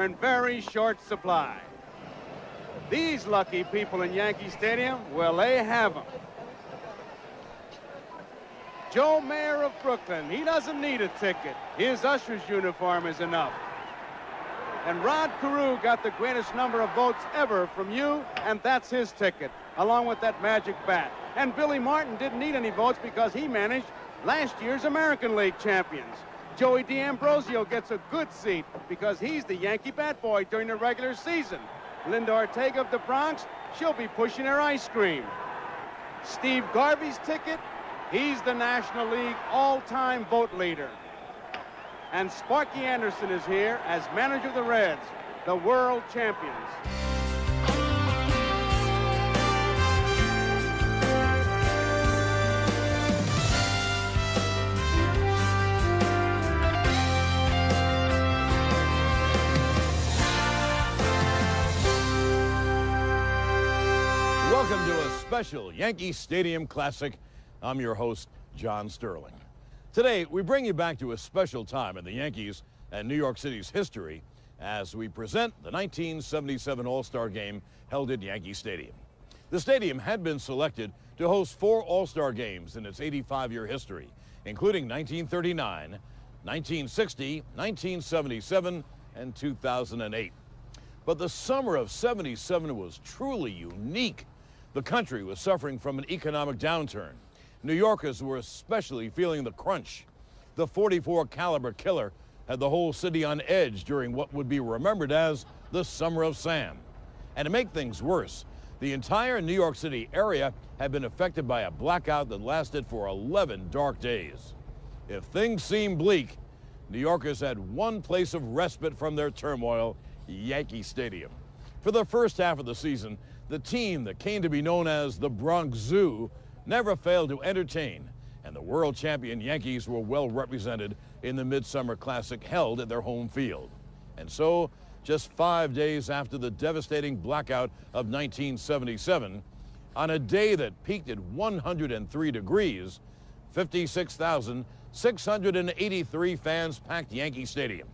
in very short supply. These lucky people in Yankee Stadium, well, they have them. Joe Mayer of Brooklyn, he doesn't need a ticket. His usher's uniform is enough. And Rod Carew got the greatest number of votes ever from you, and that's his ticket, along with that magic bat. And Billy Martin didn't need any votes because he managed last year's American League champions. Joey D'Ambrosio gets a good seat because he's the Yankee bat boy during the regular season. Linda Ortega of the Bronx, she'll be pushing her ice cream. Steve Garvey's ticket, he's the National League all-time vote leader. And Sparky Anderson is here as manager of the Reds, the world champions. Welcome to a special Yankee Stadium Classic. I'm your host, John Sterling. Today, we bring you back to a special time in the Yankees and New York City's history as we present the 1977 All-Star Game held at Yankee Stadium. The stadium had been selected to host 4 All-Star Games in its 85-year history, including 1939, 1960, 1977, and 2008. But the summer of '77 was truly unique. The country was suffering from an economic downturn. New Yorkers were especially feeling the crunch. The .44 caliber killer had the whole city on edge during what would be remembered as the Summer of Sam. And to make things worse, the entire New York City area had been affected by a blackout that lasted for 11 dark days. If things seemed bleak, New Yorkers had one place of respite from their turmoil: Yankee Stadium. For the first half of the season, the team that came to be known as the Bronx Zoo never failed to entertain, and the world champion Yankees were well represented in the Midsummer Classic held at their home field. And so, just 5 days after the devastating blackout of 1977, on a day that peaked at 103 degrees, 56,683 fans packed Yankee Stadium,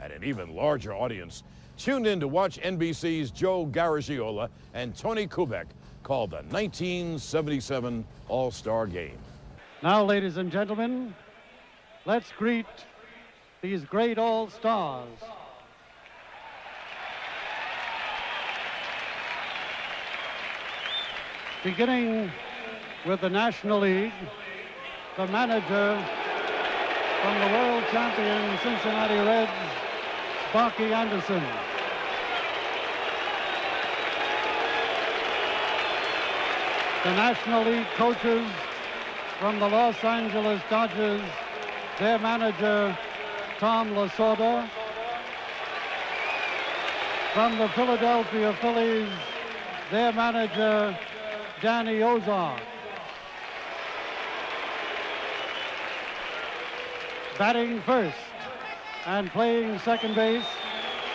and an even larger audience tuned in to watch NBC's Joe Garagiola and Tony Kubek call the 1977 All-Star Game. Now, ladies and gentlemen, let's greet these great All-Stars. Beginning with the National League, the manager from the world champion Cincinnati Reds, Sparky Anderson. The National League coaches from the Los Angeles Dodgers, their manager, Tom Lasorda. From the Philadelphia Phillies, their manager, Danny Ozark. Batting first and playing second base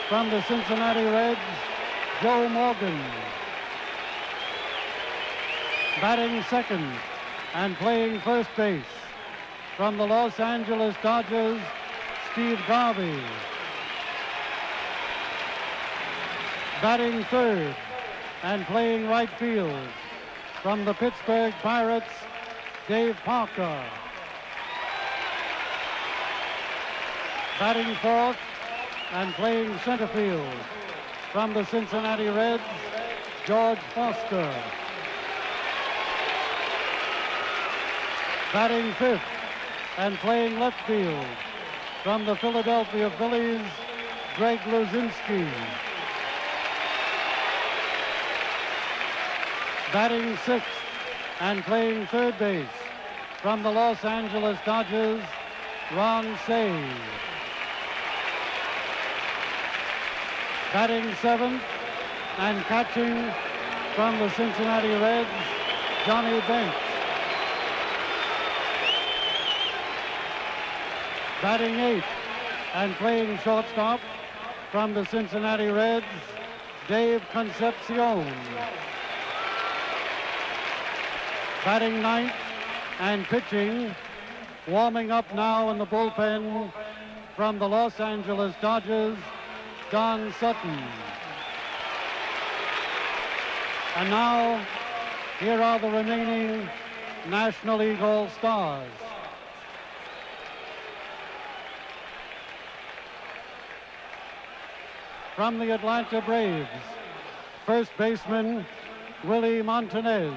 from the Cincinnati Reds, Joe Morgan. Batting second and playing first base from the Los Angeles Dodgers, Steve Garvey. Batting third and playing right field from the Pittsburgh Pirates, Dave Parker. Batting fourth and playing center field from the Cincinnati Reds, George Foster. Batting fifth and playing left field from the Philadelphia Phillies, Greg Luzinski. Batting sixth and playing third base from the Los Angeles Dodgers, Ron Cey. Batting seventh and catching from the Cincinnati Reds, Johnny Bench. Batting eighth and playing shortstop from the Cincinnati Reds, Dave Concepcion. Batting ninth and pitching, warming up now in the bullpen from the Los Angeles Dodgers, Don Sutton. And now, here are the remaining National League All-Stars. From the Atlanta Braves, first baseman Willie Montanez.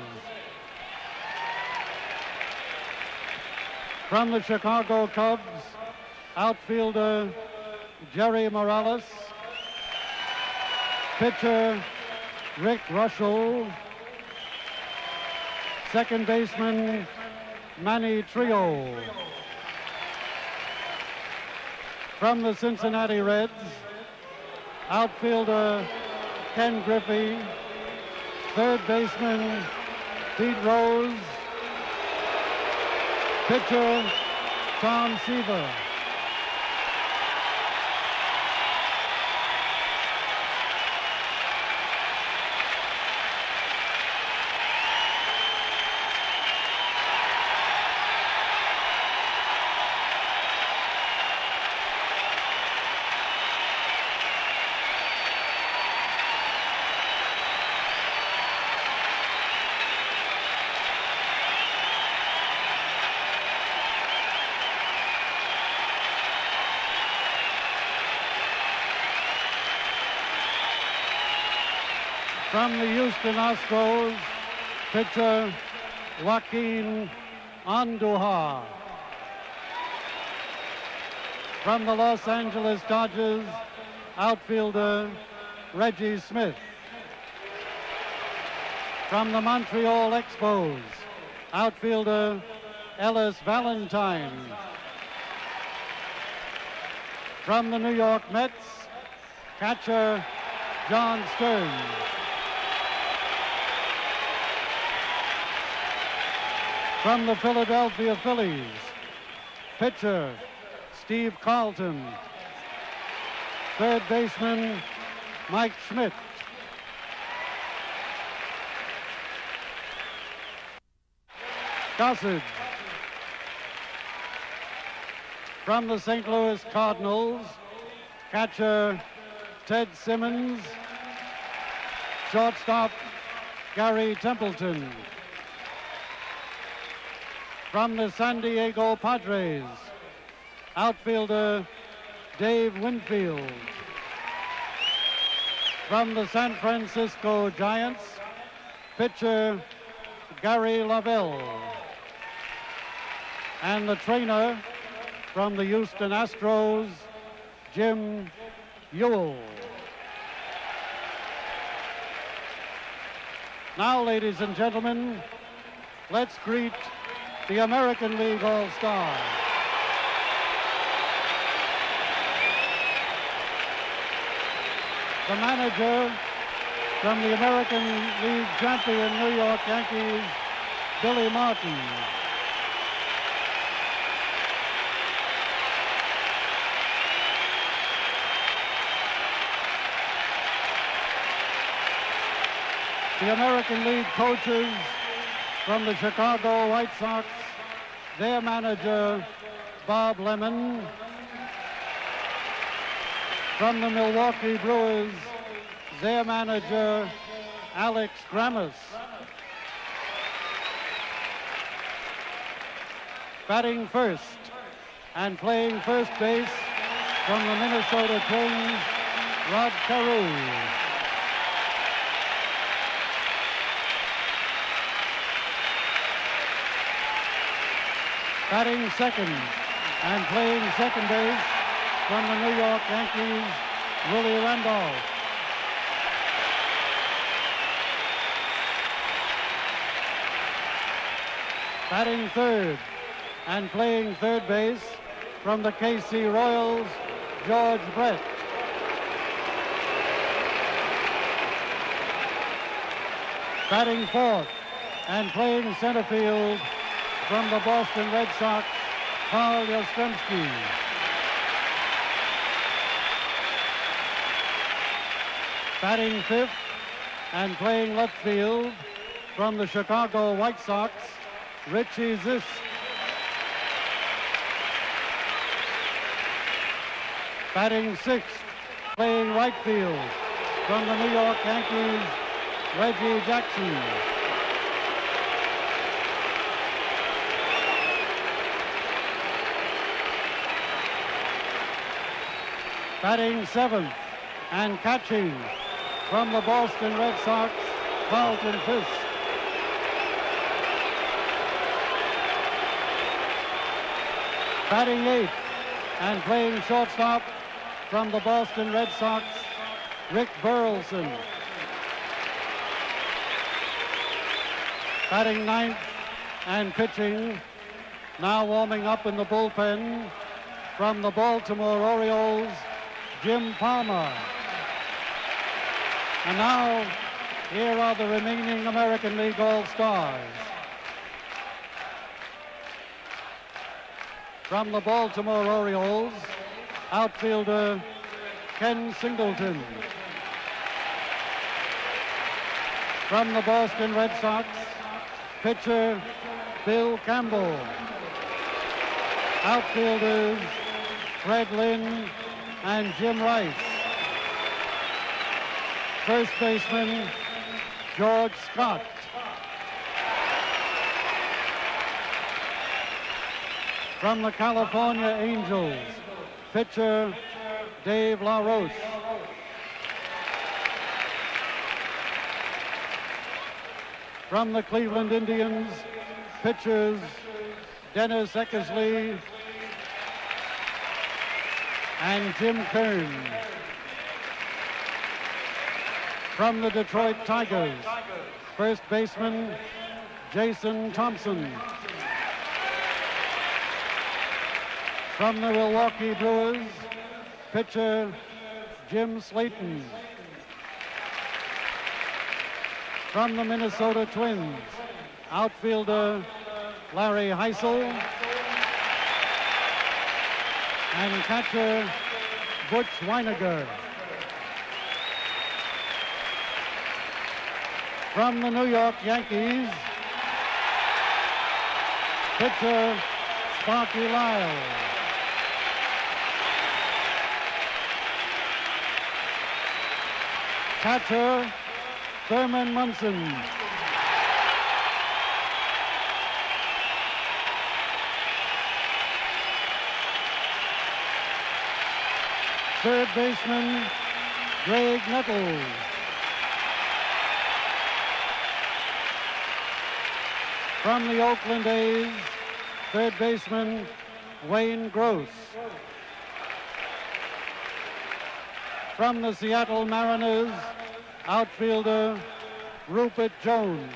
From the Chicago Cubs, outfielder Jerry Morales. Pitcher Rick Russell. Second baseman Manny Trio. From the Cincinnati Reds, outfielder Ken Griffey. Third baseman Pete Rose. Pitcher Tom Seaver. From the Houston Astros, pitcher Joaquin Andujar. From the Los Angeles Dodgers, outfielder Reggie Smith. From the Montreal Expos, outfielder Ellis Valentine. From the New York Mets, catcher John Stearns. From the Philadelphia Phillies, pitcher Steve Carlton. Third baseman Mike Schmidt. Gossage. From the St. Louis Cardinals, catcher Ted Simmons. Shortstop Gary Templeton. From the San Diego Padres, outfielder Dave Winfield. From the San Francisco Giants, pitcher Gary Lavelle. And the trainer from the Houston Astros, Jim Ewell. Now, ladies and gentlemen, let's greet the American League All-Stars. The manager from the American League champion New York Yankees, Billy Martin. The American League coaches from the Chicago White Sox, their manager, Bob Lemon. From the Milwaukee Brewers, their manager, Alex Grammas. Batting first and playing first base from the Minnesota Twins, Rod Carew. Batting second and playing second base from the New York Yankees, Willie Randolph. Batting third and playing third base from the KC Royals, George Brett. Batting fourth and playing center field from the Boston Red Sox, Paul Yastrzemski. Batting fifth and playing left field from the Chicago White Sox, Richie Zisk. Batting sixth Playing right field from the New York Yankees, Reggie Jackson. Batting seventh and catching from the Boston Red Sox, Carlton Fisk. Batting eighth and playing shortstop from the Boston Red Sox, Rick Burleson. Batting ninth and pitching, now warming up in the bullpen from the Baltimore Orioles, Jim Palmer. And now, here are the remaining American League All-Stars. From the Baltimore Orioles, outfielder Ken Singleton. From the Boston Red Sox, pitcher Bill Campbell. Outfielders Fred Lynn and Jim Rice. First baseman George Scott. From the California Angels, pitcher Dave LaRoche. From the Cleveland Indians, pitchers Dennis Eckersley and Jim Kern. From the Detroit Tigers, first baseman Jason Thompson. From the Milwaukee Brewers, pitcher Jim Slayton. From the Minnesota Twins, outfielder Larry Heisel and catcher Butch Weiniger. From the New York Yankees, pitcher Sparky Lyle. Catcher Thurman Munson. Third baseman Greg Nettles. From the Oakland A's, third baseman Wayne Gross. From the Seattle Mariners, outfielder Rupert Jones.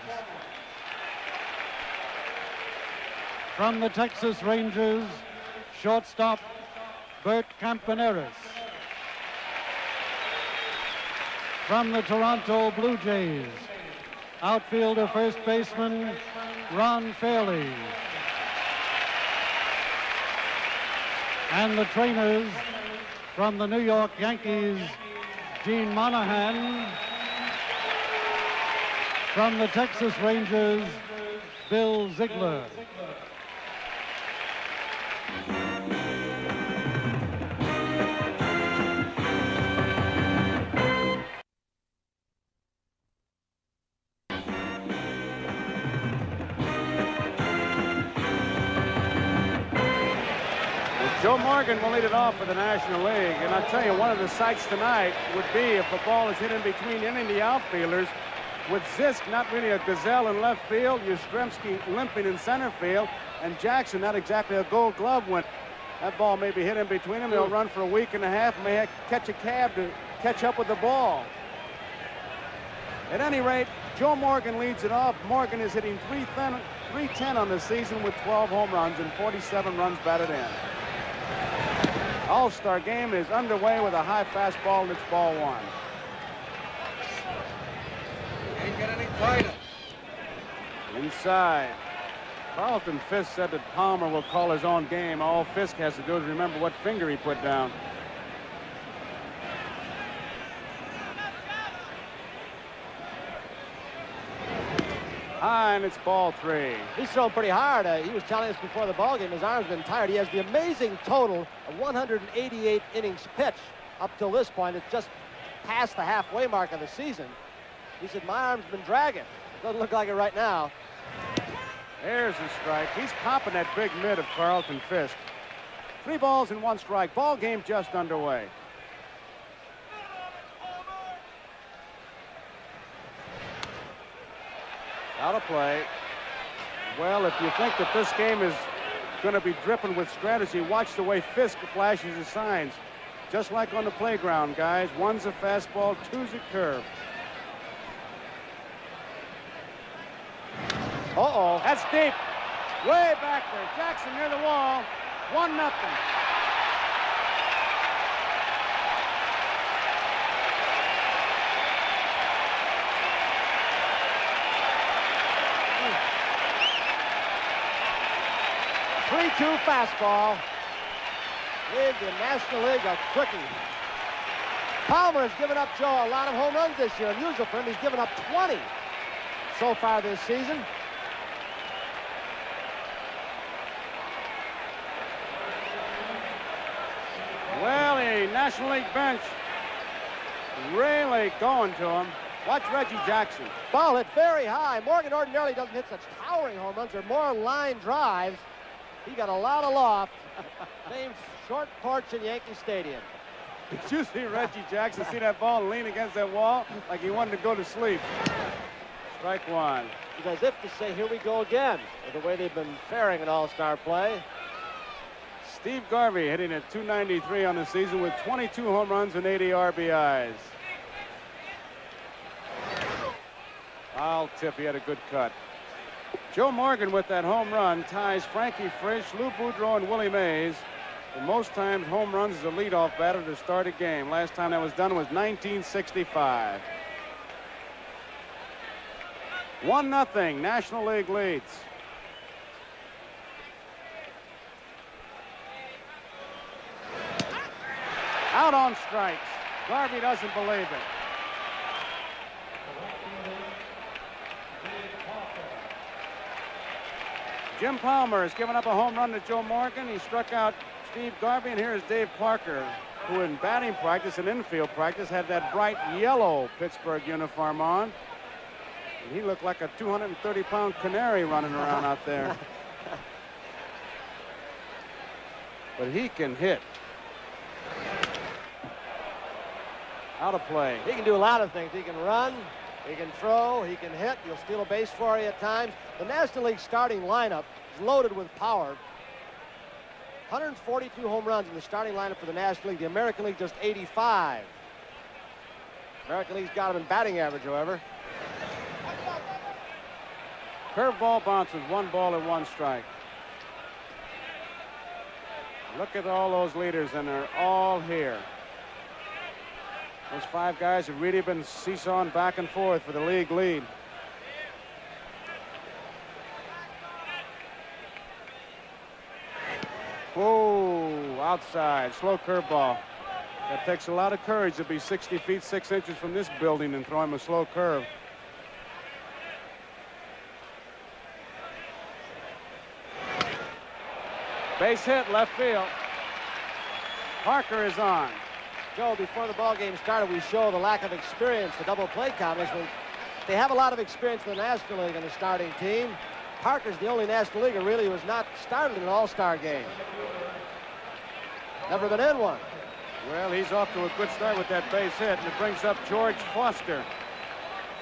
From the Texas Rangers, shortstop Bert Campaneris. From the Toronto Blue Jays, outfielder first baseman Ron Fairley. And the trainers from the New York Yankees, Gene Monahan. From the Texas Rangers, Bill Ziegler. Joe Morgan will lead it off for the National League. And I'll tell you, one of the sights tonight would be if the ball is hit in between any of the outfielders, with Zisk not really a gazelle in left field, Yastrzemski limping in center field, and Jackson not exactly a gold glove winner. That ball may be hit in between them. He'll run for a week and a half, may have to catch a cab to catch up with the ball. At any rate, Joe Morgan leads it off. Morgan is hitting .310 on the season with 12 home runs and 47 runs batted in. All-Star game is underway with a high fastball, and it's ball one. Ain't got any tighter. Inside. Carlton Fisk said that Palmer will call his own game. All Fisk has to do is remember what finger he put down. High, and it's ball three. He's thrown pretty hard. He was telling us before the ball game his arm's been tired. He has the amazing total of 188 innings pitched. up till this point. It's just past the halfway mark of the season. He said, my arm's been dragging. It doesn't look like it right now. There's a strike. He's popping that big mid of Carlton Fisk. 3 balls and 1 strike. Ball game just underway. Out of play. Well, if you think that this game is going to be dripping with strategy, watch the way Fisk flashes his signs. Just like on the playground, guys. 1's a fastball, 2's a curve. Uh-oh. That's deep. Way back there. Jackson near the wall. 1-0. Three-two fastball. Lead the National League a quickie. Palmer has given up, Joe, a lot of home runs this year. Unusual for him. He's given up 20 so far this season. Well, the National League bench really going to him. Watch Reggie Jackson. Ball hit very high. Morgan ordinarily doesn't hit such towering home runs. They're more line drives. He got a lot of loft. Same short porch in Yankee Stadium. Did you see Reggie Jackson see that ball lean against that wall like he wanted to go to sleep? Strike 1. He's as if to say, here we go again, with the way they've been faring in all-star play. Steve Garvey hitting at .293 on the season with 22 home runs and 80 RBIs. I'll tip he had a good cut. Joe Morgan with that home run ties Frankie Frisch, Lou Boudreau, and Willie Mays for most times home runs as a leadoff batter to start a game. Last time that was done was 1965. 1-0, National League leads. Out on strikes. Garvey doesn't believe it. Jim Palmer has given up a home run to Joe Morgan. He struck out Steve Garvey, and here is Dave Parker, who in batting practice and infield practice had that bright yellow Pittsburgh uniform on. And he looked like a 230-pound canary running around out there. But he can hit. Out of play. He can do a lot of things. He can run, he can throw, he can hit. He'll steal a base for you at times. The National League starting lineup is loaded with power. 142 home runs in the starting lineup for the National League. The American League just 85. American League's got him in batting average, however. Curveball bounces, 1 ball and 1 strike. Look at all those leaders, and they're all here. Those 5 guys have really been seesawing back and forth for the league lead. Whoa, outside, slow curveball. That takes a lot of courage to be 60 feet 6 inches from this building and throw him a slow curve. Base hit, left field. Parker is on. Joe, before the ball game started, we show the lack of experience, the double play counters. They have a lot of experience in the National League on the starting team. Parker's the only National Leaguer really who has not started in an all-star game. Never been in one. Well, he's off to a good start with that base hit, and it brings up George Foster.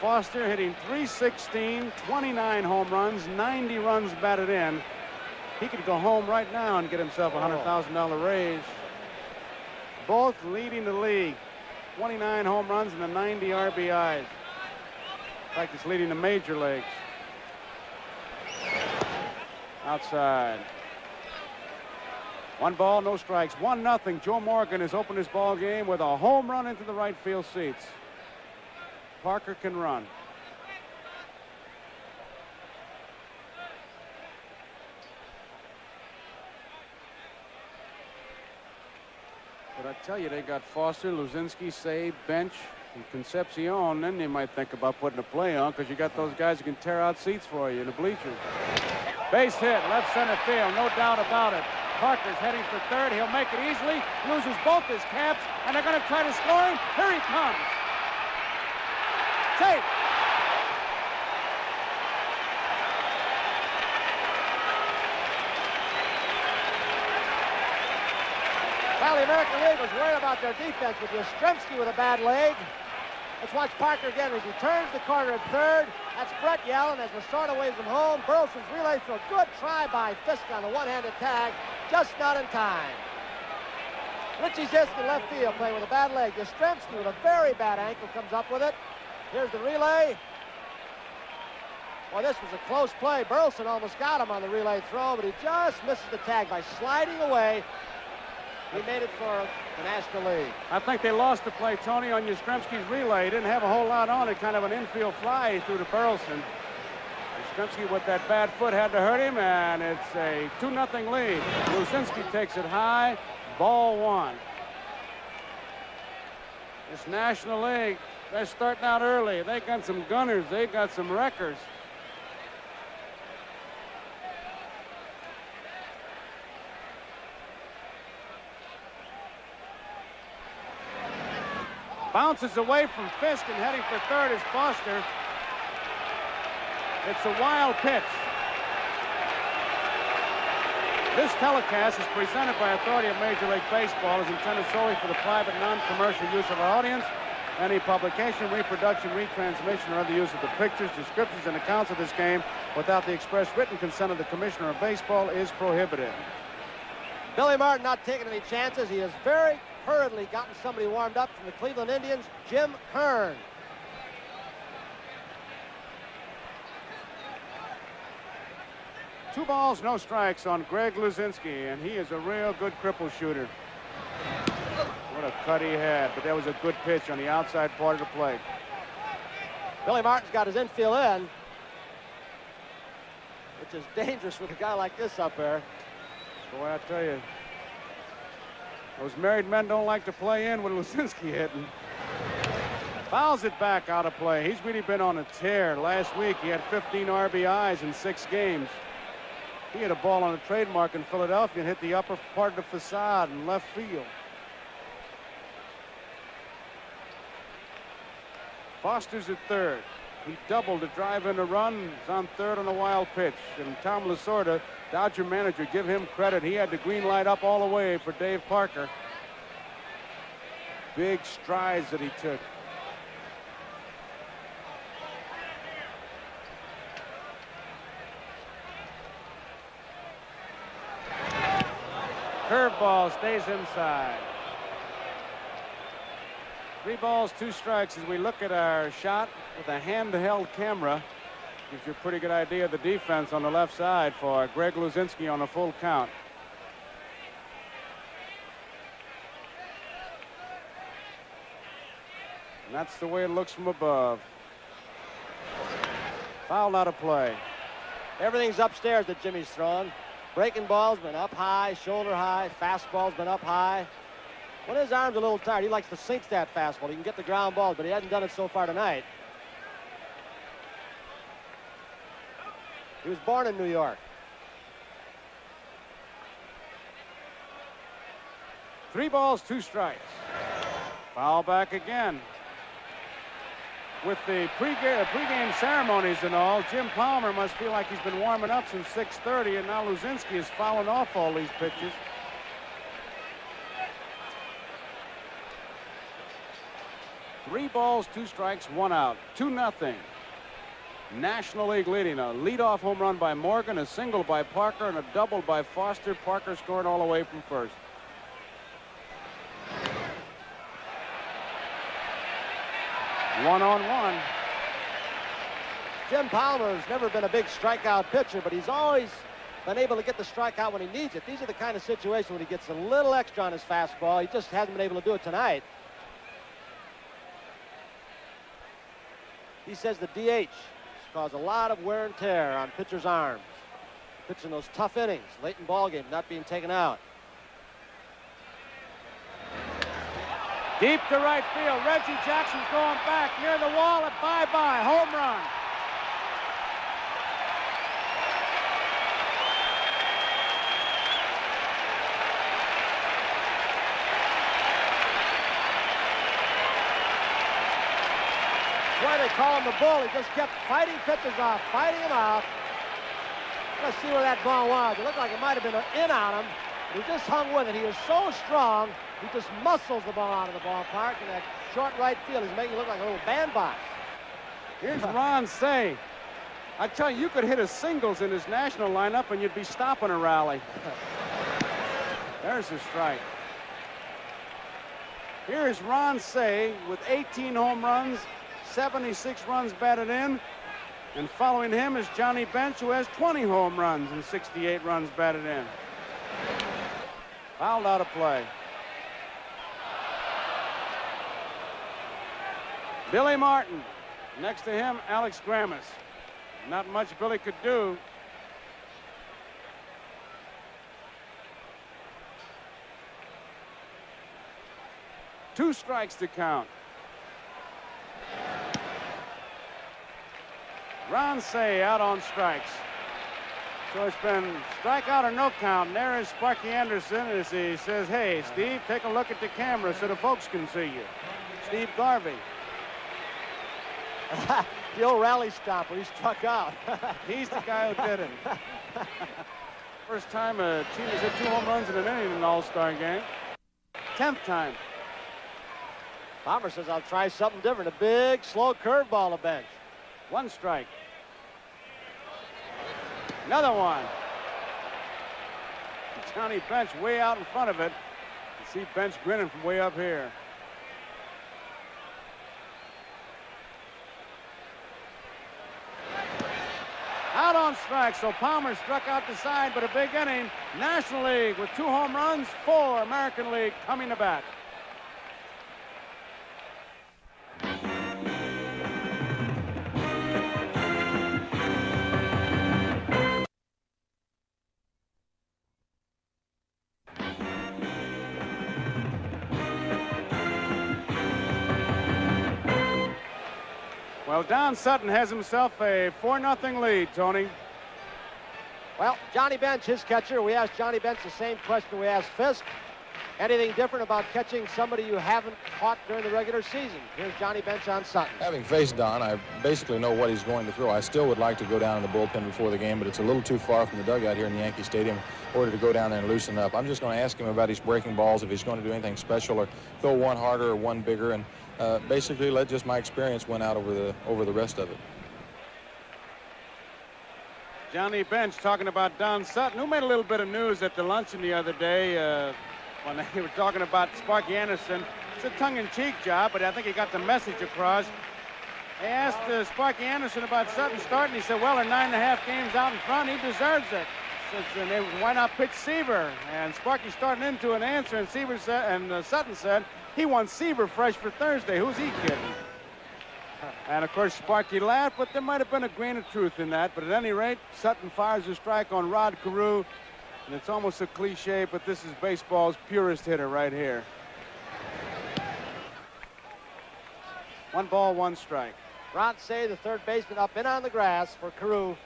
Foster hitting .316, 29 home runs, 90 runs batted in. He could go home right now and get himself a $100,000 raise. Both leading the league. 29 home runs and the 90 RBIs. In fact, it's leading the major leagues. Outside. 1 ball, no strikes. 1-0. Joe Morgan has opened his ball game with a home run into the right field seats. Parker can run. But I tell you, they got Foster, Luzinski, Sabe, Bench, and Concepcion. Then they might think about putting a play on, because you got those guys who can tear out seats for you in the bleachers. Base hit, left center field, no doubt about it. Parker's heading for third. He'll make it easily. Loses both his caps, and they're going to try to score him. Here he comes. Safe. Well, the American League was worried about their defense with Yastrzemski with a bad leg. Let's watch Parker again as he turns the corner at third. That's Brett yelling as Lasorda waves him home. Burleson's relay throw. Good try by Fisk on the one-handed tag. Just not in time. Richie Zisk in left field playing with a bad leg. Yastrzemski with a very bad ankle comes up with it. Here's the relay. Well, this was a close play. Burleson almost got him on the relay throw, but he just misses the tag by sliding away. He made it for the National League. I think they lost the play, Tony, on Yastrzemski's relay. He didn't have a whole lot on it, kind of an infield fly he threw to Burleson. Yastrzemski with that bad foot had to hurt him, and it's a 2-0 lead. Luzinski takes it high, ball one. This National League, they're starting out early. They got some gunners, they got some wreckers. Bounces away from Fisk and heading for third is Foster. It's a wild pitch. This telecast is presented by authority of Major League Baseball, is intended solely for the private, non-commercial use of our audience. Any publication, reproduction, retransmission, or other use of the pictures, descriptions, and accounts of this game without the express written consent of the Commissioner of Baseball is prohibited. Billy Martin not taking any chances. He has very hurriedly gotten somebody warmed up from the Cleveland Indians, Jim Kern. Two balls, no strikes on Greg Luzinski, and he is a real good cripple shooter. What a cut he had, but that was a good pitch on the outside part of the plate. Billy Martin's got his infield in, which is dangerous with a guy like this up there. Boy, I tell you, those married men don't like to play in with Luzinski hitting. Fouls it back out of play. He's really been on a tear. Last week, he had 15 RBIs in 6 games. He had a ball on a trademark in Philadelphia and hit the upper part of the facade in left field. Foster's at third. He doubled to drive in a run. He's on third on a wild pitch. And Tom Lasorda, Dodger manager, give him credit. He had the green light up all the way for Dave Parker. Big strides that he took. Curveball stays inside. 3 balls, 2 strikes as we look at our shot with a handheld camera. Gives you a pretty good idea of the defense on the left side for Greg Luzinski on a full count. And that's the way it looks from above. Foul out of play. Everything's upstairs that Jimmy's throwing. Breaking ball's been up high, shoulder high. Fastball's been up high. When his arm's a little tired, he likes to sink that fastball. He can get the ground balls, but he hasn't done it so far tonight. He was born in New York. 3 balls, 2 strikes. Foul back again. With the pregame ceremonies and all, Jim Palmer must feel like he's been warming up since 6:30, and now Luzinski is fouling off all these pitches. Three balls, 2 strikes, 1 out. 2-0. National League leading. A leadoff home run by Morgan, a single by Parker, and a double by Foster. Parker scored all the way from first. One-on-one. Jim Palmer's never been a big strikeout pitcher, but he's always been able to get the strikeout when he needs it. These are the kind of situations when he gets a little extra on his fastball. He just hasn't been able to do it tonight. He says the DH caused a lot of wear and tear on pitchers' arms. Pitching those tough innings, late in ball game, not being taken out. Deep to right field. Reggie Jackson's going back near the wall at bye-bye. Home run. That's why they call him the Bull. He just kept fighting pitches off, fighting him out. Let's see where that ball was. It looked like it might have been in on him. He just hung with it. He is so strong, he just muscles the ball out of the ballpark. And that short right field is making it look like a little bandbox. Here's Ron Cey. I tell you, you could hit a singles in his national lineup and you'd be stopping a rally. There's a strike. Here is Ron Cey with 18 home runs, 76 runs batted in. And following him is Johnny Bench, who has 20 home runs and 68 runs batted in. Fouled out of play. Billy Martin. Next to him, Alex Grammas. Not much Billy could do. Two strikes to count. Ron Cey out on strikes. So it's been strikeout or no count. And there is Sparky Anderson as he says, hey, Steve, take a look at the camera so the folks can see you. Steve Garvey. The old rally stopper, he struck out. He's the guy who did it. First time a team has hit 2 home runs in an inning in an all-star game. 10th time. Palmer says, I'll try something different. A big, slow curveball to Bench. 1 strike. Another one. Johnny Bench way out in front of it. You see Bench grinning from way up here. Out on strikes, so Palmer struck out the side, but a big inning. National League with 2 home runs, 4 American League coming to bat. Well, Don Sutton has himself a 4-0 lead, Tony. Well, Johnny Bench, his catcher. We asked Johnny Bench the same question we asked Fisk. Anything different about catching somebody you haven't caught during the regular season? Here's Johnny Bench on Sutton. Having faced Don, I basically know what he's going to throw. I still would like to go down in the bullpen before the game, but it's a little too far from the dugout here in the Yankee Stadium in order to go down there and loosen up. I'm just going to ask him about his breaking balls, if he's going to do anything special or throw one harder or one bigger, and basically let just my experience win out over the rest of it. Johnny Bench talking about Don Sutton, who made a little bit of news at the luncheon the other day when they were talking about Sparky Anderson. It's a tongue-in-cheek job, but I think he got the message across. They asked Sparky Anderson about Sutton starting. He said, well, they're 9.5 games out in front. He deserves it. Says, why not pitch Seaver? And Sparky starting into an answer, and Seaver said, and Sutton said, he wants Seaver fresh for Thursday. Who's he kidding? And, of course, Sparky laughed, but there might have been a grain of truth in that. But at any rate, Sutton fires a strike on Rod Carew. And it's almost a cliche, but this is baseball's purest hitter right here. 1 ball, 1 strike. Ron Cey, the third baseman, up in on the grass for Carew,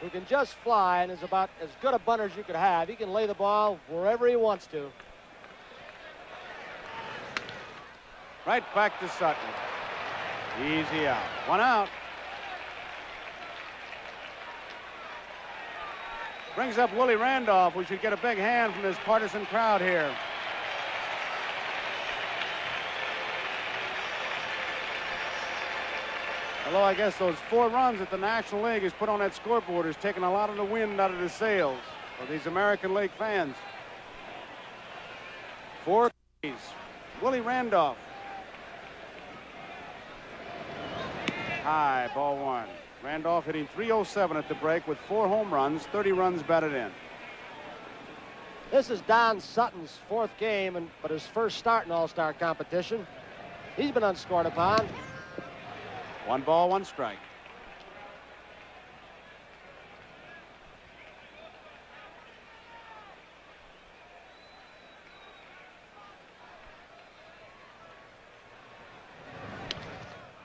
who can just fly and is about as good a bunter as you could have. He can lay the ball wherever he wants to. Right back to Sutton. Easy out. 1 out. Brings up Willie Randolph, who should get a big hand from this partisan crowd here. Although I guess those 4 runs that the National League has put on that scoreboard has taken a lot of the wind out of the sails for these American League fans. 4 Ks. Willie Randolph. High, ball 1. Randolph hitting .307 at the break with 4 home runs, 30 runs batted in. This is Don Sutton's 4th game, but his first start in All-Star competition. He's been unscored upon. 1 ball, 1 strike.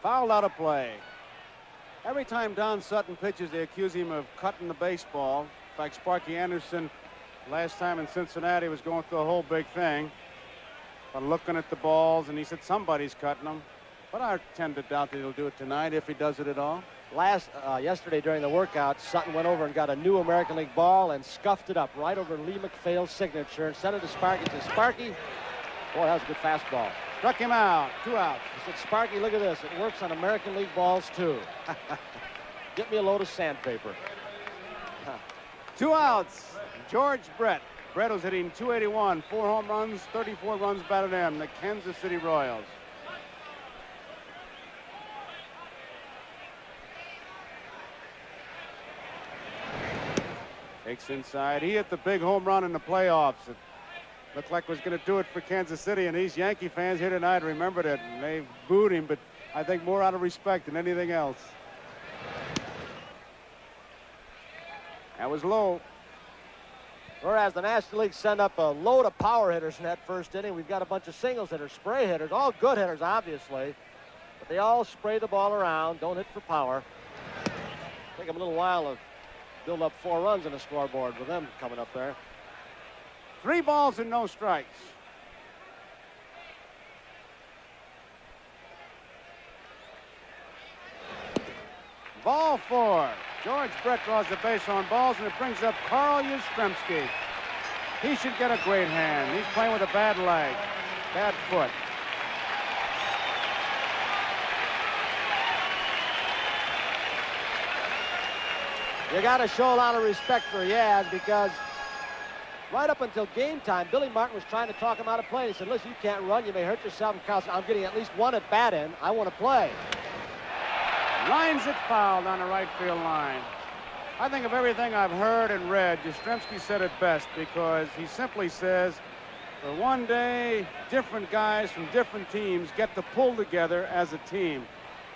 Fouled out of play. Every time Don Sutton pitches, they accuse him of cutting the baseball. In fact, Sparky Anderson, last time in Cincinnati, was going through a whole big thing. But looking at the balls, and he said somebody's cutting them. But I tend to doubt that he'll do it tonight, if he does it at all. Yesterday during the workout, Sutton went over and got a new American League ball and scuffed it up right over Lee McPhail's signature and sent it to Sparky. He said, Sparky, boy, that was a good fastball. Struck him out. 2 outs. He said, Sparky, look at this. It works on American League balls, too. Get me a load of sandpaper. 2 outs. George Brett. Brett was hitting .281, 4 home runs, 34 runs batted in. The Kansas City Royals. Takes inside. He hit the big home run in the playoffs. It looked like it was going to do it for Kansas City, and these Yankee fans here tonight remembered it, and they booed him, but I think more out of respect than anything else. That was low. Whereas the National League sent up a load of power hitters in that first inning, we've got a bunch of singles hitters, spray hitters, all good hitters, obviously. But they all spray the ball around, don't hit for power. Take them a little while to build up 4 runs on the scoreboard with them coming up there. 3 balls and no strikes. Ball 4. George Brett draws the base on balls, and it brings up Carl Yastrzemski. He should get a great hand. He's playing with a bad leg, bad foot. You got to show a lot of respect for Yaz, because right up until game time, Billy Martin was trying to talk him out of play. He said, listen, you can't run. You may hurt yourself. And Carl said, I'm getting at least 1 at bat in. I want to play. Lines it foul down the right field line. I think of everything I've heard and read, Yastrzemski said it best, because he simply says, for one day, different guys from different teams get to pull together as a team,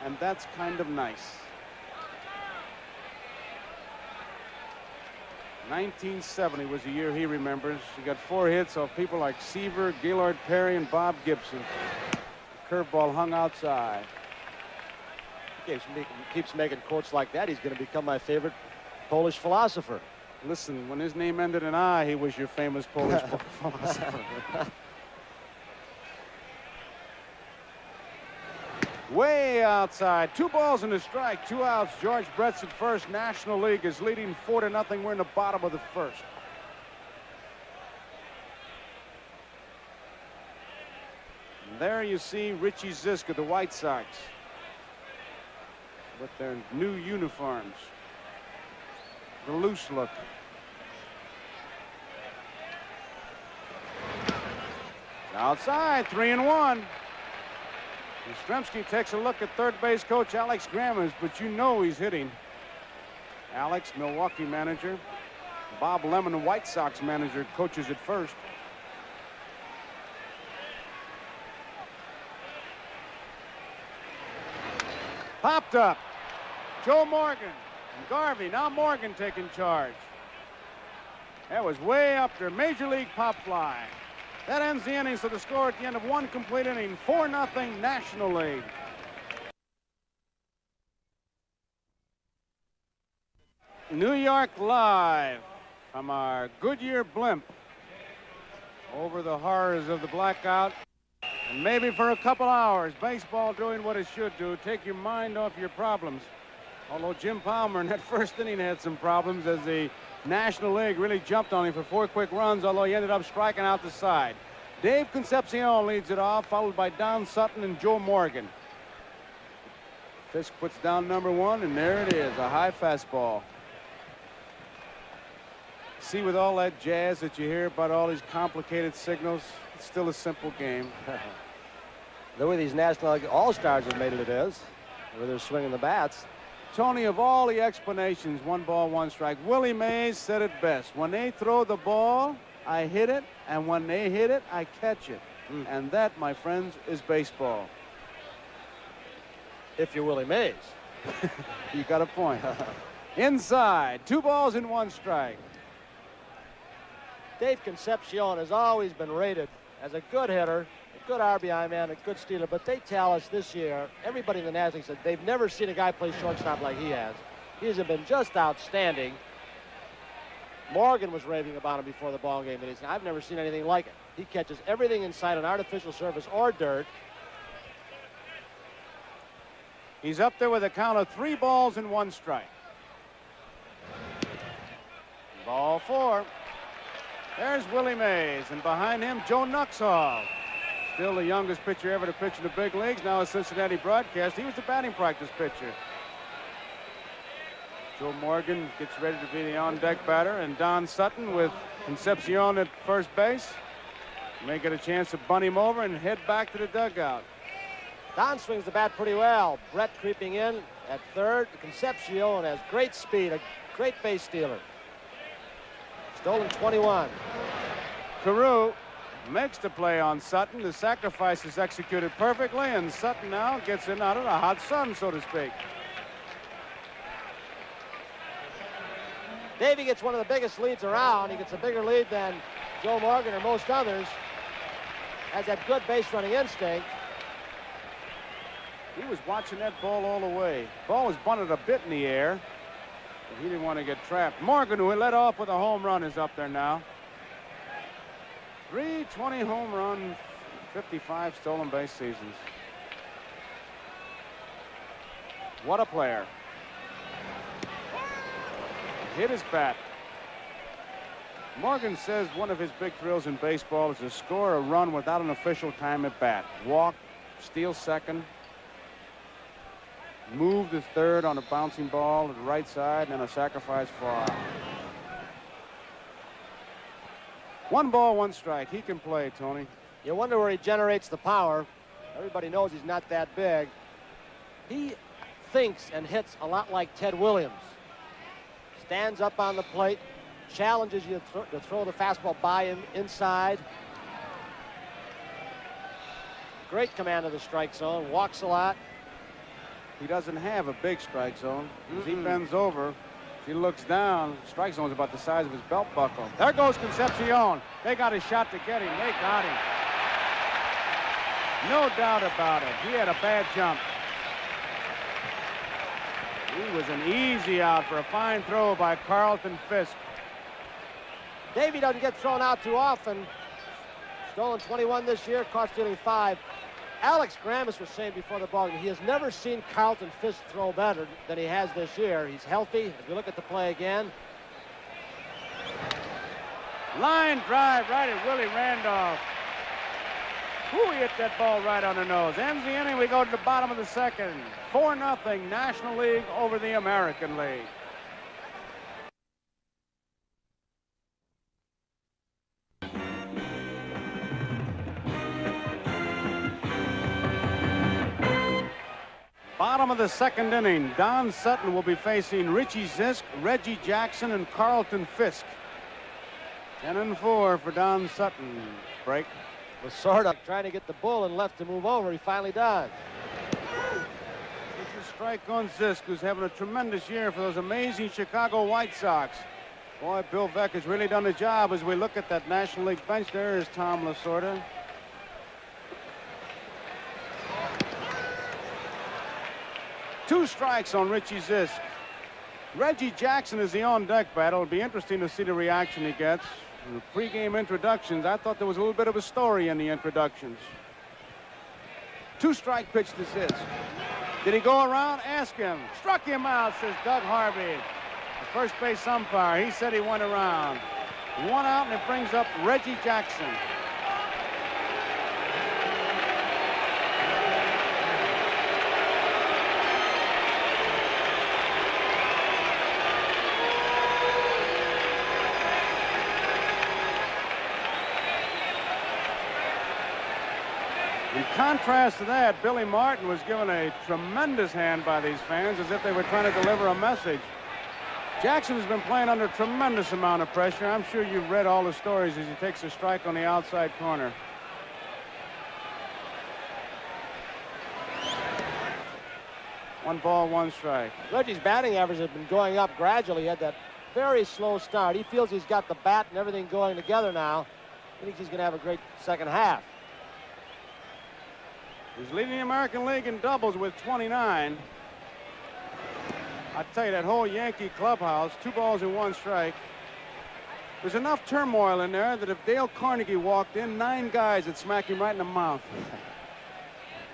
and that's kind of nice. 1970 was the year he remembers. He got 4 hits off people like Seaver, Gaylord Perry, and Bob Gibson. The curveball hung outside. Keeps making quotes like that, he's going to become my favorite Polish philosopher. Listen, when his name ended in I, he was your famous Polish philosopher. Way outside. 2 balls and a strike. 2 outs. George Brett's at first. National League is leading 4-0. We're in the bottom of the first. And there you see Richie Zisk of the White Sox with their new uniforms. The loose look. Outside, 3-1. Yastrzemski takes a look at third base coach Alex Grammons, but you know he's hitting. Alex, Milwaukee manager. Bob Lemon, White Sox manager, coaches at first. Popped up. Joe Morgan and Garvey. Now Morgan taking charge. That was way up there. Major League pop fly. That ends the inning, so the score at the end of 1 complete inning, 4-0 National League. New York live from our Goodyear blimp over the horrors of the blackout. And maybe for a couple hours, baseball doing what it should do, take your mind off your problems. Although Jim Palmer in that first inning had some problems as the National League really jumped on him for 4 quick runs, although he ended up striking out the side. Dave Concepcion leads it off, followed by Don Sutton and Joe Morgan. Fisk puts down number 1, and there it is, a high fastball. See, with all that jazz that you hear about all these complicated signals, it's still a simple game. The way these National League All-Stars have made it is, where they're swinging the bats. Tony, of all the explanations, 1 ball, 1 strike, Willie Mays said it best. When they throw the ball, I hit it, and when they hit it, I catch it. And that, my friends, is baseball. If you're Willie Mays. You got a point. Inside, 2 balls and 1 strike. Dave Concepcion has always been rated as a good hitter, a good RBI man, a good stealer, but they tell us this year, everybody in the National League said they've never seen a guy play shortstop like he has. He has been just outstanding. Morgan was raving about him before the ball game, and he said, I've never seen anything like it. He catches everything inside an artificial surface or dirt. He's up there with a count of 3 balls and 1 strike. Ball 4. There's Willie Mays, and behind him, Joe Nuxhall. Still the youngest pitcher ever to pitch in the big leagues, now a Cincinnati broadcast. He was the batting practice pitcher. Joe Morgan gets ready to be the on-deck batter, and Don Sutton with Concepcion at first base may get a chance to bunt him over and head back to the dugout. Don swings the bat pretty well. Brett creeping in at third. Concepcion has great speed, a great base stealer. Stolen 21. Carew makes the play on Sutton. The sacrifice is executed perfectly, and Sutton now gets in out of the hot sun, so to speak. Davey gets one of the biggest leads around. He gets a bigger lead than Joe Morgan or most others. Has that good base running instinct. He was watching that ball all the way. Ball was bunted a bit in the air, but he didn't want to get trapped. Morgan, who led off with a home run, is up there now. 320 home run, 55 stolen base seasons. What a player. Hit his bat. Morgan says one of his big thrills in baseball is to score a run without an official time at bat. Walk, steal second, move to third on a bouncing ball to the right side, and then a sacrifice fly. 1 ball, 1 strike. He can play, Tony. You wonder where he generates the power. Everybody knows he's not that big. He thinks and hits a lot like Ted Williams. Stands up on the plate, challenges you to throw the fastball by him inside. Great command of the strike zone, walks a lot. He doesn't have a big strike zone. As he bends over, if he looks down, strike zone's about the size of his belt buckle. There goes Concepcion. They got a shot to get him. They got him. No doubt about it. He had a bad jump. He was an easy out for a fine throw by Carlton Fisk. Davey doesn't get thrown out too often. Stolen 21 this year, caught stealing 5. Alex Grammas was saying before the ball game, he has never seen Carlton Fisk throw better than he has this year. He's healthy. If you look at the play again. Line drive right at Willie Randolph. Ooh, he hit that ball right on the nose. Ends the inning. We go to the bottom of the second. 4-0 National League over the American League. Bottom of the second inning. Don Sutton will be facing Richie Zisk, Reggie Jackson, and Carlton Fisk. 10-4 for Don Sutton. Break. Was sort of trying to get the bull and left to move over. He finally does. This is strike on Zisk, who's having a tremendous year for those amazing Chicago White Sox. Boy, Bill Veeck has really done the job as we look at that National League bench. There is Tom Lasorda. Two strikes on Richie Zisk. Reggie Jackson is the on-deck battle. It'll be interesting to see the reaction he gets. In the pregame introductions, I thought there was a little bit of a story in the introductions. 2-strike pitch to Zisk. Did he go around? Ask him. Struck him out, says Doug Harvey, the first base umpire. He said he went around. 1 out, and it brings up Reggie Jackson. In contrast to that, Billy Martin was given a tremendous hand by these fans as if they were trying to deliver a message. Jackson has been playing under a tremendous amount of pressure. I'm sure you've read all the stories as he takes a strike on the outside corner. One ball, 1 strike. Reggie's batting average has been going up gradually. He had that very slow start. He feels he's got the bat and everything going together now. He thinks he's going to have a great second half. He's leading the American League in doubles with 29. I tell you, that whole Yankee clubhouse, 2 balls and 1 strike. There's enough turmoil in there that if Dale Carnegie walked in, 9 guys would smack him right in the mouth.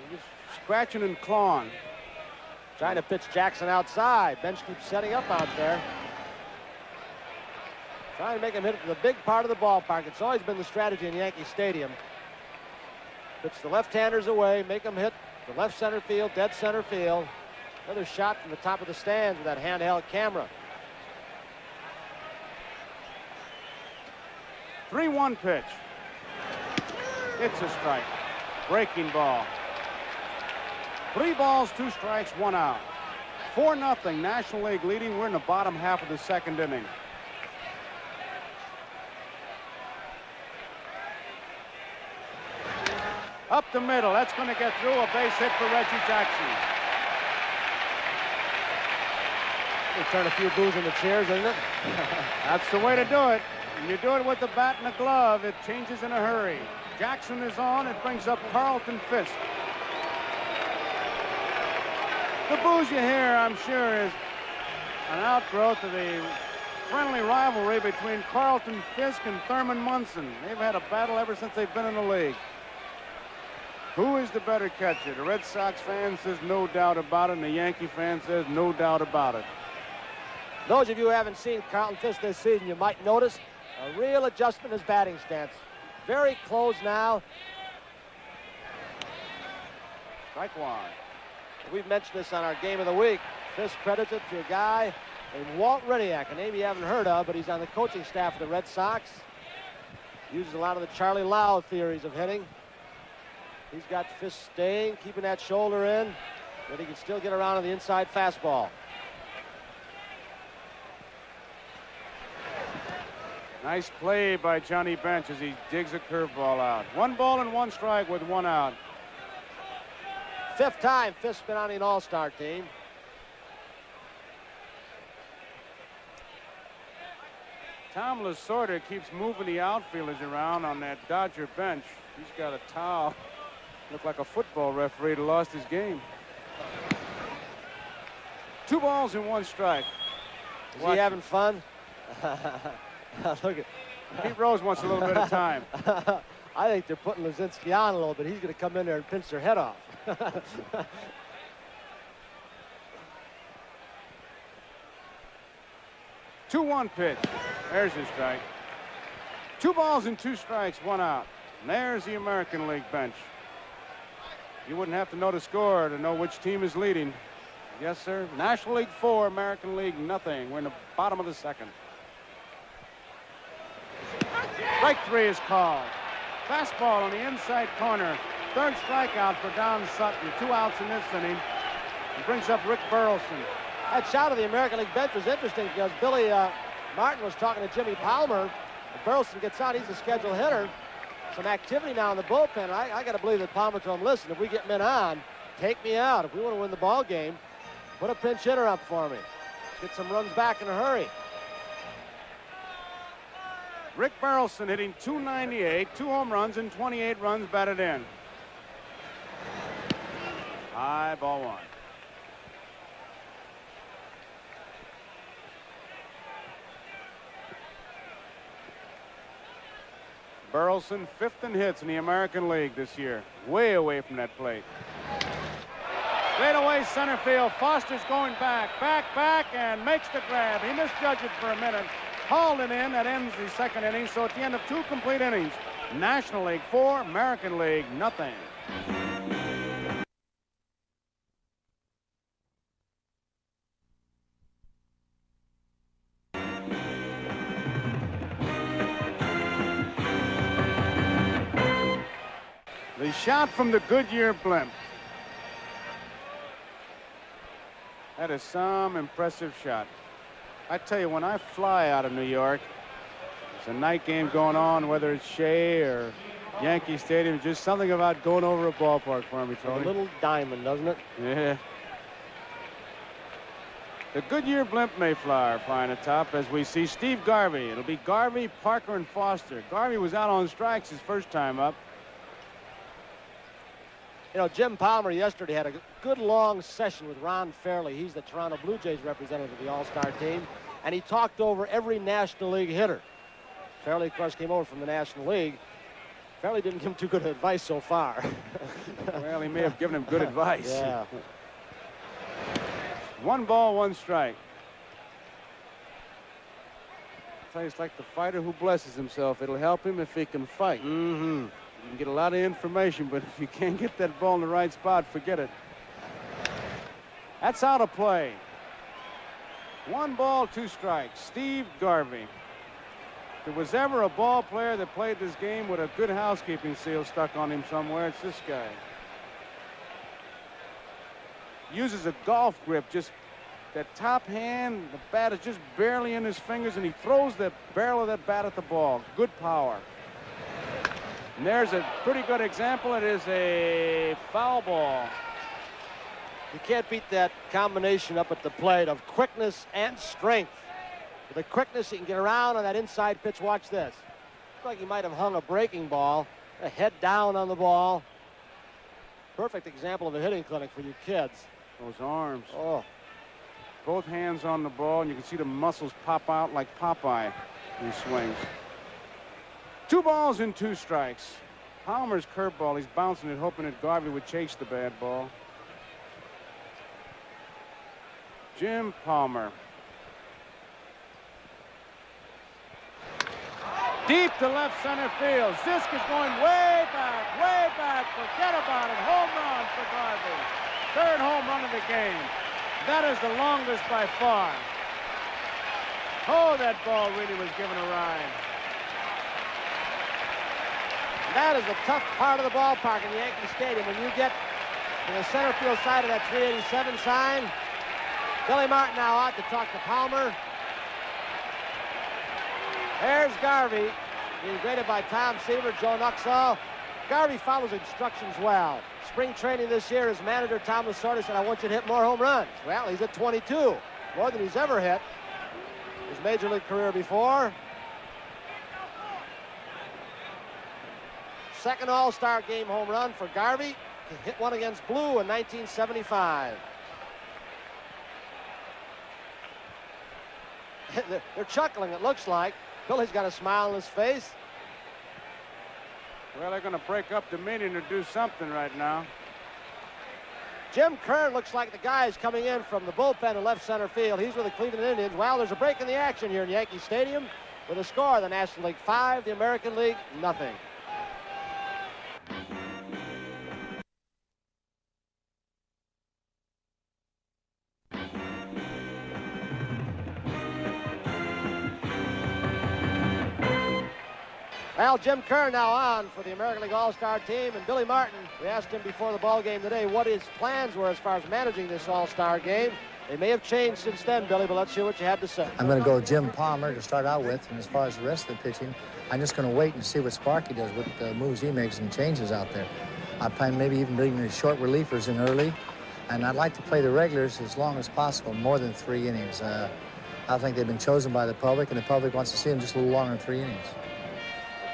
Just scratching and clawing. Trying to pitch Jackson outside. Bench keeps setting up out there. Trying to make him hit it to the big part of the ballpark. It's always been the strategy in Yankee Stadium. Pitch the left-handers away, make them hit the left center field, dead center field. Another shot from the top of the stands with that handheld camera. 3-1 pitch. It's a strike. Breaking ball. 3 balls, 2 strikes, 1 out. 4-0, National League leading. We're in the bottom half of the second inning. Up the middle. That's going to get through. A base hit for Reggie Jackson. They turn a few boos in the chairs, isn't it? That's the way to do it. When you do it with the bat and the glove, it changes in a hurry. Jackson is on. It brings up Carlton Fisk. The boos you hear, I'm sure, is an outgrowth of the friendly rivalry between Carlton Fisk and Thurman Munson. They've had a battle ever since they've been in the league. Who is the better catcher? The Red Sox fan says no doubt about it, and the Yankee fan says no doubt about it. Those of you who haven't seen Carlton Fisk this season, you might notice a real adjustment in his batting stance. Very close now. Strike one. We've mentioned this on our Game of the Week. Fisk credits it to a guy named Walt Reniak, a name you haven't heard of, but he's on the coaching staff of the Red Sox. Uses a lot of the Charlie Lau theories of hitting. He's got Fisk staying, keeping that shoulder in, but he can still get around on the inside fastball. Nice play by Johnny Bench as he digs a curveball out. 1 ball and 1 strike with 1 out. 5th time Fisk's been on an all-star team. Tom Lasorda keeps moving the outfielders around on that Dodger bench. He's got a towel. Looked like a football referee that lost his game. 2 balls and 1 strike. Is he having fun? Look at Pete Rose wants a little bit of time. I think they're putting Lazinski on a little bit. He's going to come in there and pinch their head off. 2-1 pitch. There's his strike. 2 balls and 2 strikes, 1 out. And there's the American League bench. You wouldn't have to know the score to know which team is leading. Yes, sir. National League 4, American League nothing. We're in the bottom of the second. Strike 3 is called. Fastball on the inside corner. 3rd strikeout for Don Sutton. 2 outs in this inning. He brings up Rick Burleson. That shot of the American League bench was interesting because Billy Martin was talking to Jimmy Palmer. If Burleson gets out, he's a scheduled hitter. Some activity now in the bullpen. I got to believe that Palmer told him, listen, if we get men on, take me out. If we want to win the ball game, put a pinch hitter up for me. Get some runs back in a hurry. Rick Burleson hitting .298, 2 home runs and 28 runs batted in. High ball 1. Burleson 5th in hits in the American League this year. Way away from that plate. Straight away center field. Foster's going back, and makes the grab. He misjudged it for a minute. Hauled it in. That ends the second inning. So at the end of 2 complete innings, National League 4, American League nothing. The shot from the Goodyear blimp. That is some impressive shot. I tell you, when I fly out of New York, it's a night game going on, whether it's Shea or Yankee Stadium, just something about going over a ballpark for me, Tony. A little diamond, doesn't it? Yeah. The Goodyear blimp Mayflower flying atop as we see Steve Garvey. It'll be Garvey, Parker, and Foster. Garvey was out on strikes his first time up. You know, Jim Palmer yesterday had a good long session with Ron Fairley. He's the Toronto Blue Jays representative of the All-Star team, and he talked over every National League hitter. Fairley, of course, came over from the National League. Fairley didn't give him too good advice so far. Well, he may have given him good advice. Yeah. 1 ball, 1 strike. It's like the fighter who blesses himself. It'll help him if he can fight. Mm-hmm. You can get a lot of information, but if you can't get that ball in the right spot, forget it. That's out of play. 1 ball, 2 strikes. Steve Garvey. If there was ever a ball player that played this game with a good housekeeping seal stuck on him somewhere, it's this guy. Uses a golf grip, just that top hand, the bat is just barely in his fingers, and he throws the barrel of that bat at the ball. Good power. And there's a pretty good example. It is a foul ball. You can't beat that combination up at the plate of quickness and strength. With the quickness, he can get around on that inside pitch. Watch this. Looks like he might have hung a breaking ball, a head down on the ball. Perfect example of a hitting clinic for you kids. Those arms. Oh. Both hands on the ball, and you can see the muscles pop out like Popeye when he swings. 2 balls and 2 strikes. Palmer's curveball, he's bouncing it, hoping that Garvey would chase the bad ball. Jim Palmer. Deep to left center field. Zisk is going way back, way back. Forget about it. Home run for Garvey. 3rd home run of the game. That is the longest by far. Oh, that ball really was given a ride. That is the tough part of the ballpark in Yankee Stadium. When you get to the center field side of that 387 sign, Billy Martin now out to talk to Palmer. There's Garvey, being graded by Tom Seaver, Joe Nuxall. Garvey follows instructions well. Spring training this year, his manager, Tom Lasorda, said, I want you to hit more home runs. Well, he's at 22, more than he's ever hit his major league career before. 2nd All-Star game home run for Garvey. He hit one against Blue in 1975. They're chuckling, it looks like. Billy's got a smile on his face. Well, they're going to break up the meeting to do something right now. Jim Kern looks like the guy's coming in from the bullpen in left center field. He's with the Cleveland Indians. Well, there's a break in the action here in Yankee Stadium with a score: the National League 5, the American League nothing. Well, Jim Kern now on for the American League All-Star team, and Billy Martin, we asked him before the ball game today what his plans were as far as managing this All-Star game. They may have changed since then, Billy, but let's hear what you had to say. I'm going to go Jim Palmer to start out with, and as far as the rest of the pitching, I'm just going to wait and see what Sparky does, what moves he makes and changes out there. I plan maybe even bringing the short relievers in early, and I'd like to play the regulars as long as possible, more than 3 innings. I think they've been chosen by the public, and the public wants to see them just a little longer than 3 innings.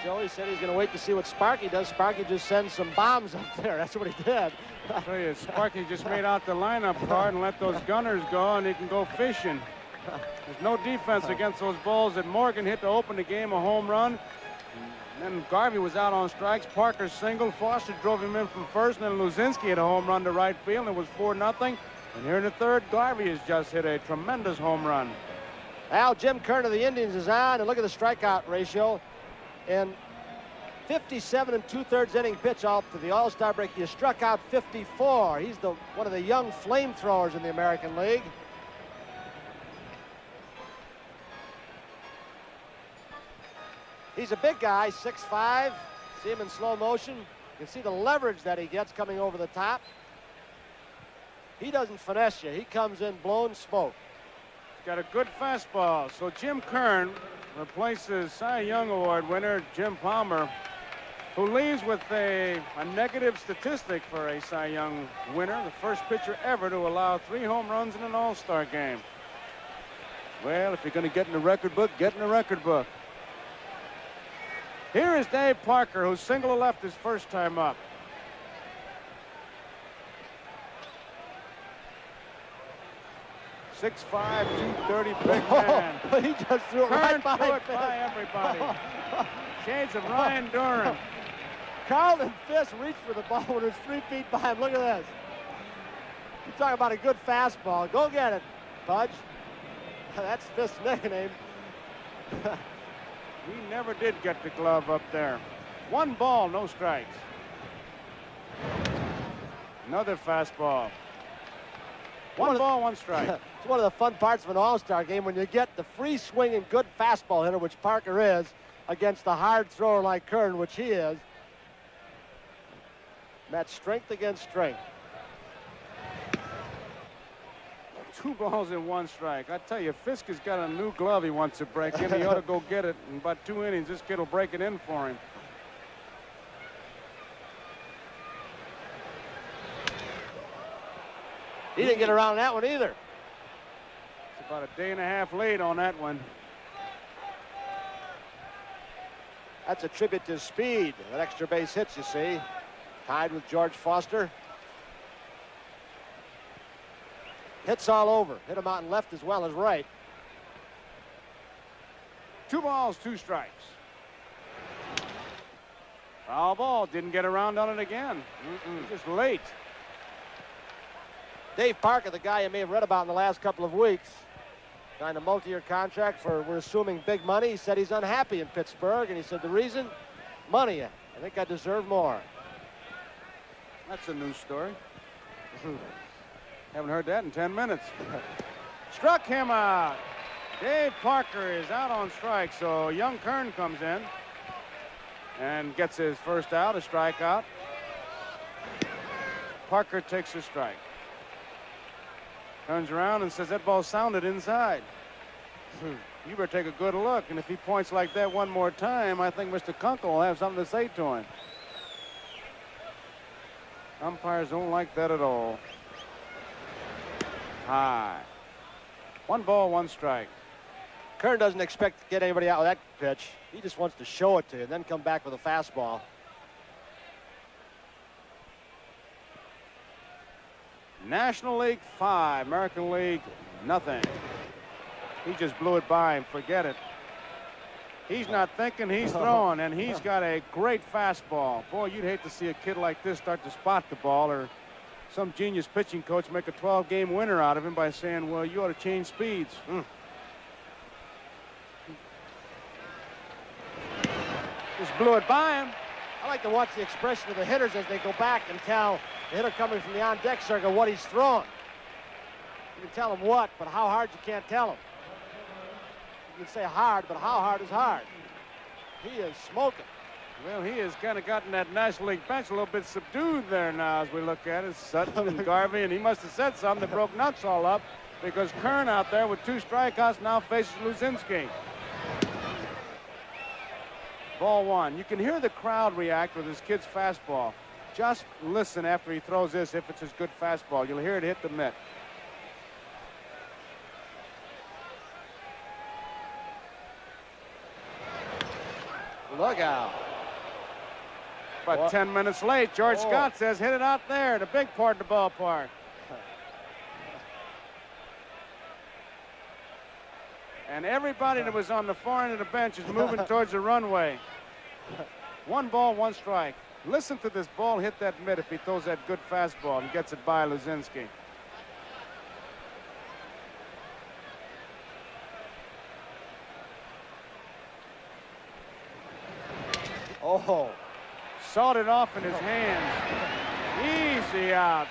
Joey said he's going to wait to see what Sparky does. Sparky just sends some bombs up there. That's what he did. I tell you, Sparky just made out the lineup card and let those gunners go, and he can go fishing. There's no defense against those balls that Morgan hit to open the game, a home run. And then Garvey was out on strikes. Parker singled. Foster drove him in from first, and then Luzinski hit a home run to right field, and it was 4-0. And here in the 3rd, Garvey has just hit a tremendous home run. Al, Jim Kern of the Indians is on, and look at the strikeout ratio. In 57 2/3 inning pitch out to the All-Star break, he struck out 54. He's one of the young flamethrowers in the American League. He's a big guy, 6'5". See him in slow motion. You can see the leverage that he gets coming over the top. He doesn't finesse you. He comes in blown smoke. He's got a good fastball. So Jim Kern replaces Cy Young Award winner Jim Palmer, who leaves with a negative statistic for a Cy Young winner, the first pitcher ever to allow 3 home runs in an All-Star game. Well, if you're going to get in the record book, get in the record book. Here is Dave Parker, who single left his first time up. .6'5", 230, big man. He just threw it right by everybody. Shades of Ryan Duran. Carlton Fisk reached for the ball when it was 3 feet by him. Look at this. You talk about a good fastball. Go get it, Pudge. That's Fisk's nickname. He never did get the glove up there. 1 ball, no strikes. Another fastball. 1 ball, 1 strike. It's one of the fun parts of an all-star game when you get the free swinging good fastball hitter, which Parker is, against a hard thrower like Kern, which he is. Match strength against strength. 2 balls and 1 strike. I tell you, Fisk has got a new glove he wants to break in. He ought to go get it. In about 2 innings, this kid will break it in for him. He didn't get around that one either. It's about a day and a half late on that one. That's a tribute to his speed. That extra base hits, you see. Tied with George Foster. Hits all over. Hit him out in left as well as right. 2 balls, 2 strikes. Foul ball. Didn't get around on it again. Just late. Dave Parker, the guy you may have read about in the last couple of weeks, signed a multi-year contract for, we're assuming, big money. He said he's unhappy in Pittsburgh, and he said the reason? Money. I think I deserve more. That's a news story. Haven't heard that in 10 minutes. Struck him out. Dave Parker is out on strike, so young Kern comes in and gets his first out, a strikeout. Parker takes a strike. Turns around and says, that ball sounded inside. You better take a good look. And if he points like that one more time, I think Mr. Kunkel will have something to say to him. Umpires don't like that at all. High. 1 ball, 1 strike. Kern doesn't expect to get anybody out with that pitch. He just wants to show it to you and then come back with a fastball. National League 5, American League nothing. He just blew it by him. Forget it. He's not thinking, he's throwing, and he's got a great fastball. Boy, you'd hate to see a kid like this start to spot the ball, or some genius pitching coach make a 12-game winner out of him by saying, well, you ought to change speeds. Just blew it by him. I like to watch the expression of the hitters as they go back and tell the hitter coming from the on-deck circle what he's throwing. You can tell him what, but how hard you can't tell him. You can say hard, but how hard is hard? He is smoking. Well, he has kind of gotten that National League bench a little bit subdued there now as we look at it. Sutton and Garvey, and he must have said something that broke nuts all up, because Kern out there with 2 strikeouts now faces Luzinski. Ball 1. You can hear the crowd react with his kid's fastball. Just listen after he throws this, if it's his good fastball. You'll hear it hit the mitt. Look out. About 10 minutes late. George Scott says, hit it out there, the big part of the ballpark. And everybody that was on the far end of the bench is moving towards the runway. 1 ball, 1 strike. Listen to this ball hit that mitt if he throws that good fastball and gets it by Luzinski. Oh. Sawed it off in his hands. Easy out.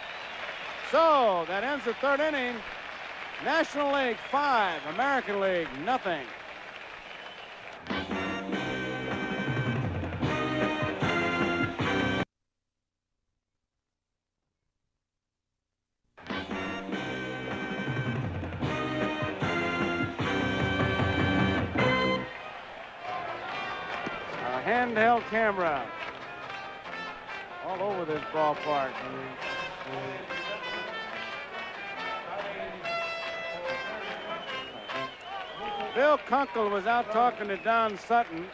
So that ends the 3rd inning. National League 5, American League nothing. A handheld camera all over this ballpark. Bill Kunkel was out talking to Don Sutton.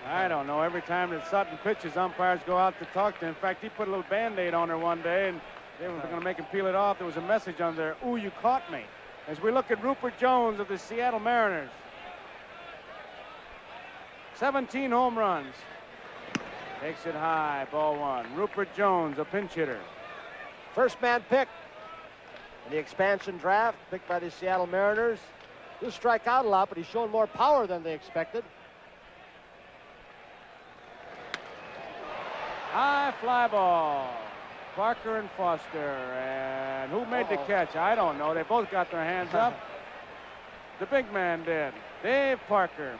I don't know, every time that Sutton pitches, umpires go out to talk to him. In fact, he put a little Band-Aid on her one day, and they were going to make him peel it off. There was a message on there, "Ooh, you caught me." As we look at Rupert Jones of the Seattle Mariners. 17 home runs. Takes it high, ball 1. Rupert Jones, a pinch hitter. First man pick in the expansion draft, picked by the Seattle Mariners. He'll strike out a lot, but he's shown more power than they expected. High fly ball. Parker and Foster. And who made the catch? I don't know. They both got their hands up. The big man did. Dave Parker.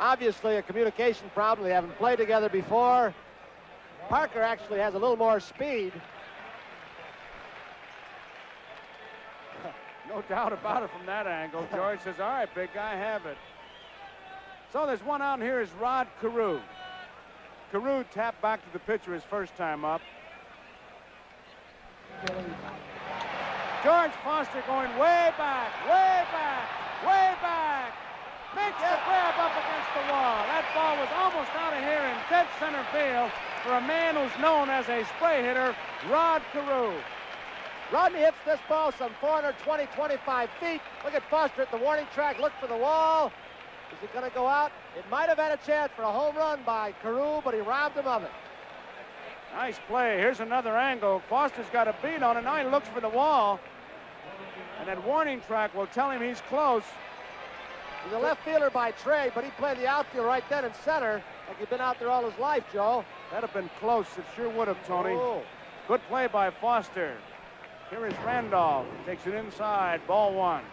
Obviously a communication problem. They haven't played together before. Parker actually has a little more speed. No doubt about it from that angle. George says, all right, big guy, have it. So there's one out here is Rod Carew. Carew tapped back to the pitcher his first time up. George Foster going way back, way back, way back. Makes the grab up against the wall. That ball was almost out of here in dead center field for a man who's known as a spray hitter, Rod Carew. Rodney hits this ball some 420, 25 feet. Look at Foster at the warning track. Look for the wall. Is it going to go out? It might have had a chance for a home run by Carew, but he robbed him of it. Nice play. Here's another angle. Foster's got a beat on it. Now he looks for the wall. And that warning track will tell him he's close. He's a left fielder by trade, but he played the outfield right then in center like he'd been out there all his life, Joe. That'd have been close. It sure would have, Tony. Oh. Good play by Foster. Here is Randolph. Takes it inside. Ball one.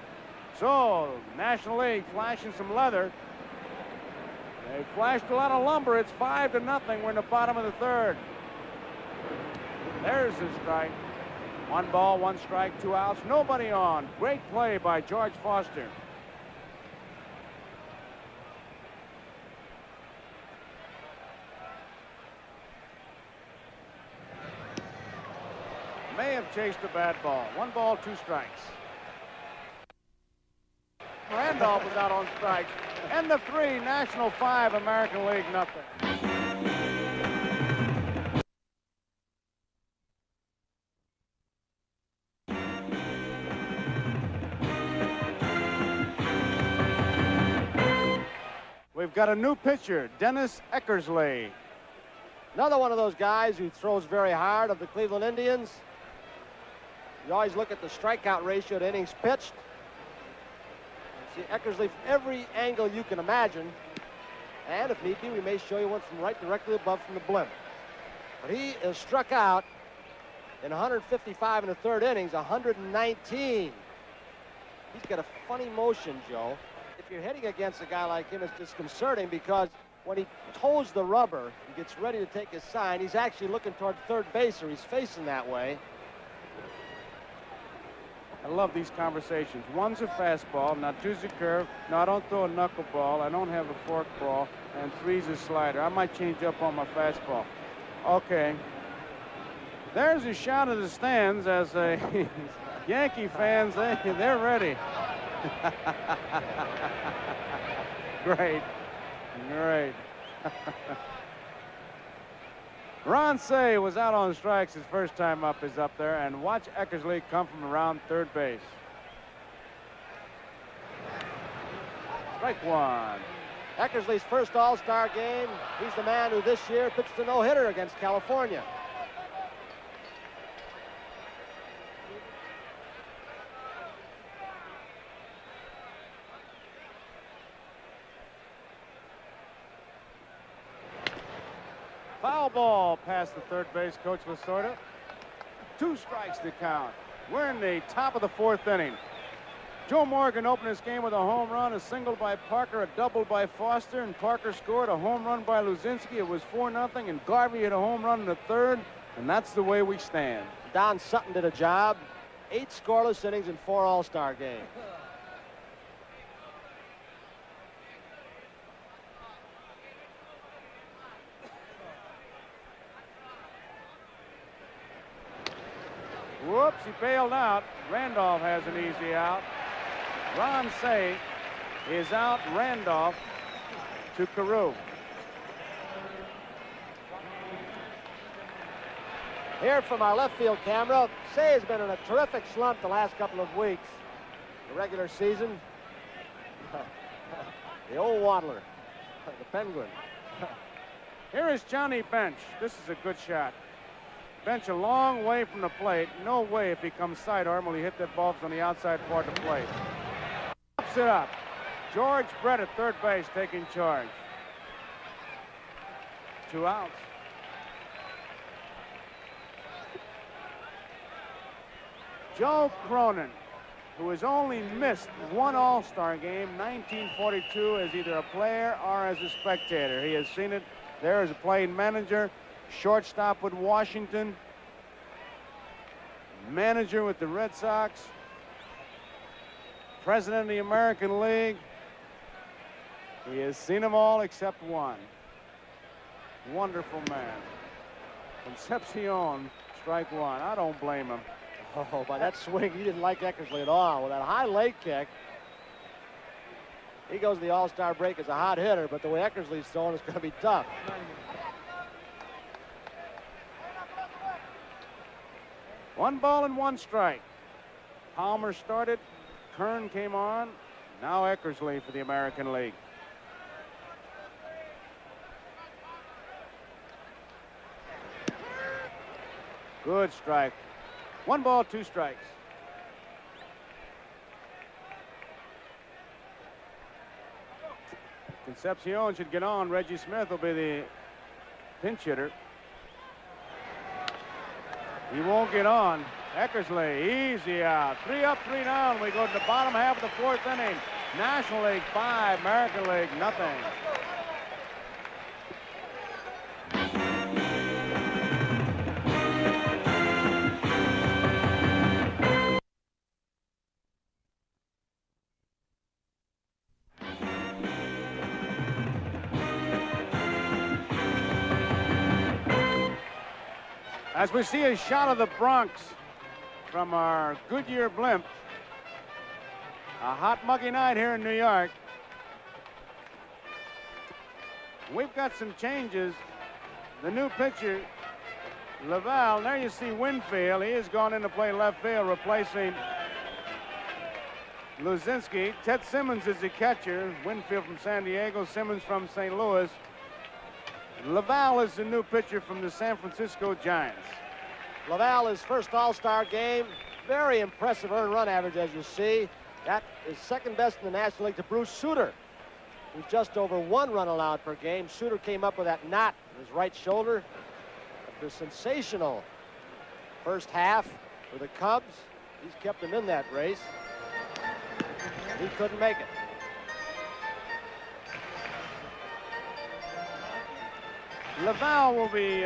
So, National League flashing some leather. They flashed a lot of lumber. It's 5-0. We're in the bottom of the third. There's the strike. 1 ball, 1 strike, 2 outs. Nobody on. Great play by George Foster. May have chased a bad ball. 1 ball, 2 strikes. Randolph was out on strikes. And the 3, National 5, American League nothing. We've got a new pitcher, Dennis Eckersley. Another one of those guys who throws very hard of the Cleveland Indians. You always look at the strikeout ratio to innings pitched. See Eckersley from every angle you can imagine. And if need be, we may show you one from right directly above from the blimp. But he is struck out in 155 in the third innings, 119. He's got a funny motion, Joe. If you're hitting against a guy like him, it's disconcerting because when he toes the rubber and gets ready to take his sign, he's actually looking toward third base, or he's facing that way. I love these conversations. 1's a fastball, now 2's a curve. No, I don't throw a knuckleball. I don't have a fork ball. And 3's a slider. I might change up on my fastball. Okay. There's a shot of the stands as a Yankee fans, they're ready. Great. Great. Ron Say was out on strikes his first time up is up there, and watch Eckersley come from around third base. Strike 1. Eckersley's first All-Star game. He's the man who this year pitched a no-hitter against California. Foul ball past the third base coach Lasorda. 2 strikes to count. We're in the top of the 4th inning. Joe Morgan opened this game with a home run, a single by Parker, a double by Foster, and Parker scored a home run by Luzinski. It was 4-0, and Garvey hit a home run in the third, and that's the way we stand. Don Sutton did a job. 8 scoreless innings in 4 All-Star games. Whoops, he bailed out. Randolph has an easy out. Ron Say is out. Randolph to Carew. Here from our left field camera, Say has been in a terrific slump the last couple of weeks. The regular season. The old waddler, the Penguin. Here is Johnny Bench. This is a good shot. bench a long way from the plate. No way if he comes sidearm will he hit that ball from the outside part of the plate. Pops it up. George Brett at third base taking charge. 2 outs. Joe Cronin, who has only missed 1 All-Star game, 1942, as either a player or as a spectator. He has seen it there as a playing manager, shortstop with Washington, manager with the Red Sox, president of the American League. He has seen them all except one. Wonderful man. Concepcion, strike 1. I don't blame him. Oh, by that swing, he didn't like Eckersley at all. With that high leg kick, he goes to the All-Star break as a hot hitter, but the way Eckersley's throwing is going to be tough. One ball and 1 strike. Palmer started. Kern came on. Now Eckersley for the American League. Good strike. 1 ball, 2 strikes. Concepcion should get on. Reggie Smith will be the pinch hitter. He won't get on. Eckersley, easy out. 3 up, 3 down. We go to the bottom half of the 4th inning. National League 5, American League nothing. As we see a shot of the Bronx from our Goodyear blimp. A hot, muggy night here in New York. We've got some changes. The new pitcher, Laval. There you see Winfield. He has gone in to play left field, replacing Luzinski. Ted Simmons is the catcher. Winfield from San Diego, Simmons from St. Louis. Laval is the new pitcher from the San Francisco Giants. Laval, his first All-Star game. Very impressive earned run average, as you see. That is second best in the National League to Bruce Sutter, who's just over 1 run allowed per game. Sutter came up with that knot in his right shoulder. After a sensational first half for the Cubs, he's kept them in that race. He couldn't make it. Laval will be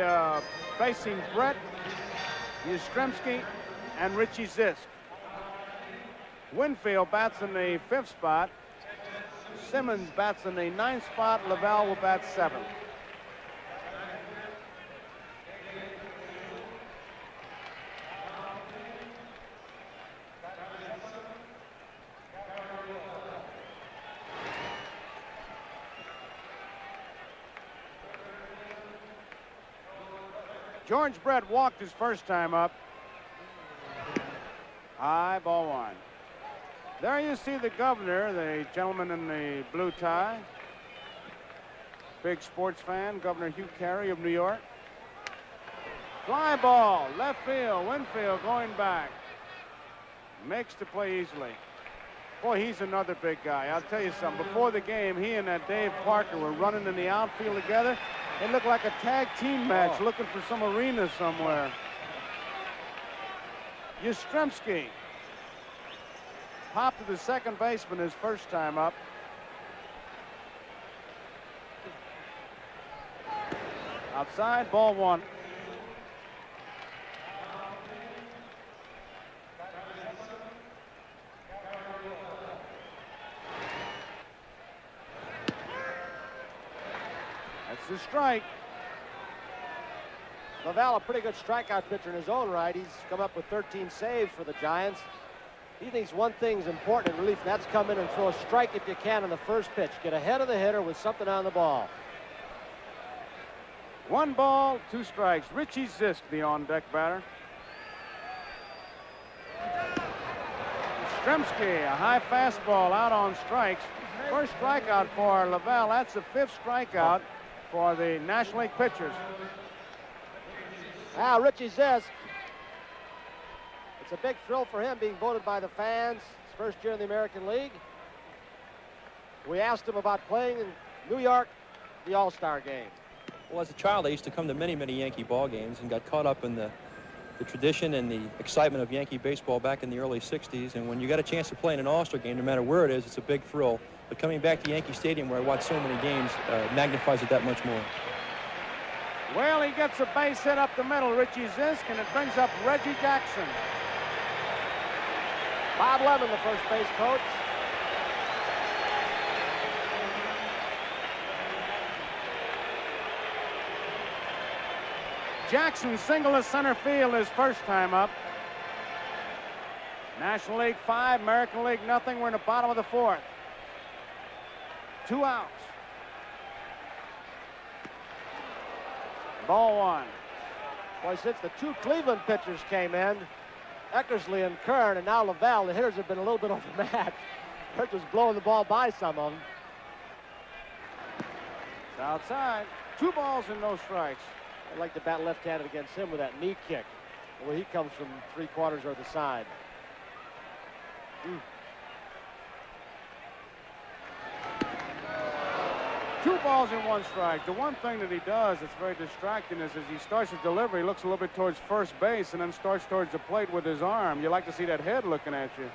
facing Brett, Yastrzemski, and Richie Zisk. Winfield bats in the 5th spot. Simmons bats in the 9th spot. Laval will bat 7th. George Brett walked his first time up. High, ball 1. There you see the governor, the gentleman in the blue tie. Big sports fan, Governor Hugh Carey of New York. Fly ball, left field, Winfield going back. Makes the play easily. Boy, he's another big guy. I'll tell you something. Before the game, he and that Dave Parker were running in the outfield together. It looked like a tag team match, looking for some arena somewhere. Yastrzemski popped to the second baseman his first time up. Outside, ball 1. That's the strike. Laval, a pretty good strikeout pitcher in his own right. He's come up with 13 saves for the Giants. He thinks one thing's important in relief, and that's come in and throw a strike if you can on the first pitch. Get ahead of the hitter with something on the ball. 1 ball, 2 strikes. Richie Zisk, the on-deck batter. Yastrzemski, a high fastball out on strikes. First strikeout for Laval. That's the 5th strikeout for the National League pitchers. Now, Richie Zisk. It's a big thrill for him being voted by the fans. His first year in the American League. We asked him about playing in New York, the All-Star game. Well, as a child, I used to come to many, many Yankee ball games and got caught up in the tradition and the excitement of Yankee baseball back in the early 60s. And when you got a chance to play in an All-Star game, no matter where it is, it's a big thrill. But coming back to Yankee Stadium, where I watched so many games, magnifies it that much more. Well, he gets a base hit up the middle, Richie Zisk, and it brings up Reggie Jackson. Bob Lemon, the first base coach. Jackson single to center field his first time up. National League 5, American League nothing. We're in the bottom of the fourth. 2 outs. Ball 1. Boy, since the 2 Cleveland pitchers came in, Eckersley and Kern, and now Lavelle, the hitters have been a little bit overmatched. Kurt was blowing the ball by some of them. It's outside. 2 balls and no strikes. I'd like to bat left-handed against him with that knee kick, where he comes from 3/4 or the side. 2 balls and 1 strike. The one thing that he does that's very distracting is as he starts his delivery, he looks a little bit towards first base and then starts towards the plate with his arm. You like to see that head looking at you.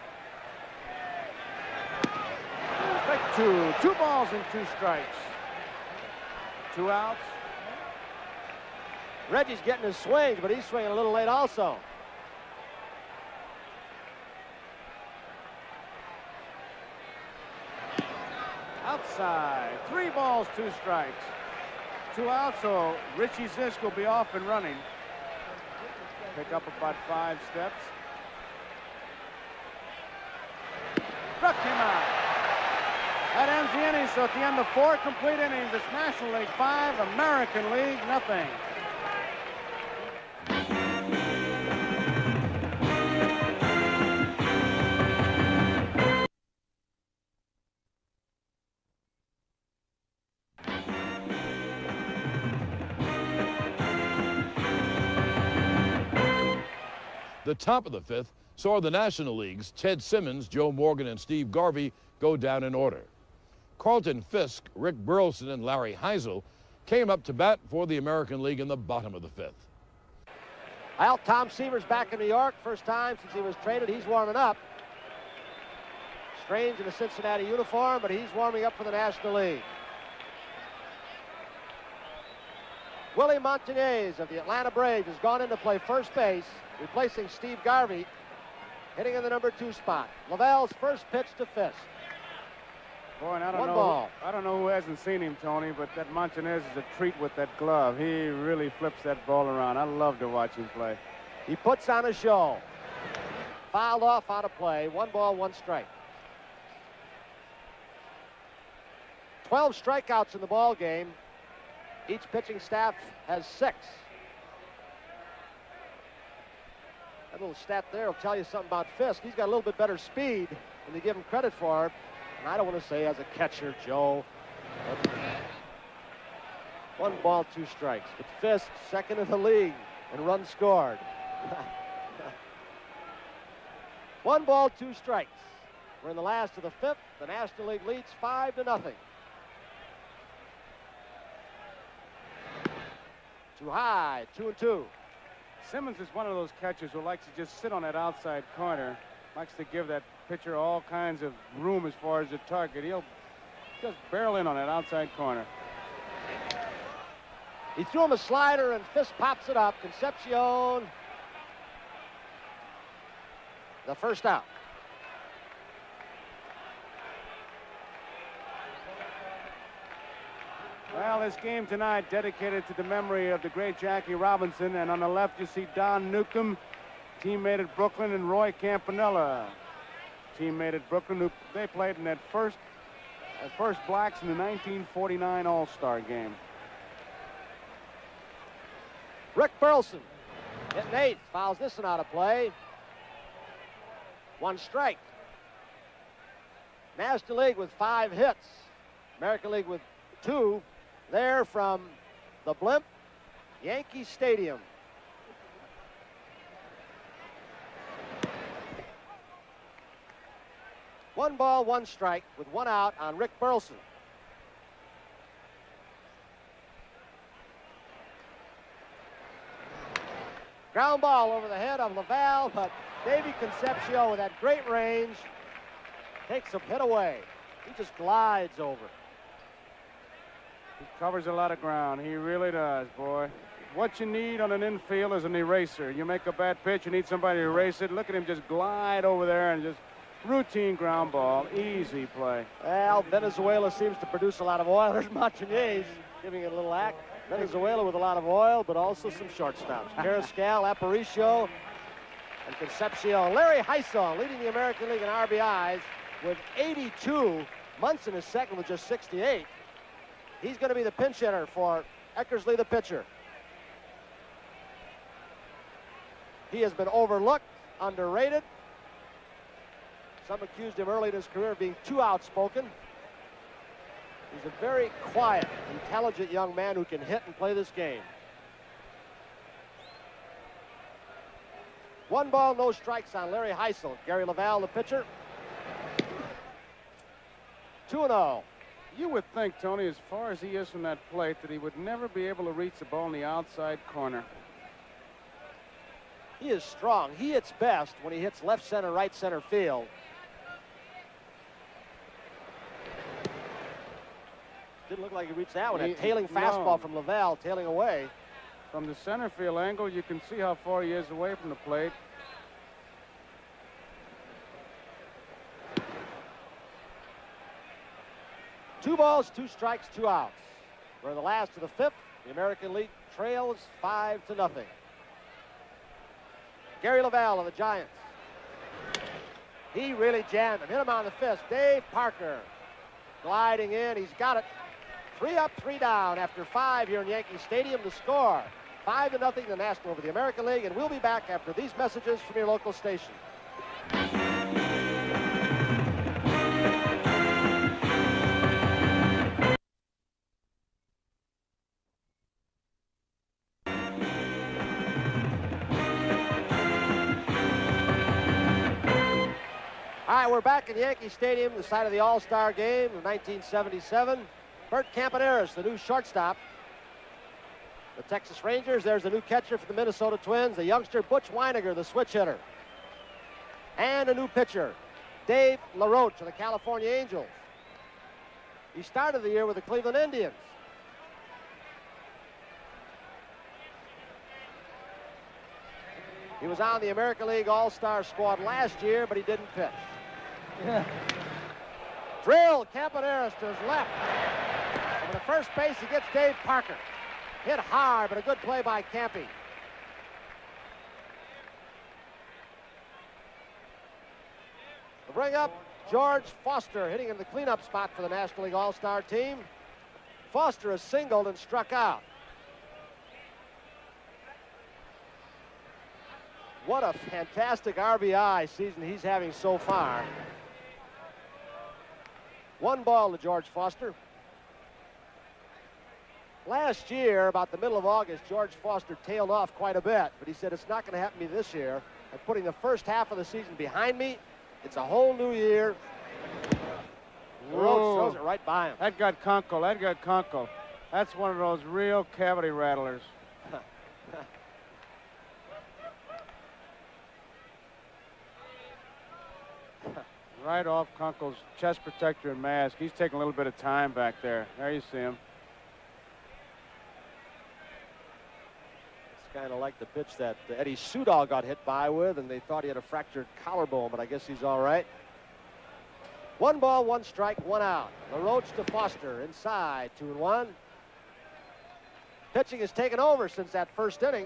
Big 2 balls and 2 strikes. 2 outs. Reggie's getting his swings, but he's swinging a little late also. Outside. 3 balls, 2 strikes. 2 outs, so Richie Zisk will be off and running. Pick up about 5 steps. Struck him out. That ends the inning, so at the end of 4 complete innings, it's National League 5, American League nothing. The top of the 5th saw the National League's Ted Simmons, Joe Morgan, and Steve Garvey go down in order. Carlton Fisk, Rick Burleson, and Larry Heisel came up to bat for the American League in the bottom of the 5th. Well, Tom Seaver's back in New York. First time since he was traded. He's warming up. Strange in a Cincinnati uniform, but he's warming up for the National League. Willie Montañez of the Atlanta Braves has gone in to play first base, replacing Steve Garvey, hitting in the number 2 spot. Lavelle's first pitch to Fisk. Boy, and I One ball. I don't know who hasn't seen him, Tony, but that Montanez is a treat with that glove. He really flips that ball around. I love to watch him play. He puts on a show. Fouled off out of play. 1 ball, 1 strike. 12 strikeouts in the ball game. Each pitching staff has 6. That little stat there will tell you something about Fisk. He's got a little bit better speed than they give him credit for. And I don't want to say as a catcher, Joe. But 1 ball, 2 strikes. But Fisk, second in the league in runs scored. 1 ball, 2 strikes. We're in the last of the 5th. The National League leads 5-0. Too high, 2-2. Simmons is one of those catchers who likes to just sit on that outside corner, likes to give that pitcher all kinds of room as far as the target. He'll just barrel in on that outside corner. He threw him a slider and Fisk pops it up. Concepcion, the first out. Well, this game tonight dedicated to the memory of the great Jackie Robinson, and on the left you see Don Newcomb, teammate at Brooklyn, and Roy Campanella, teammate at Brooklyn, who they played in that first blacks in the 1949 All-Star game. Rick Burleson hitting 8th, fouls this one out of play. 1 strike. National League with 5 hits. American League with 2. There from the blimp, Yankee Stadium. 1 ball, 1 strike with 1 out on Rick Burleson. Ground ball over the head of Laval, but Davey Concepcion with that great range takes a hit away. He just glides over. He covers a lot of ground. He really does, boy. What you need on an infield is an eraser. You make a bad pitch, you need somebody to erase it. Look at him just glide over there and just routine ground ball. Easy play. Well, Venezuela seems to produce a lot of oil. There's Martinez giving it a little act. Venezuela with a lot of oil, but also some shortstops. Carrascal, Aparicio, and Concepcion. Larry Heisel leading the American League in RBIs with 82. Munson is second with just 68. He's going to be the pinch hitter for Eckersley, the pitcher. He has been overlooked, underrated. Some accused him early in his career of being too outspoken. He's a very quiet, intelligent young man who can hit and play this game. 1 ball, no strikes on Larry Heisel. Gary Laval, the pitcher. 2-0. You would think, Tony, as far as he is from that plate, that he would never be able to reach the ball in the outside corner. He is strong. He hits best when he hits left center, right center field. Didn't look like he reached that one. A tailing fastball from Laval, tailing away. From the center field angle, you can see how far he is away from the plate. Two balls, 2 strikes, 2 outs. We're in the last of the 5th. The American League trails 5-0. Gary Laval of the Giants. He really jammed him. Hit him on the fist. Dave Parker gliding in. He's got it. 3 up, 3 down after 5 here in Yankee Stadium to score. 5-0 the National over the American League, and we'll be back after these messages from your local station. All right, we're back in Yankee Stadium, the site of the All-Star game of 1977. Bert Campaneris, the new shortstop. The Texas Rangers, there's the new catcher for the Minnesota Twins, the youngster Butch Weiniger, the switch hitter. And a new pitcher, Dave LaRoche of the California Angels. He started the year with the Cleveland Indians. He was on the American League All-Star squad last year, but he didn't pitch. Yeah. Drill, Campaneris to his left. Over to first base, he gets Dave Parker. Hit hard, but a good play by Campy. To bring up George Foster, hitting in the cleanup spot for the National League All-Star team. Foster has singled and struck out. What a fantastic RBI season he's having so far. 1 ball to George Foster. Last year, about the middle of August, George Foster tailed off quite a bit, but he said it's not going to happen to me this year. I'm putting the first half of the season behind me. It's a whole new year. Rhodes throws it right by him. That got Kunkel. That got Kunkel. That's one of those real cavity rattlers. Right off Kunkel's chest protector and mask. He's taking a little bit of time back there. There you see him. It's kind of like the pitch that Eddie Sudol got hit by with, and they thought he had a fractured collarbone, but I guess he's all right. 1 ball, 1 strike, 1 out. LaRoche to Foster, inside, 2-1. Pitching has taken over since that first inning.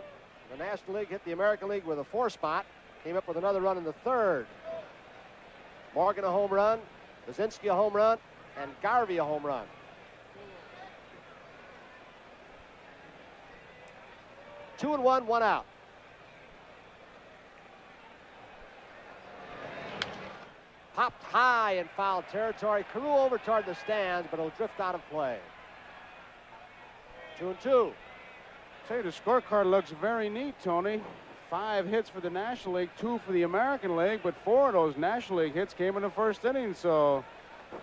The National League hit the American League with a 4 spot. Came up with another run in the 3rd. Morgan a home run, Basinski a home run, and Garvey a home run. Two and one out. Popped high in foul territory. Carew over toward the stands, but it'll drift out of play. 2-2. Say, the scorecard looks very neat, Tony. 5 hits for the National League, 2 for the American League, but 4 of those National League hits came in the first inning. So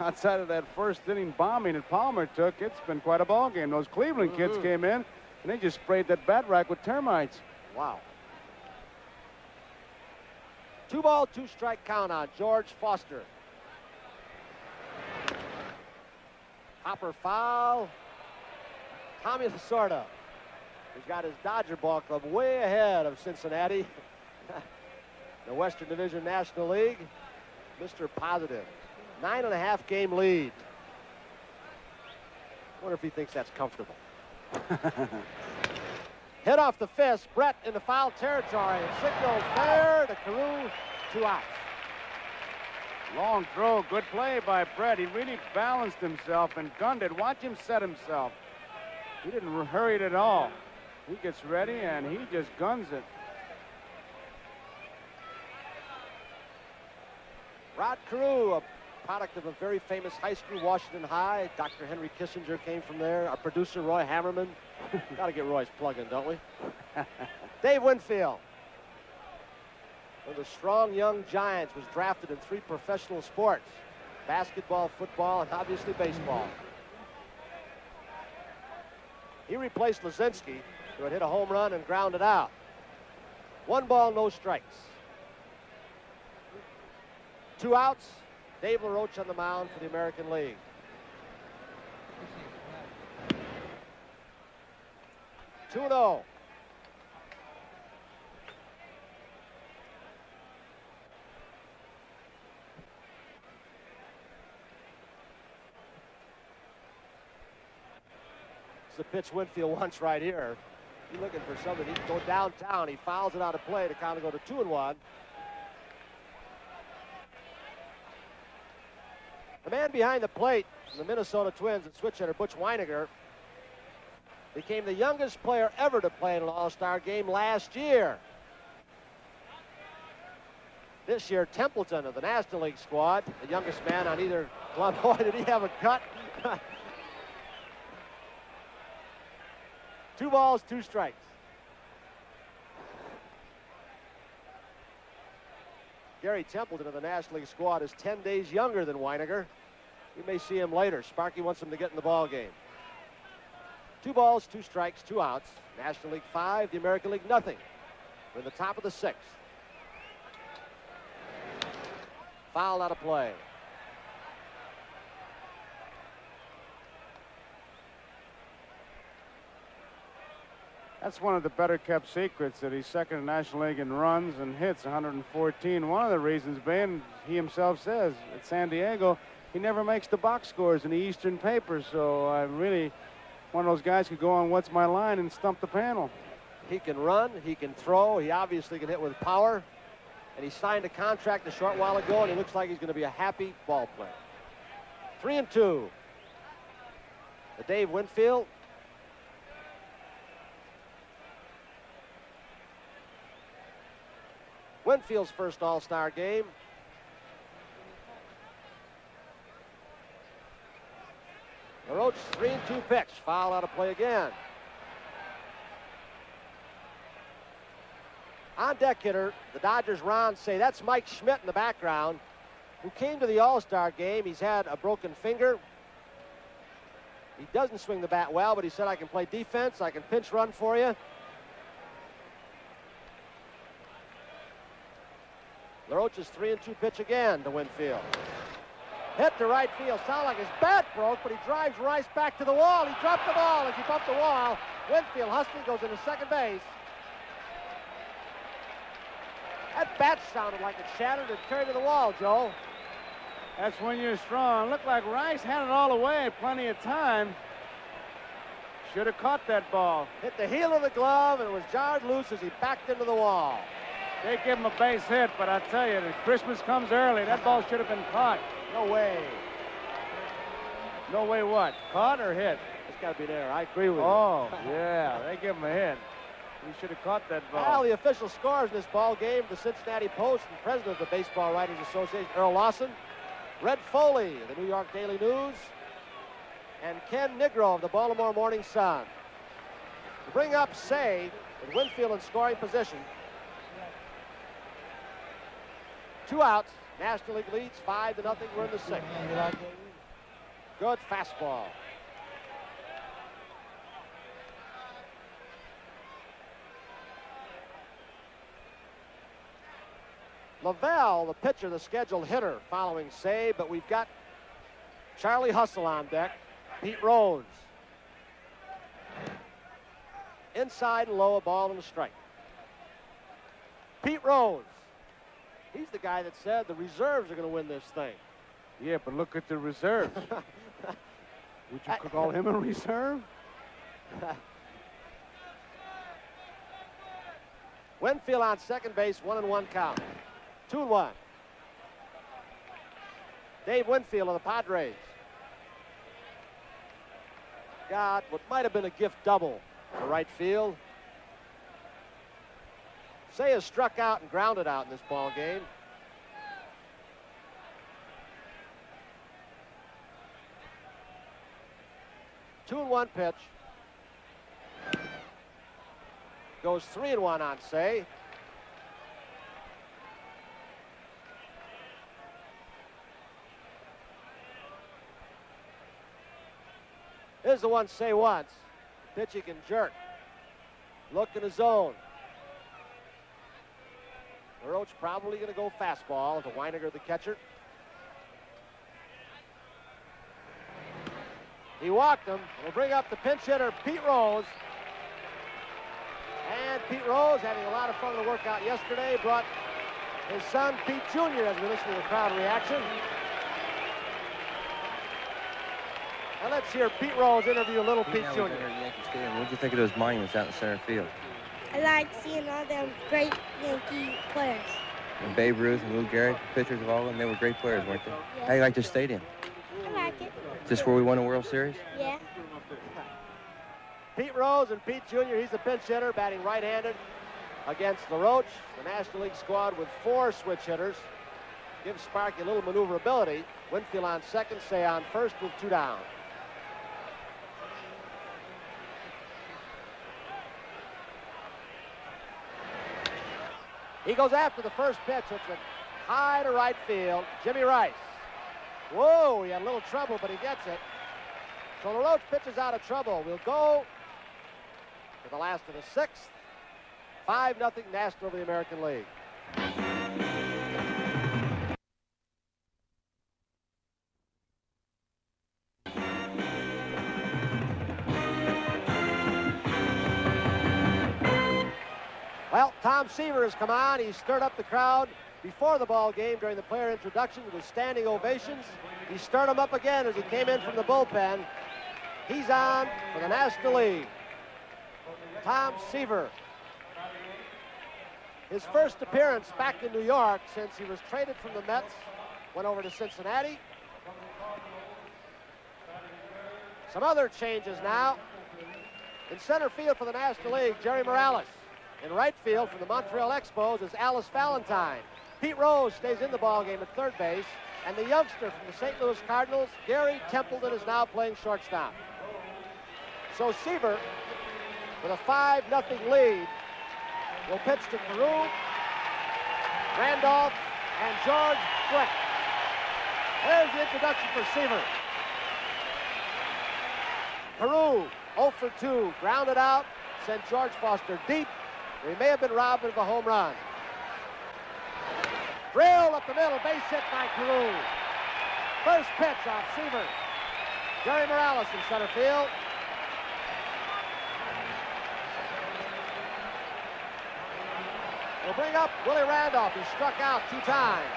outside of that first inning bombing that Palmer took, it's been quite a ball game. Those Cleveland kids came in, and they just sprayed that bat rack with termites. Wow. 2-ball, 2-strike count on George Foster. Hopper foul. Tommy Lasorda, who's got his Dodger ball club way ahead of Cincinnati. The Western Division National League. Mr. Positive. 9.5 game lead. Wonder if he thinks that's comfortable. Hit off the fist. Brett into foul territory. Signals fair to Carew. 2 outs. Long throw, good play by Brett. He really balanced himself and gunned it. Watch him set himself. He didn't hurry it at all. He gets ready and he just guns it. Rod Carew, a product of a very famous high school, Washington High. Dr. Henry Kissinger came from there. Our producer, Roy Hammerman. Got to get Roy's plug in, don't we? Dave Winfield. One of the strong young giants, was drafted in 3 professional sports: basketball, football, and obviously baseball. He replaced Lazinski, who had hit a home run and grounded out. 1 ball, no strikes. 2 outs. Dave LaRoche on the mound for the American League. Two 2-0. The pitch Winfield wants right here. He's looking for something. He can go downtown. He fouls it out of play to kind of go to 2-1. The man behind the plate from the Minnesota Twins, and switch hitter Butch Weiniger, became the youngest player ever to play in an All-Star game last year. This year, Templeton of the National League squad, the youngest man on either glove. Boy, did he have a cut. 2 balls, 2 strikes. Gary Templeton of the National League squad is 10 days younger than Weiniger. We may see him later. Sparky wants him to get in the ball game. 2 balls, 2 strikes, 2 outs. National League 5, the American League nothing. We're in the top of the 6th. Foul out of play. That's one of the better kept secrets, that he's second in the National League in runs and hits, 114. One of the reasons being, he himself says, at San Diego, he never makes the box scores in the Eastern papers. So I'm really one of those guys who could go on What's My Line and stump the panel. He can run, he can throw, he obviously can hit with power. And he signed a contract a short while ago, and he looks like he's going to be a happy ball player. 3-2. The Dave Winfield. Winfield's first All-Star game. LaRoche 3-2 pitch. Foul out of play again. On deck hitter, the Dodgers' Ron say, that's Mike Schmidt in the background, who came to the All-Star game. He's had a broken finger. He doesn't swing the bat well, but he said, I can play defense, I can pinch run for you. LaRoche's 3-2 pitch again to Winfield. Hit to right field. Sounded like his bat broke, but he drives Rice back to the wall. He dropped the ball as he bumped the wall. Winfield, hustling, goes into second base. That bat sounded like it shattered and carried to the wall, Joe. That's when you're strong. Looked like Rice had it all away, plenty of time. Should have caught that ball. Hit the heel of the glove, and it was jarred loose as he backed into the wall. They give him a base hit, but I tell you, Christmas comes early. That ball should have been caught. No way. No way what? Caught or hit? It's got to be there. I agree with you. Oh, yeah. They give him a hit. He should have caught that ball. Well, the official scores in this ball game, the Cincinnati Post and president of the Baseball Writers Association, Earl Lawson, Red Foley of the New York Daily News, and Ken Nigro of the Baltimore Morning Sun. To bring up Say with Winfield in scoring position, 2 outs. National League leads 5-0. We're in the 6th. Good fastball. Lavelle, the pitcher, the scheduled hitter, following save, but we've got Charlie Hustle on deck. Pete Rose. Inside and low, a ball and a strike. Pete Rose. He's the guy that said the reserves are going to win this thing. Yeah, but look at the reserves. Would you call him a reserve? Winfield on second base, 1-1 count. 2-1. Dave Winfield of the Padres got what might have been a gift double to right field. Say has struck out and grounded out in this ball game. Two and one pitch. Goes 3-1 on Say. Here's the one Say wants. Pitch he can jerk. Look in the zone. Roach probably going to go fastball to Weiniger, the catcher. He walked him. We'll bring up the pinch hitter, Pete Rose. And Pete Rose, having a lot of fun to work out yesterday, brought his son, Pete Jr., as we listen to the crowd reaction. Now let's hear Pete Rose interview little Pete Jr. What did you think of those monuments out in center field? I liked seeing all them great Yankee players. And Babe Ruth and Lou Gehrig, pictures of all of them, they were great players, weren't they? Yeah. How do you like the stadium? I like it. Just where we won a World Series? Yeah. Pete Rose and Pete Jr., he's a pinch hitter, batting right-handed against LaRoche. The National League squad with 4 switch hitters. Gives Sparky a little maneuverability. Winfield on second, Say on first with 2 down. He goes after the first pitch. It's a high to right field. Jimmy Rice. Whoa, he had a little trouble, but he gets it. So LaRoche pitches out of trouble. We'll go to the last of the 6th. 5-0 National of the American League. Well, Tom Seaver has come on. He stirred up the crowd before the ball game during the player introduction with standing ovations. He stirred them up again as he came in from the bullpen. He's on for the National League. Tom Seaver. His first appearance back in New York since he was traded from the Mets, went over to Cincinnati. Some other changes now. In center field for the National League, Jerry Morales. In right field for the Montreal Expos is Alice Valentine. Pete Rose stays in the ballgame at third base, and the youngster from the St. Louis Cardinals, Gary Templeton, is now playing shortstop. So Seaver, with a 5-0 lead, will pitch to Carew, Randolph, and George Fleck. There's the introduction for Seaver. Carew, 0 for 2, grounded out, sent George Foster deep. He may have been robbed of a home run. Drill up the middle, base hit by Carew. First pitch off Seaver. Jerry Morales in center field. We'll bring up Willie Randolph. He struck out 2 times.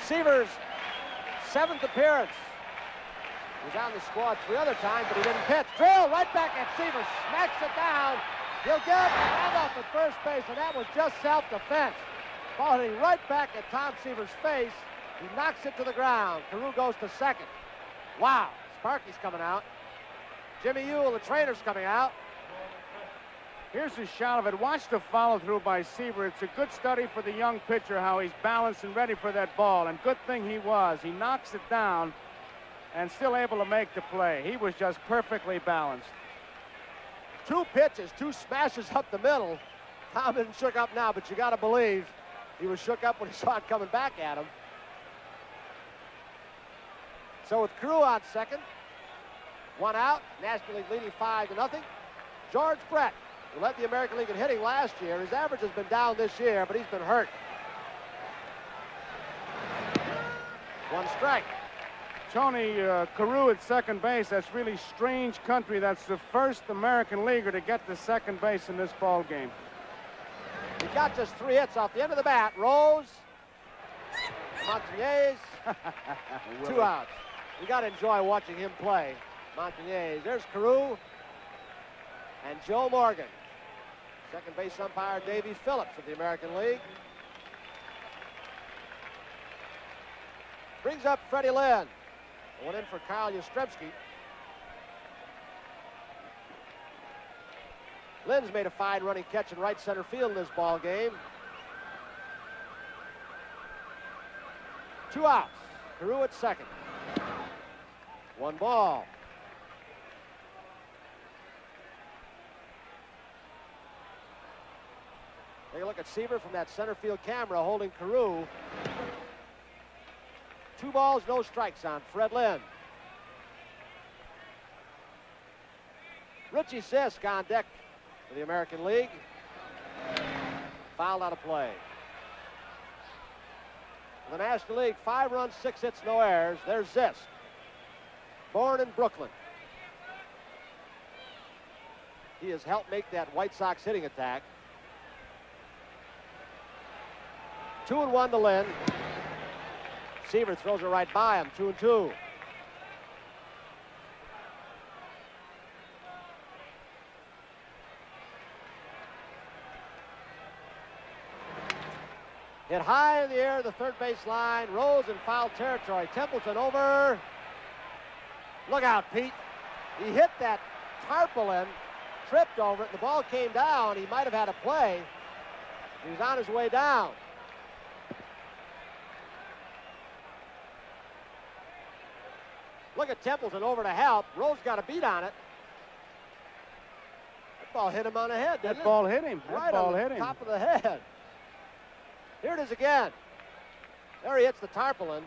Seaver's 7th appearance. He was on the squad 3 other times, but he didn't pitch. Drill right back at Seaver. Smacks it down. He'll get Randolph at first base, and that was just self-defense. Ball hitting right back at Tom Seaver's face. He knocks it to the ground. Carew goes to second. Wow. Sparky's coming out. Jimmy Ewell, the trainer's coming out. Here's a shot of it. Watch the follow-through by Seaver. It's a good study for the young pitcher, how he's balanced and ready for that ball. And good thing he was. He knocks it down. and still able to make the play. He was just perfectly balanced. 2 pitches, 2 smashes up the middle. Tom isn't shook up now, but you got to believe he was shook up when he saw it coming back at him. So with Carew on second, 1 out, National League leading 5-0. George Brett, who led the American League in hitting last year. His average has been down this year, but he's been hurt. 1 strike. Tony, Carew at second base, that's really strange country. That's the first American leaguer to get to second base in this ball game. He got just 3 hits off the end of the bat. Rose, Montañez, 2 outs. You got to enjoy watching him play. Montañez. There's Carew and Joe Morgan. Second base umpire Davey Phillips of the American League. Brings up Freddie Lynn. Went in for Kyle Yastrzemski. Lynn's made a fine running catch in right center field in this ball game. 2 outs. Carew at second. 1 ball. Take a look at Seaver from that center field camera holding Carew. 2 balls, no strikes on Fred Lynn. Richie Zisk on deck for the American League. Fouled out of play. For the National League, 5 runs, 6 hits, no errors. There's Zisk. Born in Brooklyn. He has helped make that White Sox hitting attack. 2-1 to Lynn. Seaver throws it right by him, 2-2. Hit high in the air, the third base line. Rose in foul territory. Templeton over. Look out, Pete. He hit that tarpaulin, tripped over it. The ball came down. He might have had a play. He was on his way down. Look at Templeton over to help. Rose got a beat on it. That ball hit him on the head, didn't it? That ball hit him. Right on the top of the head. Here it is again. There he hits the tarpaulin.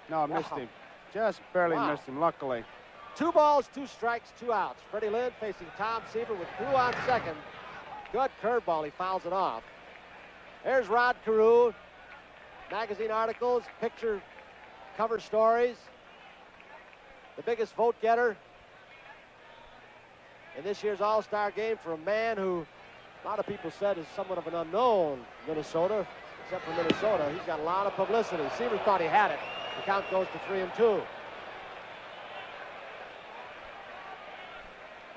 No, missed him. Just barely missed him, luckily. 2 balls, 2 strikes, 2 outs. Freddie Lynn facing Tom Seaver with Carew on second. Good curveball. He fouls it off. There's Rod Carew. Magazine articles, picture cover stories. The biggest vote getter in this year's All-Star game for a man who a lot of people said is somewhat of an unknown in Minnesota, except for Minnesota. He's got a lot of publicity. Seaver thought he had it. The count goes to 3-2.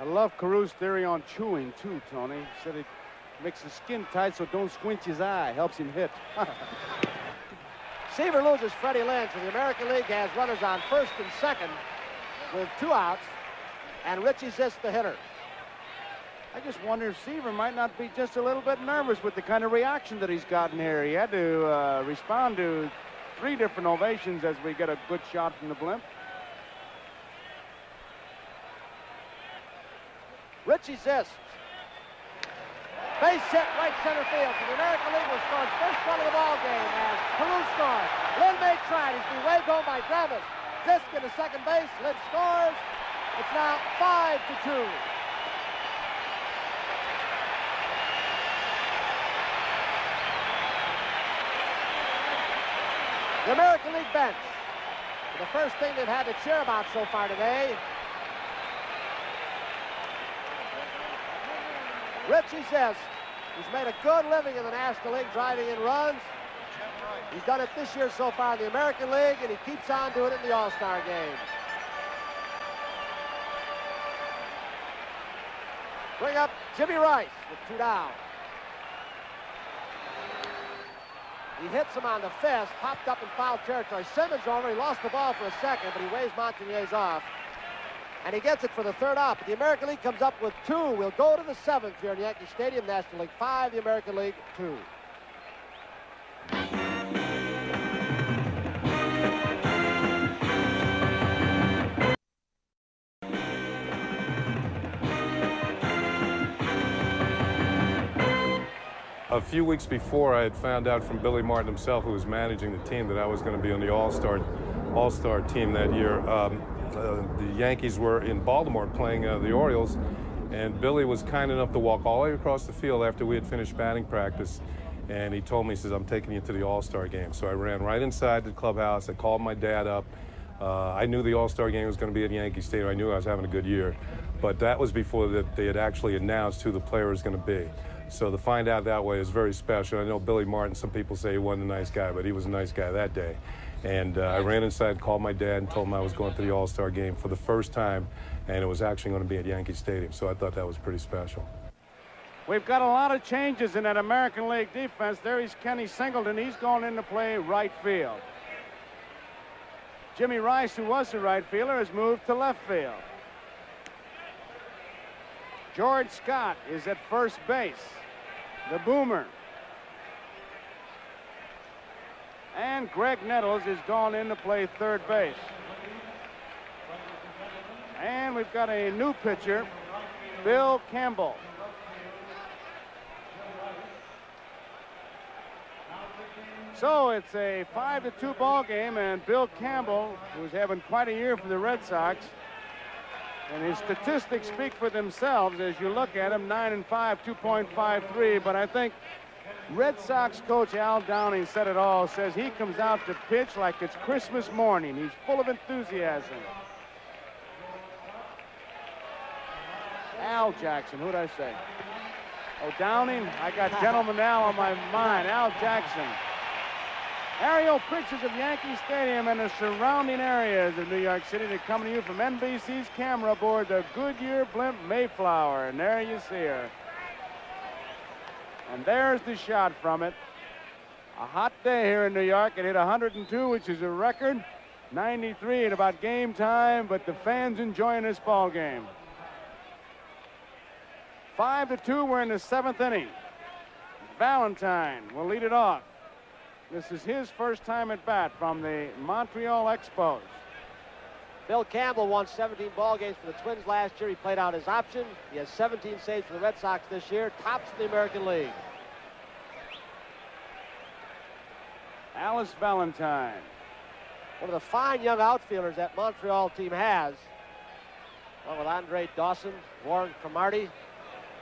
I love Carew's theory on chewing, too, Tony. He said it makes the skin tight so don't squint his eye. Helps him hit. Seaver loses Freddie Lynn, so the American League has runners on first and second with 2 outs, and Richie Zisk the hitter. I just wonder if Seaver might not be just a little bit nervous with the kind of reaction that he's gotten here. He had to respond to 3 different ovations as we get a good shot from the blimp. Richie Zisk. Base hit right center field. So the American League will score its first run of the ball game as Carew scores. Lynn may try. He's been waved home by Gravis. Zisk into second base. Lynn scores. It's now 5-2. The American League bench. The first thing they've had to cheer about so far today. Richie Zisk, who's made a good living in the National League driving in runs. He's done it this year so far in the American League, and he keeps on doing it in the All-Star game. Bring up Jimmy Rice with 2 down. He hits him on the fist, popped up in foul territory. Simmons over, he lost the ball for a second, but he waves Montañez off. And he gets it for the 3rd out. But the American League comes up with 2. We'll go to the 7th here in Yankee Stadium. National League 5, the American League 2. A few weeks before, I had found out from Billy Martin himself, who was managing the team, that I was going to be on the All-Star team that year. The Yankees were in Baltimore playing the Orioles, and Billy was kind enough to walk all the way across the field after we had finished batting practice, and he told me, he says, "I'm taking you to the All-Star game." So I ran right inside the clubhouse. I called my dad up. I knew the All-Star game was going to be at Yankee Stadium. I knew I was having a good year, but that was before that they had actually announced who the player was going to be. So to find out that way is very special. I know Billy Martin, some people say he wasn't a nice guy, but he was a nice guy that day. And I ran inside, called my dad, and told him I was going to the All-Star game for the first time, and it was actually going to be at Yankee Stadium. So I thought that was pretty special. We've got a lot of changes in that American League defense. There is Kenny Singleton. He's going in to play right field. Jimmy Rice, who was the right fielder, has moved to left field. George Scott is at first base, the boomer. And Greg Nettles is gone in to play third base. And we've got a new pitcher, Bill Campbell. So it's a 5-2 ball game, and Bill Campbell, who's having quite a year for the Red Sox, and his statistics speak for themselves as you look at him. 9-5, 2.53, but I think Red Sox coach Al Downing said it all, says he comes out to pitch like it's Christmas morning. He's full of enthusiasm. Al Jackson, who'd I say? Oh, Downing? I got Gentleman Al on my mind. Al Jackson. Aerial pictures of Yankee Stadium and the surrounding areas of New York City. They're coming to you from NBC's camera aboard the Goodyear blimp Mayflower. And there you see her. And there's the shot from it. A hot day here in New York. It hit 102, which is a record. 93 at about game time, but the fans enjoying this ball game. 5-2, we're in the 7th inning. Valentine will lead it off. This is his first time at bat from the Montreal Expos. Bill Campbell won 17 ball games for the Twins last year. He played out his option. He has 17 saves for the Red Sox this year. Tops of the American League. Alice Valentine. One of the fine young outfielders that Montreal team has. Along with Andre Dawson, Warren Cromartie.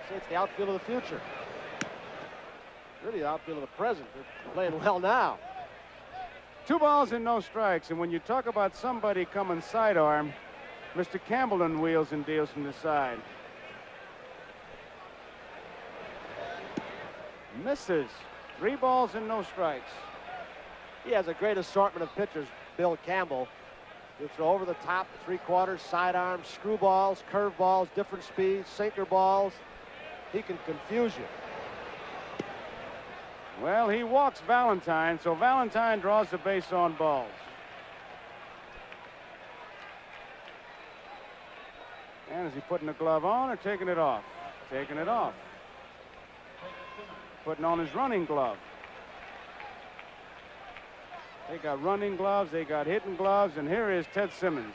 See, it's the outfield of the future. Really the outfield of the present. They're playing well now. 2 balls and no strikes. And when you talk about somebody coming sidearm, Mr. Campbell wheels and deals from the side. Misses. 3 balls and no strikes. He has a great assortment of pitchers, Bill Campbell. He'll throw over the top, 3/4, sidearms, screwballs, curveballs, different speeds, sinker balls. He can confuse you. Well, he walks Valentine, so Valentine draws the base on balls. And is he putting the glove on or taking it off? Taking it off. Putting on his running glove. They got running gloves, they got hitting gloves, and here is Ted Simmons.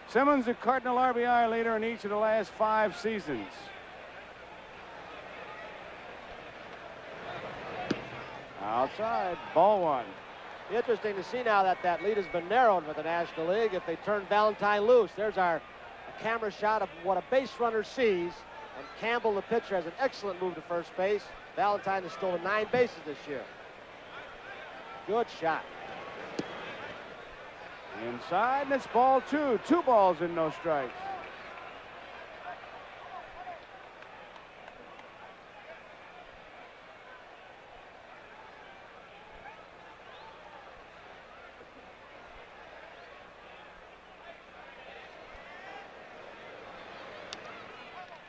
Simmons, the Cardinal RBI leader in each of the last 5 seasons. Outside, ball 1. Interesting to see now that that lead has been narrowed with the National League. If they turn Valentine loose, there's our camera shot of what a base runner sees. And Campbell, the pitcher, has an excellent move to first base. Valentine has stolen 9 bases this year. Good shot. Inside, and it's ball 2. 2 balls and no strikes.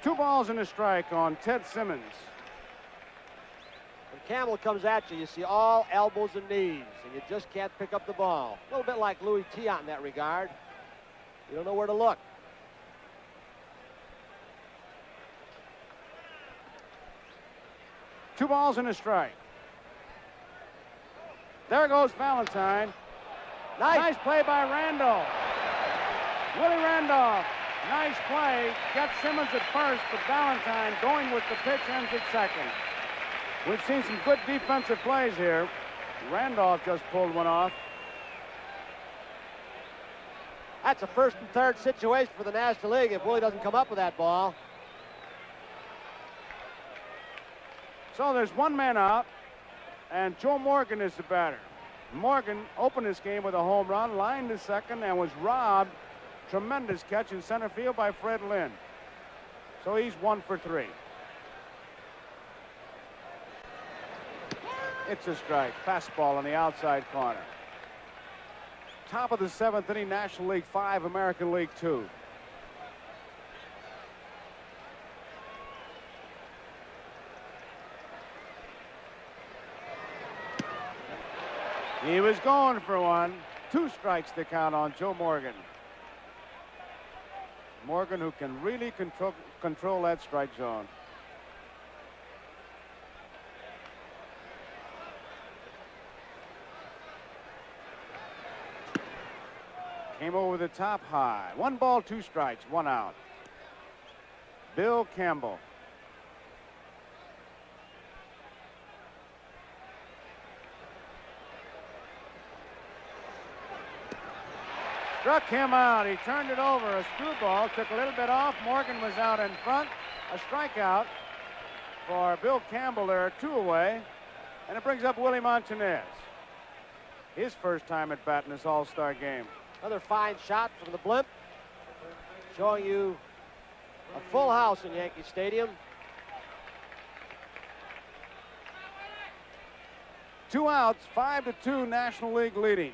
Two balls and a strike on Ted Simmons. When Campbell comes at you, you see all elbows and knees, and you just can't pick up the ball. A little bit like Louis Tiant in that regard. You don't know where to look. Two balls and a strike. There goes Valentine. Nice play by Randolph. Willie Randolph. Nice play. Got Simmons at first, but Valentine going with the pitch ends at second. We've seen some good defensive plays here. Randolph just pulled one off. That's a first and third situation for the National League if Willie doesn't come up with that ball. So there's one man out, and Joe Morgan is the batter. Morgan opened this game with a home run, lined to second, and was robbed. Tremendous catch in center field by Fred Lynn. So he's 1 for 3. It's a strike. Fastball on the outside corner. Top of the 7th inning, National League 5, American League 2. He was going for one. 2 strikes to count on Joe Morgan. Morgan, who can really control that strike zone. Came over the top high. 1 ball, 2 strikes, 1 out. Bill Campbell. Struck him out. He turned it over. A screwball. Took a little bit off. Morgan was out in front. A strikeout for Bill Campbell there, 2 away. And it brings up Willie Montanez. His first time at bat in this All-Star game. Another fine shot from the blimp, showing you a full house in Yankee Stadium. 2 outs, 5-2, National League leading.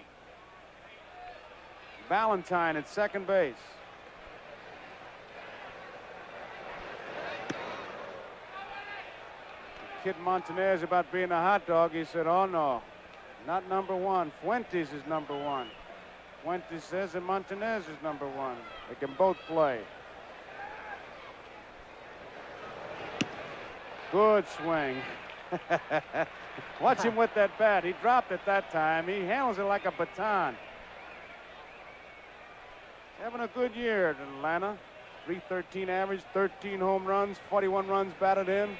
Valentine at second base. Kid Montanez about being a hot dog. He said, oh no, not number 1. Fuentes is number 1. Fuentes says that Montanez is number 1. They can both play. Good swing. Watch him with that bat. He dropped it that time. He handles it like a baton. Having a good year at Atlanta. .313 average, 13 home runs, 41 runs batted in.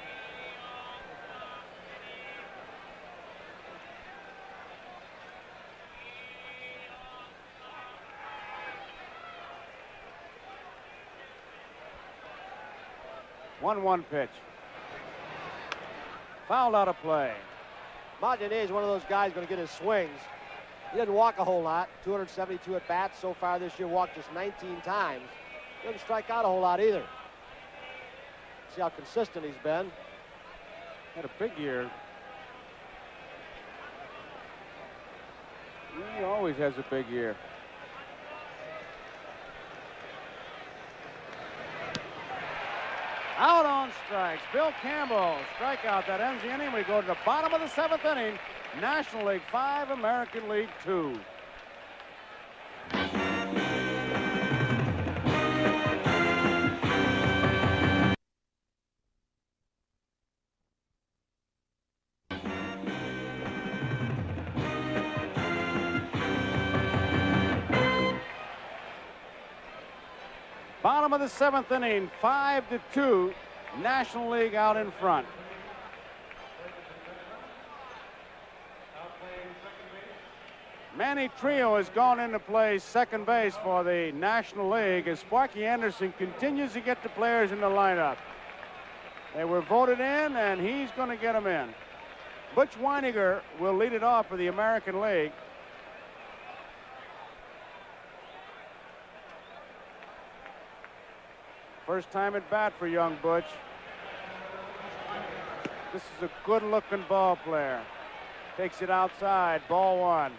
One pitch. Fouled out of play. Montanez is one of those guys going to get his swings. He doesn't walk a whole lot. 272 at bats so far this year. Walked just 19 times. He doesn't strike out a whole lot either. See how consistent he's been. Had a big year. He always has a big year. Out on strikes. Bill Campbell, strikeout. That ends the inning. We go to the bottom of the 7th inning. National League 5, American League 2. Bottom of the 7th inning, 5-2, National League out in front. Manny Trio has gone into play second base for the National League as Sparky Anderson continues to get the players in the lineup. They were voted in, and he's going to get them in. Butch Weiniger will lead it off for the American League. First time at bat for young Butch. This is a good-looking ball player. Takes it outside, ball 1.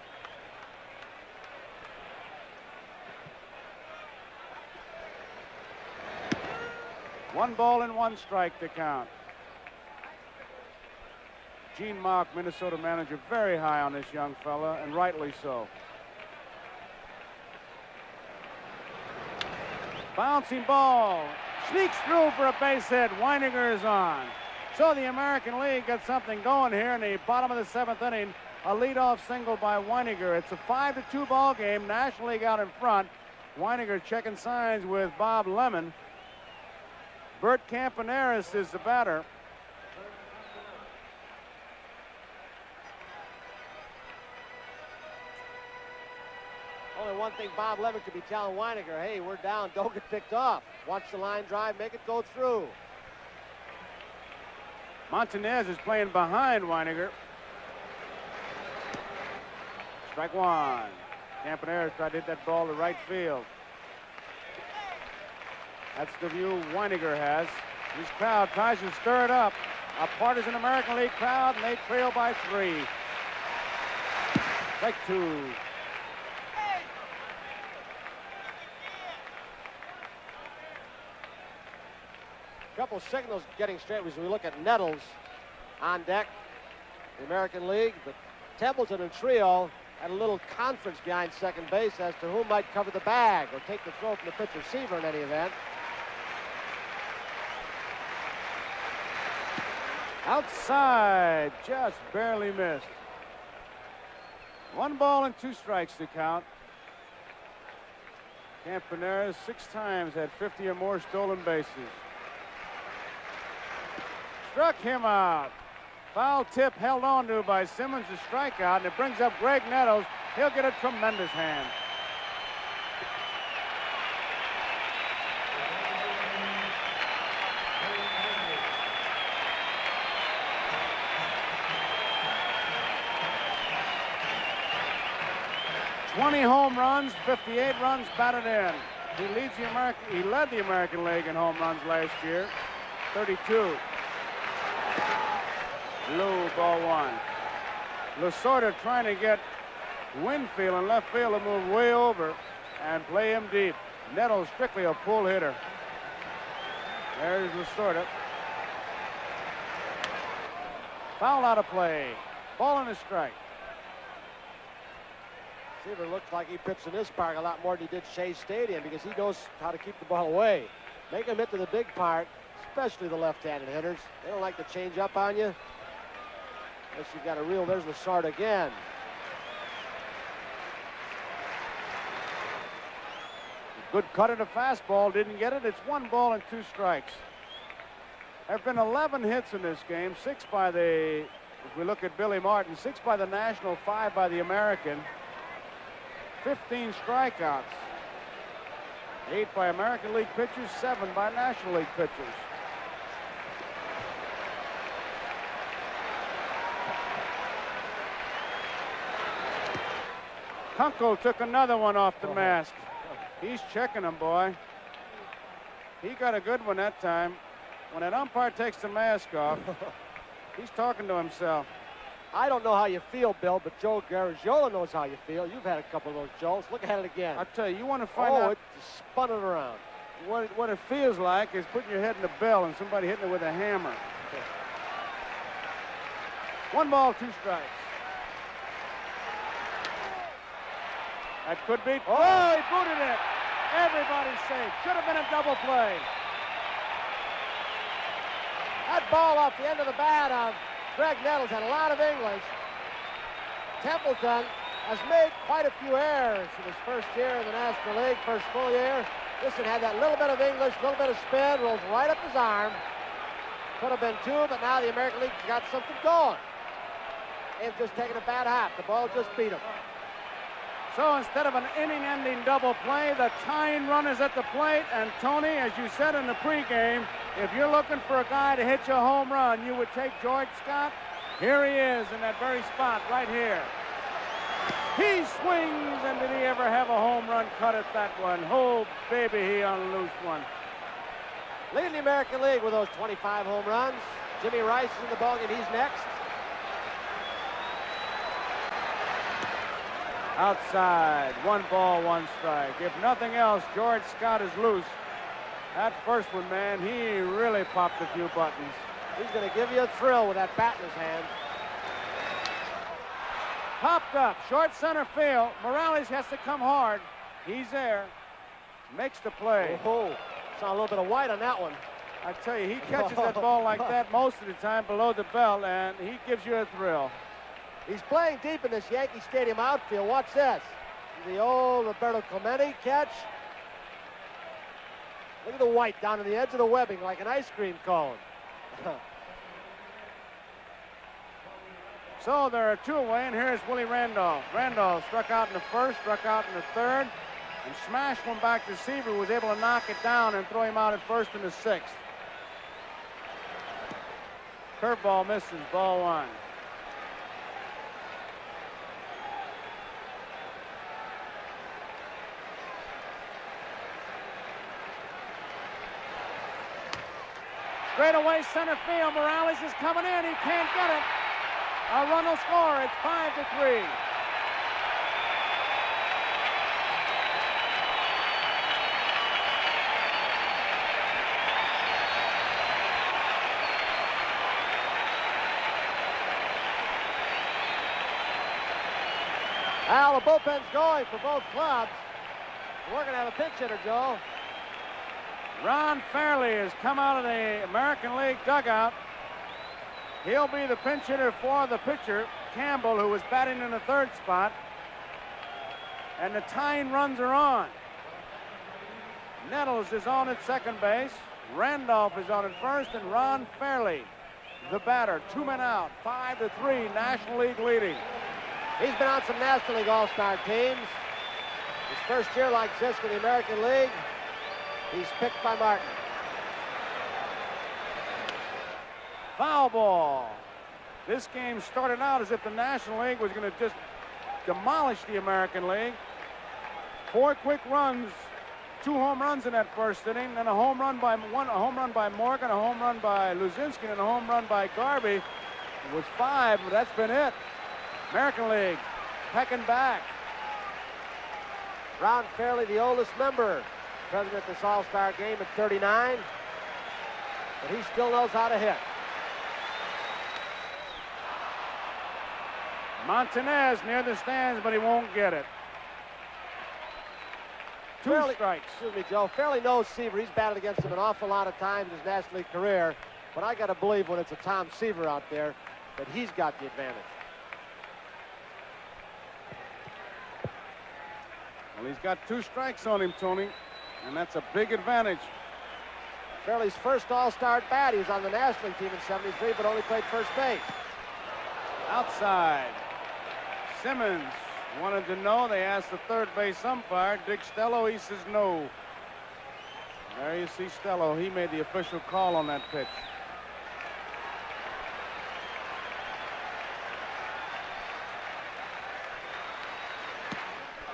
One ball and 1 strike to count. Gene Mauch, Minnesota manager, very high on this young fella, and rightly so. Bouncing ball. Sneaks through for a base hit. Weiniger is on. So the American League gets something going here in the bottom of the 7th inning. A leadoff single by Weiniger. It's a 5-2 ball game. National League out in front. Weiniger checking signs with Bob Lemon. Bert Campaneris is the batter. one thing Bob Levitt could be telling Weininger, hey, we're down, don't get picked off. Watch the line drive, make it go through. Montanez is playing behind Weininger. Strike one. Campaneris tried to hit that ball to right field. That's the view Weininger has. His crowd tries to stir it up. A partisan American League crowd, and they trail by 3. Strike 2. Couple signals getting straight as we look at Nettles on deck, the American League. But Templeton and Trio had a little conference behind second base as to who might cover the bag or take the throw from the pitch receiver in any event. Outside, just barely missed. 1 ball and 2 strikes to count. Campaneris 6 times had 50 or more stolen bases. Struck him out. Foul tip held on to by Simmons, a strikeout, and it brings up Greg Nettles. He'll get a tremendous hand. "20 home runs, 58 runs batted in." He led the American League in home runs last year, 32. Low, ball 1. Lasorda trying to get Winfield in left field to move way over and play him deep. Nettles strictly a pull hitter. There's Lasorda. Foul out of play. Ball and a strike. Seaver looks like he pitched in this park a lot more than he did Shea Stadium because he knows how to keep the ball away. Make him hit to the big part, especially the left-handed hitters. They don't like to change up on you. Unless you've got a real, there's Lasorda again. Good cut at a fastball, didn't get it. It's 1 ball and 2 strikes. There have been 11 hits in this game, 6 by the, if we look at Billy Martin, 6 by the National, 5 by the American. 15 strikeouts. 8 by American League pitchers, 7 by National League pitchers. Kunkel took another one off the mask. He's checking him, boy. He got a good one that time. When an umpire takes the mask off, he's talking to himself. I don't know how you feel, Bill, but Joe Garagiola knows how you feel. You've had a couple of those, Joes. Look at it again. I'll tell you, you want to find out. It spun it around. What it feels like is putting your head in the bell and somebody hitting it with a hammer. 1 ball, 2 strikes. That could be. Oh, he booted it. Everybody's safe. Should have been a double play. That ball off the end of the bat of Greg Nettles had a lot of English. Templeton has made quite a few errors in his first year in the National League, first full year. This one had that little bit of English, little bit of spin, rolls right up his arm. Could have been 2, but now the American League got something going. They've just taken a bad hop. The ball just beat him. So instead of an inning-ending double play, the tying run is at the plate. And Tony, as you said in the pregame, if you're looking for a guy to hit you a home run, you would take George Scott. Here he is in that very spot right here. He swings, and did he ever have a home run cut at that one? Oh, baby, he unloosed one. Leading the American League with those 25 home runs. Jimmy Rice is in the ballgame. He's next. Outside, 1 ball, 1 strike. If nothing else, George Scott is loose. That first one, man, he really popped a few buttons. He's going to give you a thrill with that bat in his hand. Popped up, short center field. Morales has to come hard. He's there. Makes the play. Oh, saw a little bit of white on that one. I tell you, he catches that ball like that most of the time below the belt, and he gives you a thrill. He's playing deep in this Yankee Stadium outfield. Watch this. The old Roberto Clemente catch. Look at the white down to the edge of the webbing like an ice cream cone. So there are two away, and here's Willie Randolph. Randolph struck out in the first, struck out in the third, and smashed one back to Seaver, who was able to knock it down and throw him out at first in the sixth. Curveball misses, ball one. Straight away center field. Morales is coming in. He can't get it. A run will score. It's 5-3. Al, the bullpen's going for both clubs. We're going to have a pinch hitter, Joe. Ron Fairley has come out of the American League dugout. He'll be the pinch hitter for the pitcher, Campbell, who was batting in the third spot. And the tying runs are on. Nettles is on at second base. Randolph is on at first, and Ron Fairley, the batter. 2 men out, 5-3, National League leading. He's been on some National League All-Star teams. His first year like this for the American League. He's picked by Martin. Foul ball. This game started out as if the National League was going to just demolish the American League. 4 quick runs, 2 home runs in that first inning, then a home run by Morgan, a home run by Luzinski, and a home run by Garvey. It was 5, but that's been it. American League pecking back. Ron Fairley, the oldest member, present at this All-Star game at 39, but he still knows how to hit. Montanez near the stands, but he won't get it. Two strikes. Excuse me, Joe. Fairley knows Seaver. He's battled against him an awful lot of times in his National League career, but I got to believe when it's a Tom Seaver out there that he's got the advantage. Well, he's got 2 strikes on him, Tony, and that's a big advantage. Fairley's first All-Star at bat. He was on the National League team in '73, but only played first base. Outside. Simmons wanted to know. They asked the third base umpire, Dick Stello. He says no. There you see Stello. He made the official call on that pitch.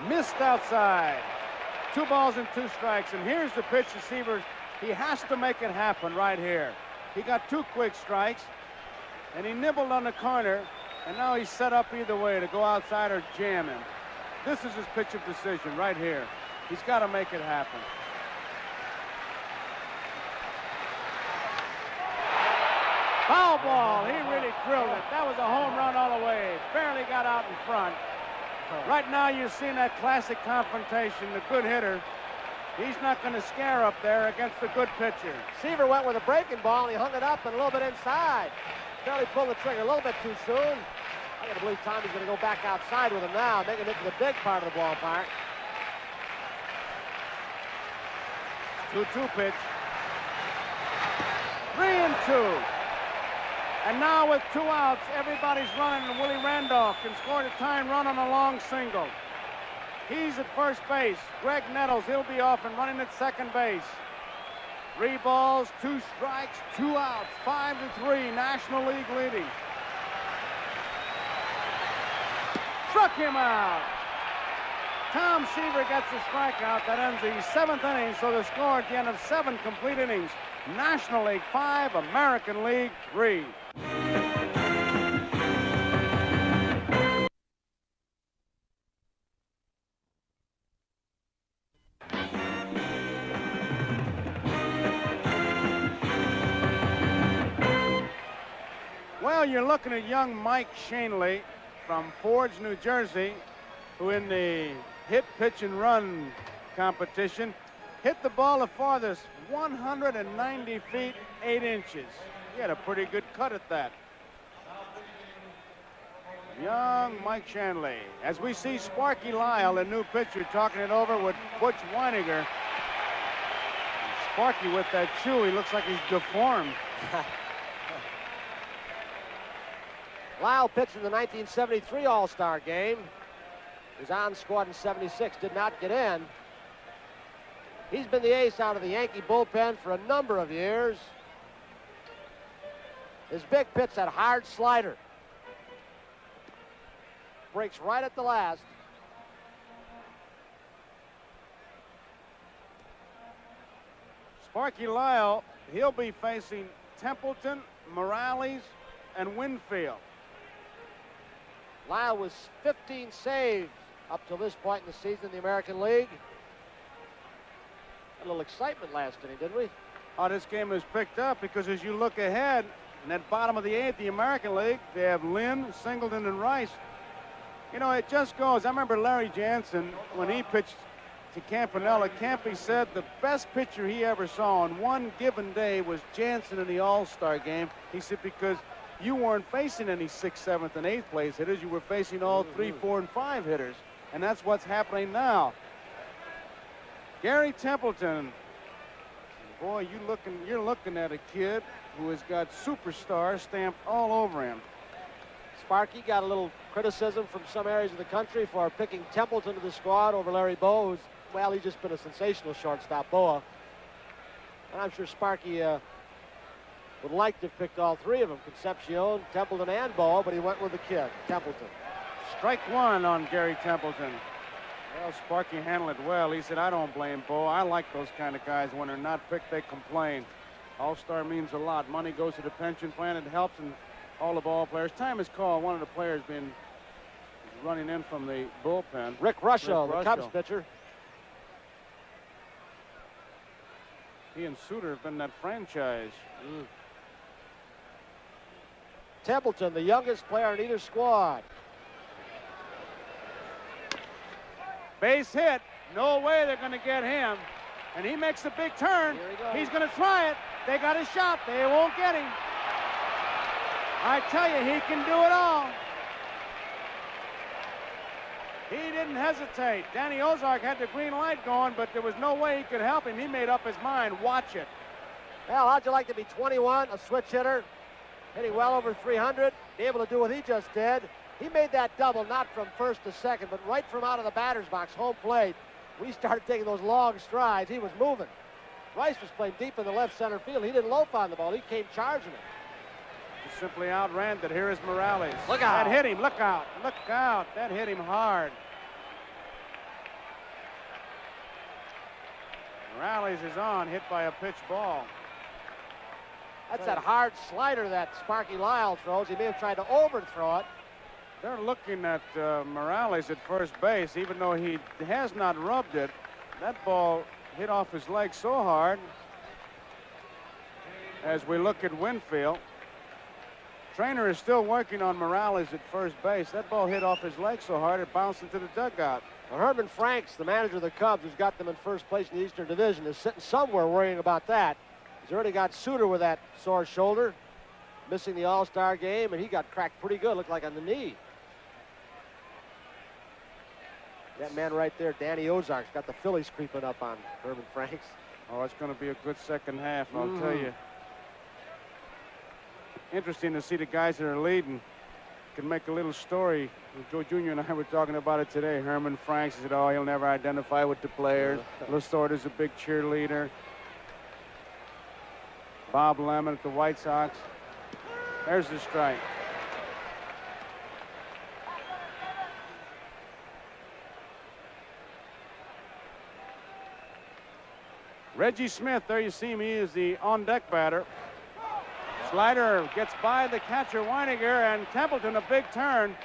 Missed outside. 2 balls and 2 strikes. And here's the pitch to Seaver. He has to make it happen right here. He got 2 quick strikes, and he nibbled on the corner, and now he's set up either way to go outside or jam him. This is his pitch of decision right here. He's got to make it happen. Foul ball. He really drilled it. That was a home run all the way. Barely got out in front. Right now you're seeing that classic confrontation. The good hitter, he's not going to scare up there against the good pitcher. Seaver went with a breaking ball, and he hung it up and a little bit inside. Fairley pulled the trigger a little bit too soon. I got to believe Tommy's going to go back outside with him now, making it to the big part of the ballpark. 2-2 pitch. 3-2. And now with 2 outs, everybody's running, and Willie Randolph can score the tying run on a long single. He's at first base. Greg Nettles, he'll be off and running at second base. 3 balls, 2 strikes, 2 outs, 5-3, National League leading. Struck him out. Tom Seaver gets the strikeout. That ends the 7th inning, so the score at the end of 7 complete innings. National League 5, American League 3. Well, you're looking at young Mike Shanley from Forge, New Jersey, who in the hit, pitch, and run competition hit the ball the farthest, 190 feet, 8 inches. He had a pretty good cut at that. Young Mike Shanley. As we see Sparky Lyle, the new pitcher, talking it over with Butch Weiniger. Sparky with that chew, he looks like he's deformed. Lyle pitched in the 1973 All-Star game. He was on squad in 76, did not get in. He's been the ace out of the Yankee bullpen for a number of years. His big pitch, that hard slider. Breaks right at the last. Sparky Lyle, he'll be facing Templeton, Morales, and Winfield. Lyle was 15 saves up to this point in the season in the American League. A little excitement last inning, didn't we? Oh, this game is picked up because as you look ahead, in that bottom of the eighth, the American League, they have Lynn, Singleton, and Rice. You know, it just goes. I remember Larry Jansen, when he pitched to Campanella, Campy said the best pitcher he ever saw on one given day was Jansen in the All-Star game. He said because you weren't facing any 6th, 7th, and 8th place hitters. You were facing all 3, 4, and 5 hitters. And that's what's happening now. Gary Templeton, boy, you're looking at a kid who has got superstar stamped all over him. Sparky got a little criticism from some areas of the country for picking Templeton to the squad over Larry Bowa, who's, well, he's just been a sensational shortstop, Bowa. And I'm sure Sparky would like to have picked all three of them, Concepcion, Templeton, and Bowa, but he went with the kid, Templeton. Strike one on Gary Templeton. Well, Sparky handled it well. He said, I don't blame Bowa. I like those kind of guys. When they're not picked, they complain. All-Star means a lot. Money goes to the pension plan. It helps in all the ball players. Time is called. One of the players been running in from the bullpen. Rick Rusho, the Cubs pitcher. He and Suter have been that franchise. Templeton, the youngest player in either squad. Base hit. No way they're going to get him. And he makes a big turn. He's going to try it. They got a shot. They won't get him. I tell you, he can do it all. He didn't hesitate. Danny Ozark had the green light going, but there was no way he could help him. He made up his mind. Watch it. Well, how'd you like to be 21, a switch hitter, hitting well over 300, be able to do what he just did? He made that double not from first to second, but right from out of the batter's box, home plate. We started taking those long strides. He was moving. Rice was playing deep in the left center field. He didn't loaf on the ball. He came charging it. He simply outran that. Here is Morales. Look out. That hit him. Look out. Look out. That hit him hard. Morales is on, hit by a pitch ball. That's that hard slider that Sparky Lyle throws. He may have tried to overthrow it. They're looking at Morales at first base, even though he has not rubbed it. That ball hit off his leg so hard. As we look at Winfield, Trainer is still working on Morales at first base. That ball hit off his leg so hard it bounced into the dugout. Well, Herman Franks, the manager of the Cubs, who's got them in first place in the Eastern Division, is sitting somewhere worrying about that. He's already got Suter with that sore shoulder, missing the All-Star game, and he got cracked pretty good, looked like on the knee. That man right there, Danny Ozark's got the Phillies creeping up on Herman Franks. Oh, it's going to be a good second half, I'll tell you. Interesting to see the guys that are leading can make a little story. Joe Jr. and I were talking about it today. Herman Franks said, oh, he'll never identify with the players. Lasorda's a big cheerleader. Bob Lemon at the White Sox. There's the strike. Reggie Smith, there you see him, he is the on-deck batter. Slider gets by the catcher, Weiniger, and Templeton a big turn. You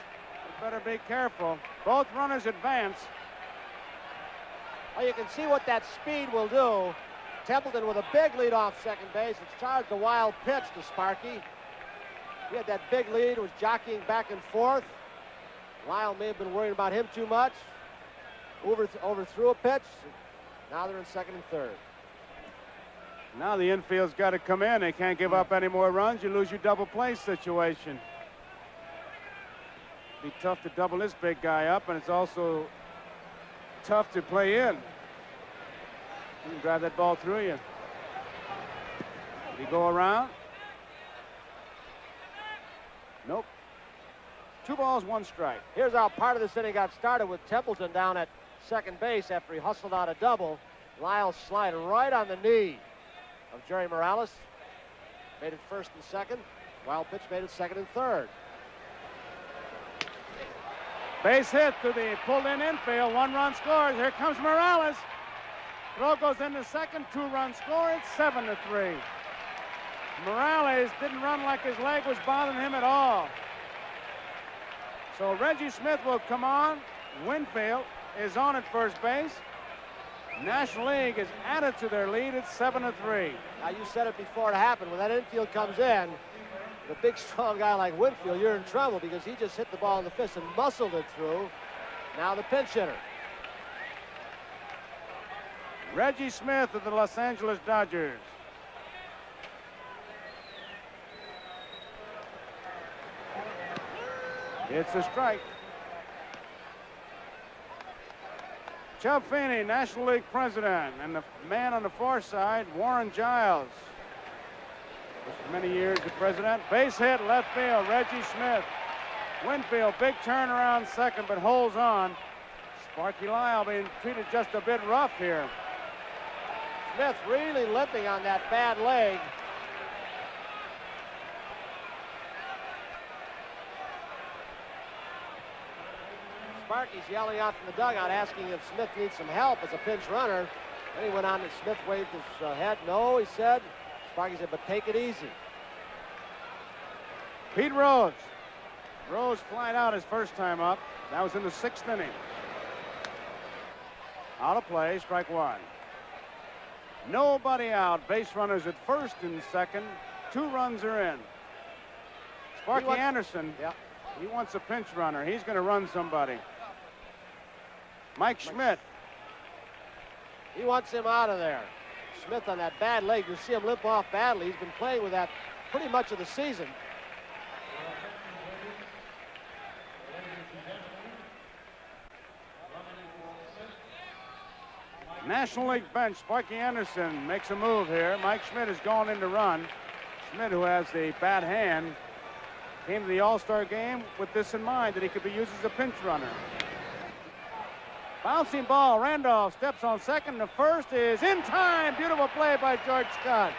better be careful. Both runners advance. Well, you can see what that speed will do. Templeton with a big lead off second base. It's charged a wild pitch to Sparky. He had that big lead, was jockeying back and forth. Lyle may have been worried about him too much. Overthrew a pitch. Now they're in second and third. Now the infield's got to come in. They can't give up any more runs. You lose your double play situation. Be tough to double this big guy up, and it's also tough to play in. You can drive that ball through you. Did he go around? Nope. 2 balls, 1 strike. Here's how part of this inning got started with Templeton down at second base after he hustled out a double. Lyle slid right on the knee of Jerry Morales. Made it first and second. Wild pitch made it second and third. Base hit to the pulled-in infield. 1-run scores. Here comes Morales. Throw goes into second. 2-run score. It's 7-3. Morales didn't run like his leg was bothering him at all. So Reggie Smith will come on. Winfield is on at first base. National League has added to their lead. It's 7-3. Now, you said it before it happened. When that infield comes in, the big, strong guy like Winfield, you're in trouble because he just hit the ball in the fist and muscled it through. Now the pinch hitter. Reggie Smith of the Los Angeles Dodgers. It's a strike. Chubb Feeney, National League president, and the man on the far side, Warren Giles. For many years the president. Base hit, left field, Reggie Smith. Winfield, big turnaround second, but holds on. Sparky Lyle being treated just a bit rough here. Smith really limping on that bad leg. Sparky's yelling out from the dugout, asking if Smith needs some help as a pinch runner. Then he went on and Smith waved his head. No, he said. Sparky said, but take it easy. Pete Rose. Rose flied out his first time up. That was in the 6th inning. Out of play, strike 1. Nobody out. Base runners at first and second. 2 runs are in. Sparky Anderson, he wants a pinch runner. He's going to run somebody. Mike Schmidt. He wants him out of there. Smith on that bad leg. You see him limp off badly. He's been playing with that pretty much of the season. National League bench, Sparky Anderson makes a move here. Mike Schmidt has gone in to run. Schmidt, who has a bad hand, came to the All-Star game with this in mind, that he could be used as a pinch runner. Bouncing ball, Randolph steps on second. The first is in time. Beautiful play by George Scott.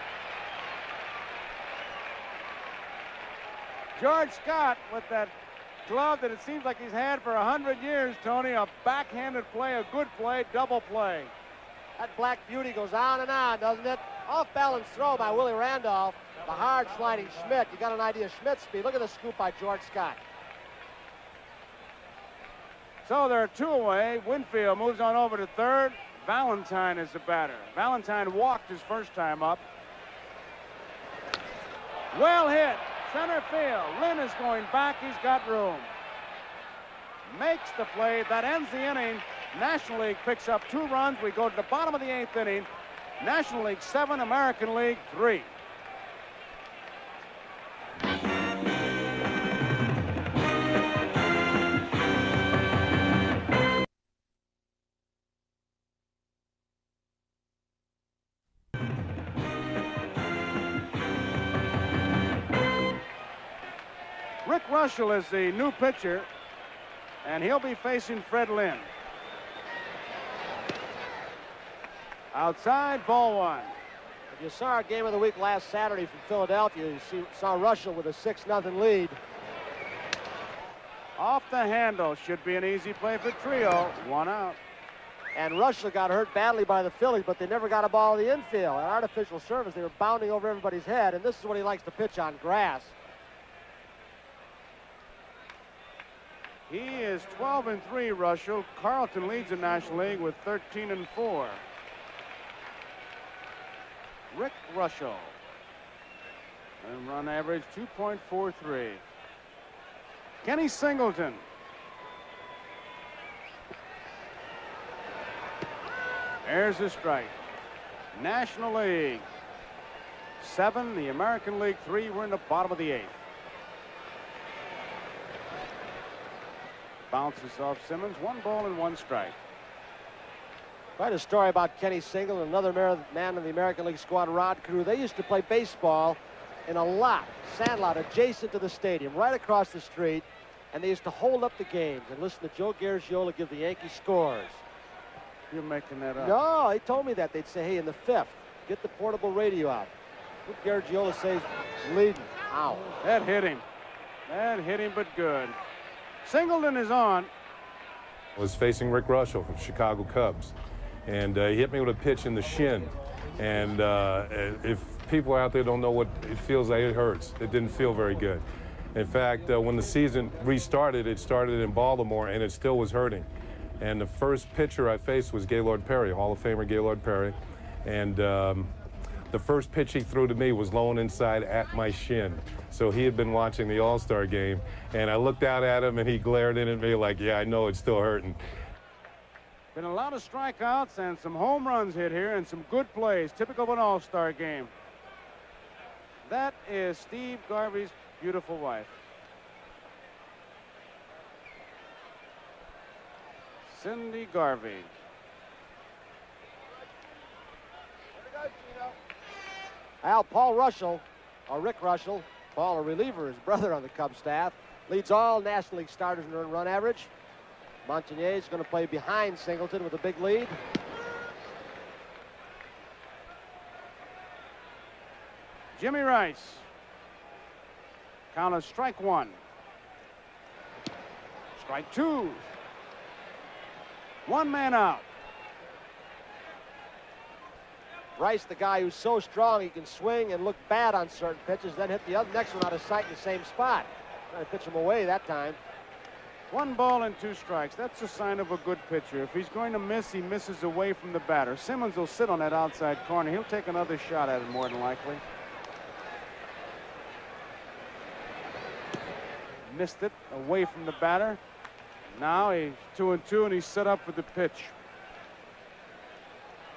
George Scott with that glove that it seems like he's had for 100 years, Tony. A backhanded play, a good play, double play. That black beauty goes on and on, doesn't it? Off-balance throw by Willie Randolph. The hard sliding Schmidt. You got an idea of Schmidt's speed. Look at the scoop by George Scott. So there are 2 away. Winfield moves on over to third. Valentine is the batter. Valentine walked his first time up. Well hit. Center field. Lynn is going back. He's got room. Makes the play. That ends the inning. National League picks up 2 runs. We go to the bottom of the 8th inning. National League 7, American League 3. Rick Russell is the new pitcher, and he'll be facing Fred Lynn. Outside, ball 1. If you saw our game of the week last Saturday from Philadelphia, you saw Russell with a 6-0 lead. Off the handle, should be an easy play for Trio. 1 out. And Russell got hurt badly by the Phillies, but they never got a ball in the infield. At artificial surface, they were bounding over everybody's head, and this is what he likes to pitch on grass. He is 12-3, Russell. Carlton leads the National League with 13-4. Rick Russell. And run average 2.43. Kenny Singleton. There's a strike. National League 7, the American League 3. We're in the bottom of the 8th. Bounces off Simmons. 1 ball and 1 strike. Quite a story about Kenny Singleton, another man in the American League squad, Rod Carew. They used to play baseball in a lot, sand lot, adjacent to the stadium, right across the street. and they used to hold up the games and listen to Joe Garagiola give the Yankees scores. You're making that up. No, he told me that. They'd say, hey, in the 5th, get the portable radio out. What Garagiola says, leading. Ow. That hit him. That hit him, but good. Singleton is on. Was facing Rick Russell from Chicago Cubs, and he hit me with a pitch in the shin. And if people out there don't know what it feels like, it hurts. It didn't feel very good. In fact, when the season restarted, it started in Baltimore, and it still was hurting. And the first pitcher I faced was Gaylord Perry, Hall of Famer Gaylord Perry. And the first pitch he threw to me was low and inside at my shin. So he had been watching the All-Star game, and I looked out at him, and he glared in at me like, yeah, I know it's still hurting. Been a lot of strikeouts and some home runs hit here and some good plays, typical of an All-Star game. That is Steve Garvey's beautiful wife. Cindy Garvey. Al, Paul Russell, or Rick Russell, Paul, a reliever, his brother on the Cubs staff, leads all National League starters in earned run average. Montagnier is going to play behind Singleton with a big lead. Jimmy Rice. Count of strike 1. Strike 2. 1 man out. Rice, the guy who's so strong he can swing and look bad on certain pitches, then hit the next one out of sight in the same spot. Trying to pitch him away that time. 1 ball and 2 strikes. That's a sign of a good pitcher. If he's going to miss, he misses away from the batter. Simmons will sit on that outside corner. He'll take another shot at it more than likely. Missed it away from the batter. Now he's 2-2 and he's set up for the pitch.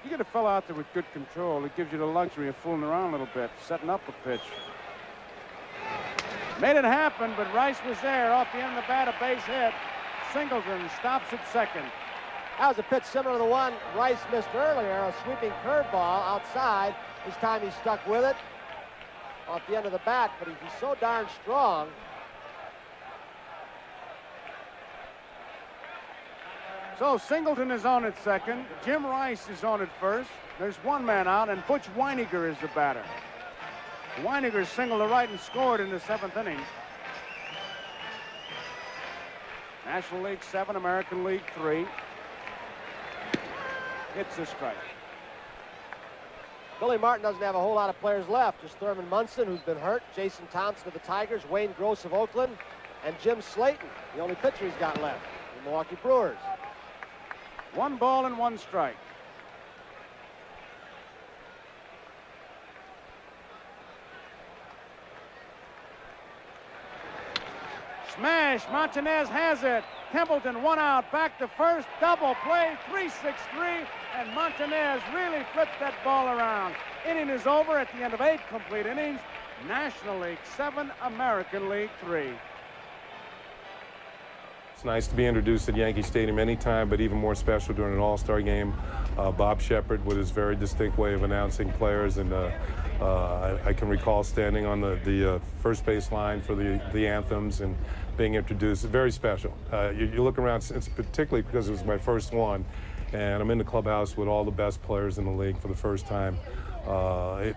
You get a fellow out there with good control. It gives you the luxury of fooling around a little bit, setting up a pitch. Made it happen, but Rice was there off the end of the bat, a base hit. Singleton stops at second. That was a pitch similar to the one Rice missed earlier, a sweeping curveball outside. This time he stuck with it off the end of the bat, but he's so darn strong. So Singleton is on at second. Jim Rice is on at first. There's 1 man out, and Butch Weiniger is the batter. Weiniger singled to right and scored in the 7th inning. National League 7, American League 3. It's a strike. Billy Martin doesn't have a whole lot of players left. Just Thurman Munson, who's been hurt, Jason Thompson of the Tigers, Wayne Gross of Oakland, and Jim Slayton, the only pitcher he's got left, the Milwaukee Brewers. 1 ball and 1 strike. Smash. Montanez has it. Templeton 1 out. Back to first. Double play. 3-6-3. And Montanez really flipped that ball around. Inning is over at the end of 8 complete innings. National League 7, American League 3. It's nice to be introduced at Yankee Stadium anytime, but even more special during an All-Star game. Bob Shepard with his very distinct way of announcing players, and I can recall standing on the first base line for the anthems and being introduced. It's very special. You look around, it's particularly because it was my first one, and I'm in the clubhouse with all the best players in the league for the first time.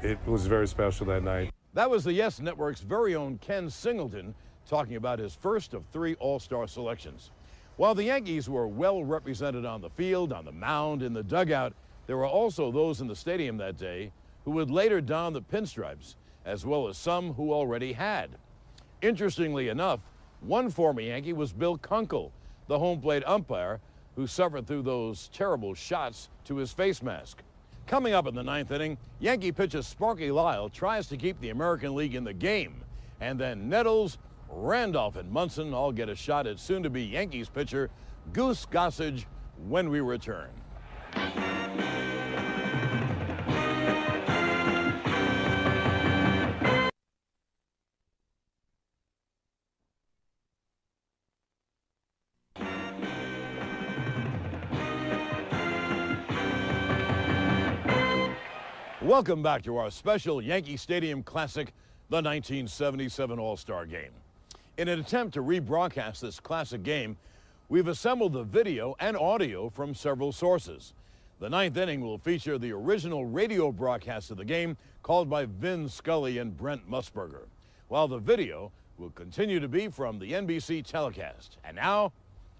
It was very special that night. That was the Yes Network's very own Ken Singleton talking about his first of 3 All-Star selections. While the Yankees were well represented on the field, on the mound, in the dugout, there were also those in the stadium that day who would later don the pinstripes, as well as some who already had. Interestingly enough, one former Yankee was Bill Kunkel, the home plate umpire who suffered through those terrible shots to his face mask. Coming up in the 9th inning, Yankee pitcher Sparky Lyle tries to keep the American League in the game, and then Nettles, Randolph, and Munson all get a shot at soon-to-be Yankees pitcher Goose Gossage when we return. Welcome back to our special Yankee Stadium Classic, the 1977 All-Star Game. In an attempt to rebroadcast this classic game, we've assembled the video and audio from several sources. The ninth inning will feature the original radio broadcast of the game called by Vin Scully and Brent Musburger, while the video will continue to be from the NBC telecast. And now,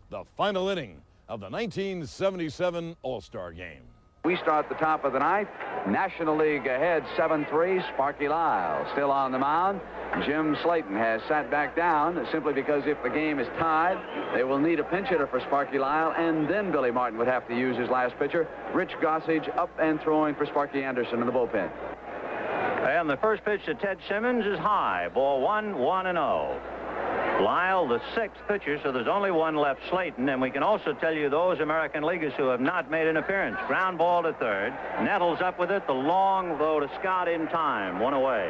the final inning of the 1977 All-Star Game. We start the top of the ninth. National League ahead 7-3. Sparky Lyle still on the mound. Jim Slayton has sat back down simply because if the game is tied, they will need a pinch hitter for Sparky Lyle, and then Billy Martin would have to use his last pitcher. Rich Gossage up and throwing for Sparky Anderson in the bullpen. And the first pitch to Ted Simmons is high. Ball 1-1-0. Lyle, the sixth pitcher, so there's only one left, Slayton, and we can also tell you those American Leaguers who have not made an appearance. Ground ball to third. Nettles up with it. The long throw to Scott in time. One away.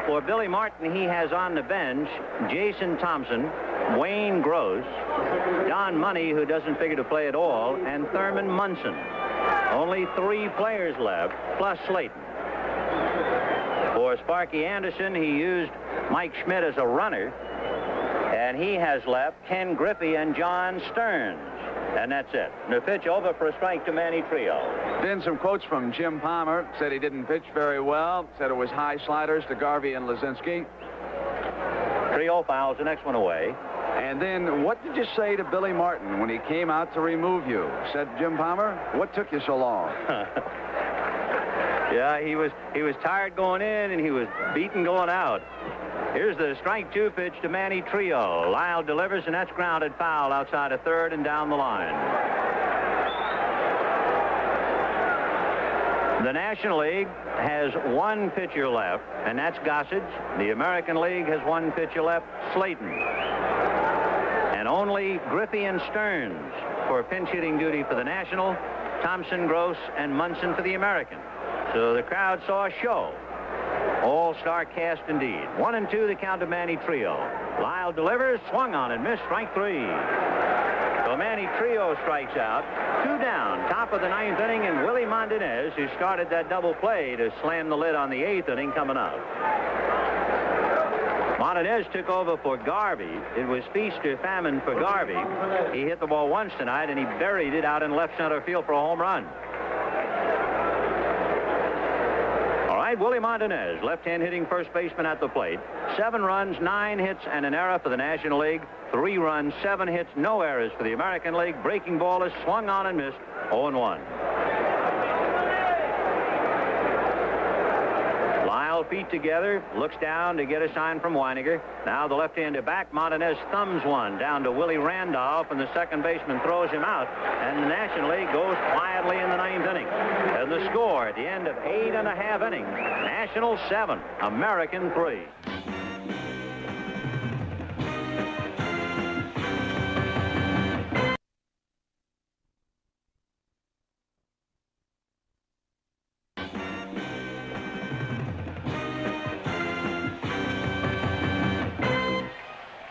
For Billy Martin, he has on the bench Jason Thompson, Wayne Gross, Don Money, who doesn't figure to play at all, and Thurman Munson. Only 3 players left, plus Slayton. For Sparky Anderson, he used Mike Schmidt as a runner, and he has left Ken Griffey and John Stearns. And that's it. The pitch over for a strike to Manny Trio. Then some quotes from Jim Palmer. Said he didn't pitch very well. Said it was high sliders to Garvey and Lazinski. Trio fouls the next one away. And then what did you say to Billy Martin when he came out to remove you? Said Jim Palmer, what took you so long? Yeah, he was tired going in, and he was beaten going out. Here's the strike 2 pitch to Manny Trio. Lyle delivers, and that's grounded foul outside of third and down the line. The National League has 1 pitcher left, and that's Gossage. The American League has 1 pitcher left, Slayton. And only Griffey and Stearns for pinch hitting duty for the National, Thompson, Gross, and Munson for the American. So the crowd saw a show. All-star cast indeed. 1-2 the count to Manny Trio. Lyle delivers, swung on and missed, strike 3. So Manny Trio strikes out. 2 down, top of the 9th inning, and Willie Montanez, who started that double play to slam the lid on the 8th inning, coming up. Montanez took over for Garvey. It was feast or famine for Garvey. He hit the ball once tonight, and he buried it out in left center field for a home run. Willie Montanez, left-hand hitting first baseman at the plate. 7 runs, 9 hits, and an error for the National League. 3 runs, 7 hits, no errors for the American League. Breaking ball is swung on and missed. 0-1. Lyle, feet together, looks down to get a sign from Weiniger. Now the left-hander back. Montanez thumbs one down to Willie Randolph, and the second baseman throws him out. And the National League goes quietly in the 9th inning. And the score at the end of 8.5 innings, National 7, American 3.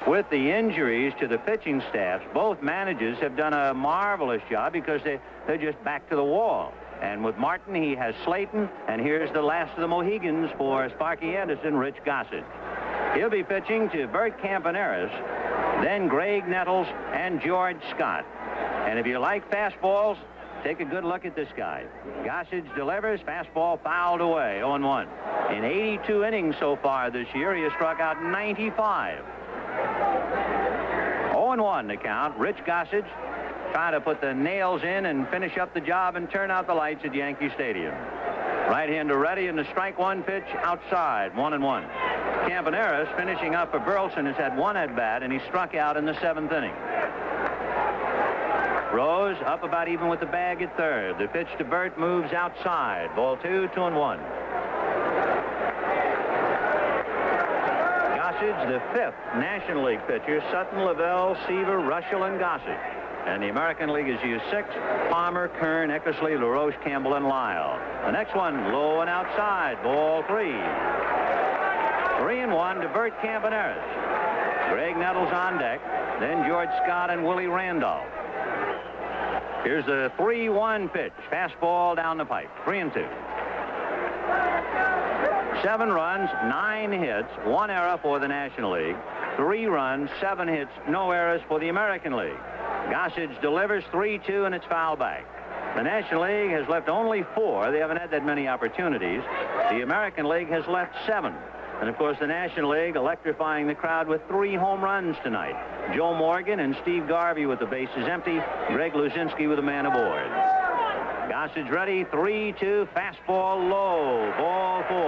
With the injuries to the pitching staffs, both managers have done a marvelous job because they're just back to the wall. And with Martin, he has Slayton, and here's the last of the Mohegans for Sparky Anderson, Rich Gossage. He'll be pitching to Bert Campaneris, then Greg Nettles, and George Scott. And if you like fastballs, take a good look at this guy. Gossage delivers, fastball fouled away, 0-1. In 82 innings so far this year, he has struck out 95. 0-1 the count. Rich Gossage trying to put the nails in and finish up the job and turn out the lights at Yankee Stadium. Right-hander ready, and the strike 1 pitch outside, 1-1. Campaneris, finishing up for Burleson, has had 1 at-bat, and he struck out in the 7th inning. Rose up about even with the bag at third. The pitch to Burt moves outside. Ball 2, 2-1. Gossage, the 5th National League pitcher. Sutton, Lavelle, Seaver, Russell, and Gossage. And the American League has used 6. Palmer, Kern, Eckersley, LaRoche, Campbell, and Lyle. The next one, low and outside. Ball 3. 3-1 to Bert Campaneris. Greg Nettles on deck. Then George Scott and Willie Randolph. Here's the 3-1 pitch. Fastball down the pipe. 3-2. 7 runs, 9 hits, 1 error for the National League. 3 runs, 7 hits, no errors for the American League. Gossage delivers 3-2, and it's foul back. The National League has left only 4. They haven't had that many opportunities. The American League has left 7. And, of course, the National League electrifying the crowd with 3 home runs tonight. Joe Morgan and Steve Garvey with the bases empty. Greg Luzinski with a man aboard. Gossage ready, 3-2, fastball low, ball 4.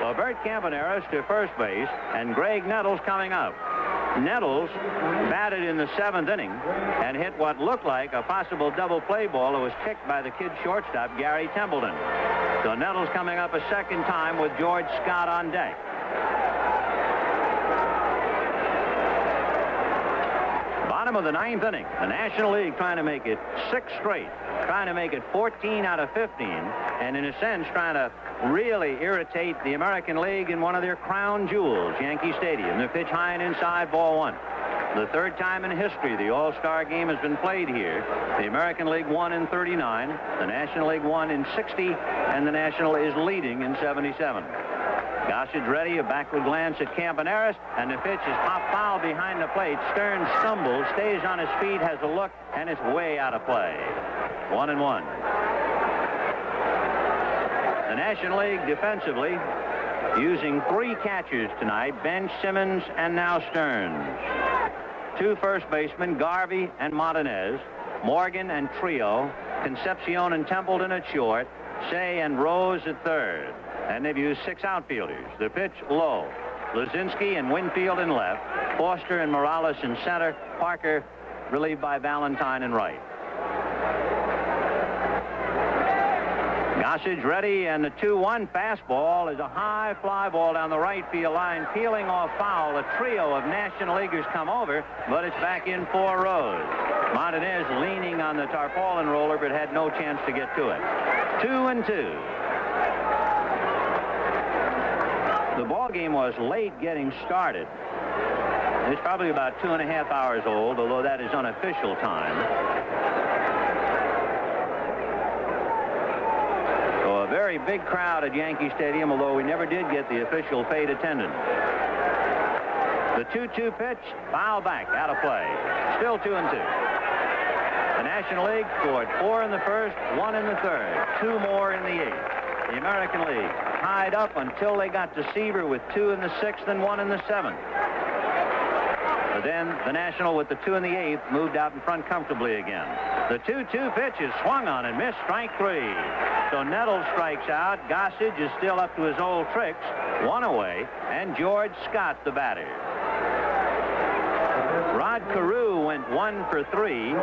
Well, Bert Campaneris to first base, and Greg Nettles coming up. Nettles batted in the 7th inning and hit what looked like a possible double play ball that was kicked by the kid shortstop, Gary Templeton. So Nettles coming up a second time with George Scott on deck. Bottom of the 9th inning. The National League trying to make it 6 straight, trying to make it 14 out of 15, and in a sense trying to really irritate the American League in one of their crown jewels, Yankee Stadium. The pitch high and inside, ball 1. The 3rd time in history the All-Star game has been played here. The American League won in 39, the National League won in 60, and the National is leading in 77. Gossage ready, a backward glance at Campaneris, and the pitch is popped foul behind the plate. Stern stumbles, stays on his feet, has a look, and it's way out of play. 1-1. The National League defensively using 3 catchers tonight, Bench, Simmons, and now Stearns. 2 first basemen, Garvey and Martinez, Morgan and Trio, Concepcion and Templeton at short, Shea and Rose at third. And they've used 6 outfielders. The pitch low. Luzinski and Winfield in left, Foster and Morales in center, Parker relieved by Valentine in right. Gossage ready, and the 2-1 fastball is a high fly ball down the right field line, peeling off foul. A trio of National Leaguers come over, but it's back in for Rose. Martinez leaning on the tarpaulin roller, but had no chance to get to it. 2-2. The ball game was late getting started. It's probably about 2.5 hours old, although that is unofficial time. So a very big crowd at Yankee Stadium, although we never did get the official paid attendance. The 2-2 pitch, foul back, out of play. Still 2-2. The National League scored 4 in the first, 1 in the third, 2 more in the 8th. The American League tied up until they got to Seaver with 2 in the 6th and 1 in the 7th. But then the National, with the 2 in the 8th, moved out in front comfortably again. The 2-2 pitch is swung on and missed, strike 3. So Nettles strikes out. Gossage is still up to his old tricks. 1 away, and George Scott the batter. Rod Carew went 1 for 3.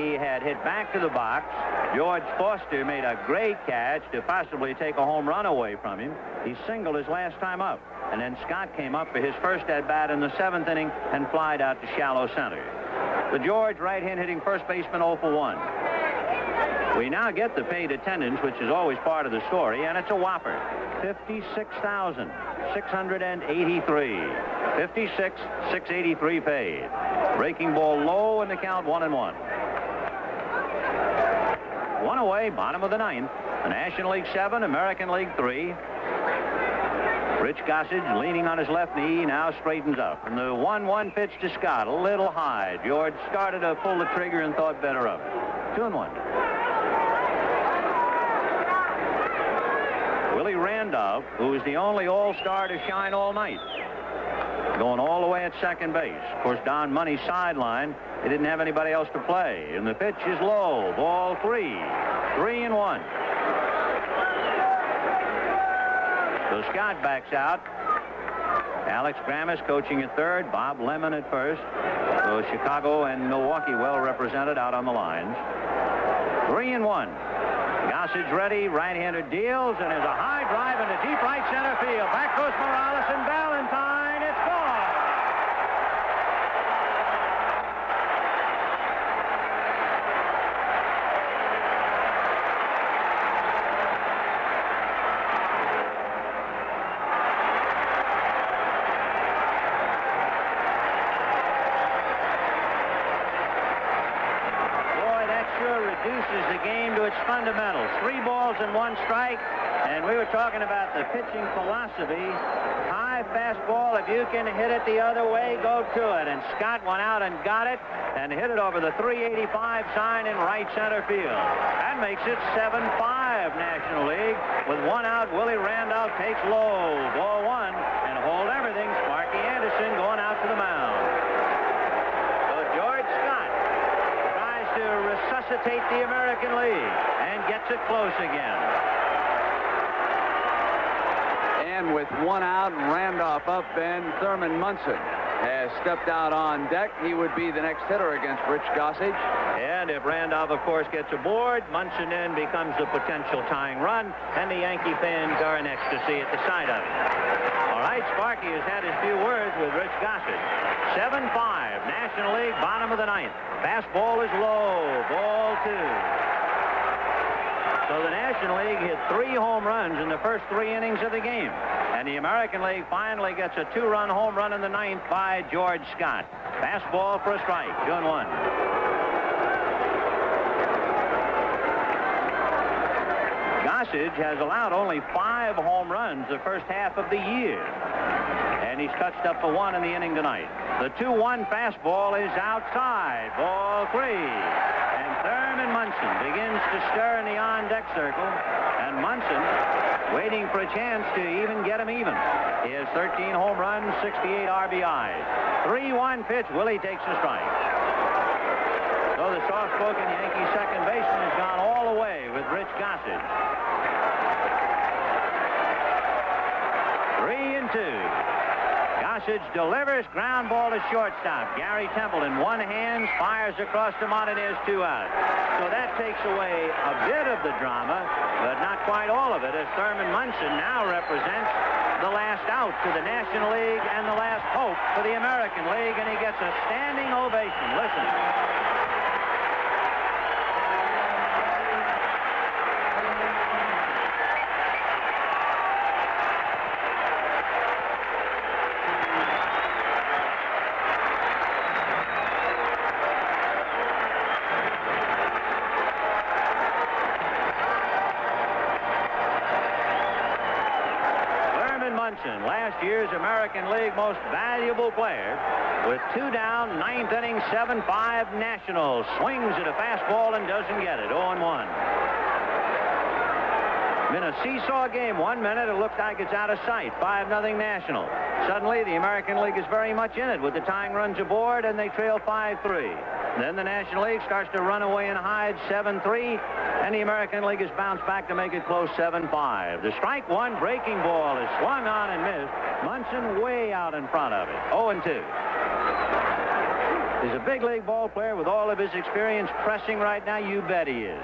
He had hit back to the box. George Foster made a great catch to possibly take a home run away from him. He singled his last time up. And then Scott came up for his first at-bat in the 7th inning and flied out to shallow center. The George right-hand hitting first baseman 0 for 1. We now get the paid attendance, which is always part of the story, and it's a whopper. 56,683. 56,683 paid. Breaking ball low in the count, 1-1. 1 away, bottom of the 9th. The National League 7, American League 3. Rich Gossage leaning on his left knee, now straightens up. And the 1-1 pitch to Scott, a little high. George started to pull the trigger and thought better of it. 2-1. Willie Randolph, who was the only All-Star to shine all night, going all the way at second base. Of course, down Money's sideline, they didn't have anybody else to play. And the pitch is low. Ball 3. 3-1. So Scott backs out. Alex Grammas coaching at third. Bob Lemon at first. So Chicago and Milwaukee well represented out on the lines. 3-1. Gossage ready. Right-hander deals, and there's a high drive into deep right center field. Back goes Morales and Valentine. It's gone. Reduces the game game to its fundamentals. 3 balls and 1 strike. And we were talking about the pitching philosophy. High fastball, if you can hit it the other way, go to it. And Scott went out and got it and hit it over the 385 sign in right center field. That makes it 7-5 National League. With 1 out, Willie Randolph takes low. Ball 1, and hold everything, Sparky Anderson going out to the mound. So George Scott tries to resuscitate the American League and gets it close again. And with 1 out and Randolph up, Ben Thurman Munson has stepped out on deck. He would be the next hitter against Rich Gossage. And if Randolph, of course, gets aboard, Munson then becomes the potential tying run, and the Yankee fans are in ecstasy at the sight of it. All right, Sparky has had his few words with Rich Gossage. 7-5, National League, bottom of the 9th. Fastball is low, ball 2. So the National League hit 3 home runs in the first 3 innings of the game. And the American League finally gets a 2-run home run in the 9th by George Scott. Fastball for a strike, 2-1. Gossage has allowed only 5 home runs the first half of the year. And he's touched up for 1 in the inning tonight. The 2-1 fastball is outside, ball 3. And Thurman Munson begins to stir in the on-deck circle. And Munson waiting for a chance to even get him even. He has 13 home runs, 68 RBIs. 3-1 pitch. Willie takes a strike. So the soft-spoken Yankee second baseman has gone all the way with Rich Gossage. 3-2. Gossage delivers, ground ball to shortstop. Gary Templeton, 1 hand, fires across the mound, and there's 2 out. So that takes away a bit of the drama, but not quite all of it, as Thurman Munson now represents the last out to the National League and the last hope for the American League, and he gets a standing ovation. Listen. Last year's American League most valuable player, with 2 down, 9th inning, 7-5 Nationals. Swings at a fastball and doesn't get it. 0-1. Been a seesaw game. 1 minute, it looks like it's out of sight. 5-0 National. Suddenly, the American League is very much in it with the tying runs aboard, and they trail 5-3. Then the National League starts to run away and hide 7-3, and the American League has bounced back to make it close 7-5. The strike 1 breaking ball is swung on and missed. Munson way out in front of it. 0-2. He's a big league ball player with all of his experience pressing right now. You bet he is,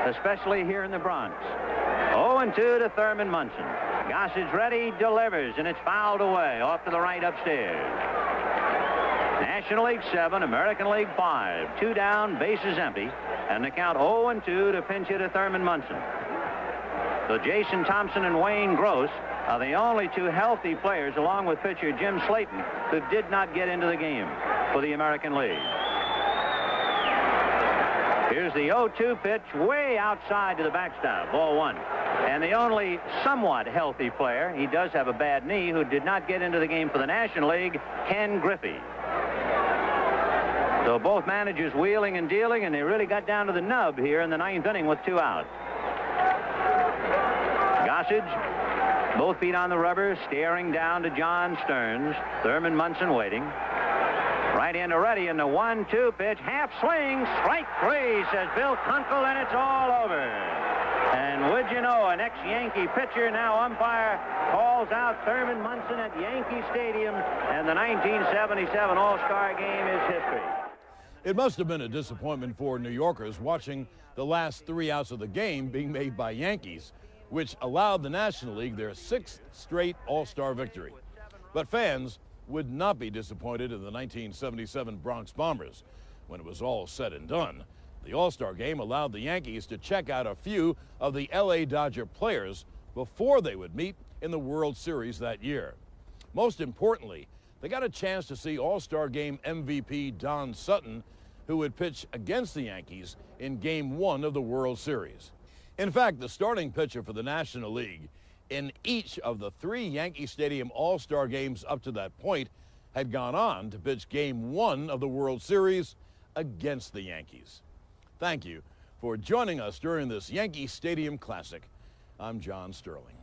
especially here in the Bronx. 0-2 to Thurman Munson. Gossage ready, delivers, and it's fouled away off to the right upstairs. National League 7, American League 5. 2 down, bases empty, and the count 0-2 to pinch hitter Thurman Munson. So Jason Thompson and Wayne Gross are the only 2 healthy players, along with pitcher Jim Slayton, who did not get into the game for the American League. Here's the 0-2 pitch, way outside to the backstop, ball 1. And the only somewhat healthy player, he does have a bad knee, who did not get into the game for the National League, Ken Griffey. So both managers wheeling and dealing, and they really got down to the nub here in the 9th inning with 2 out. Gossage, both feet on the rubber, staring down to John Stearns. Thurman Munson waiting. Right into ready in the 1-2 pitch. Half swing, strike 3, says Bill Kunkel, and it's all over. And would you know, an ex-Yankee pitcher, now umpire, calls out Thurman Munson at Yankee Stadium, and the 1977 All-Star Game is history. It must have been a disappointment for New Yorkers watching the last 3 outs of the game being made by Yankees, which allowed the National League their 6th straight All-Star victory. But fans would not be disappointed in the 1977 Bronx Bombers. When it was all said and done, the All-Star Game allowed the Yankees to check out a few of the LA Dodger players before they would meet in the World Series that year. Most importantly, they got a chance to see All-Star Game MVP Don Sutton who would pitch against the Yankees in Game 1 of the World Series. In fact, the starting pitcher for the National League in each of the 3 Yankee Stadium All-Star games up to that point had gone on to pitch Game 1 of the World Series against the Yankees. Thank you for joining us during this Yankee Stadium Classic. I'm John Sterling.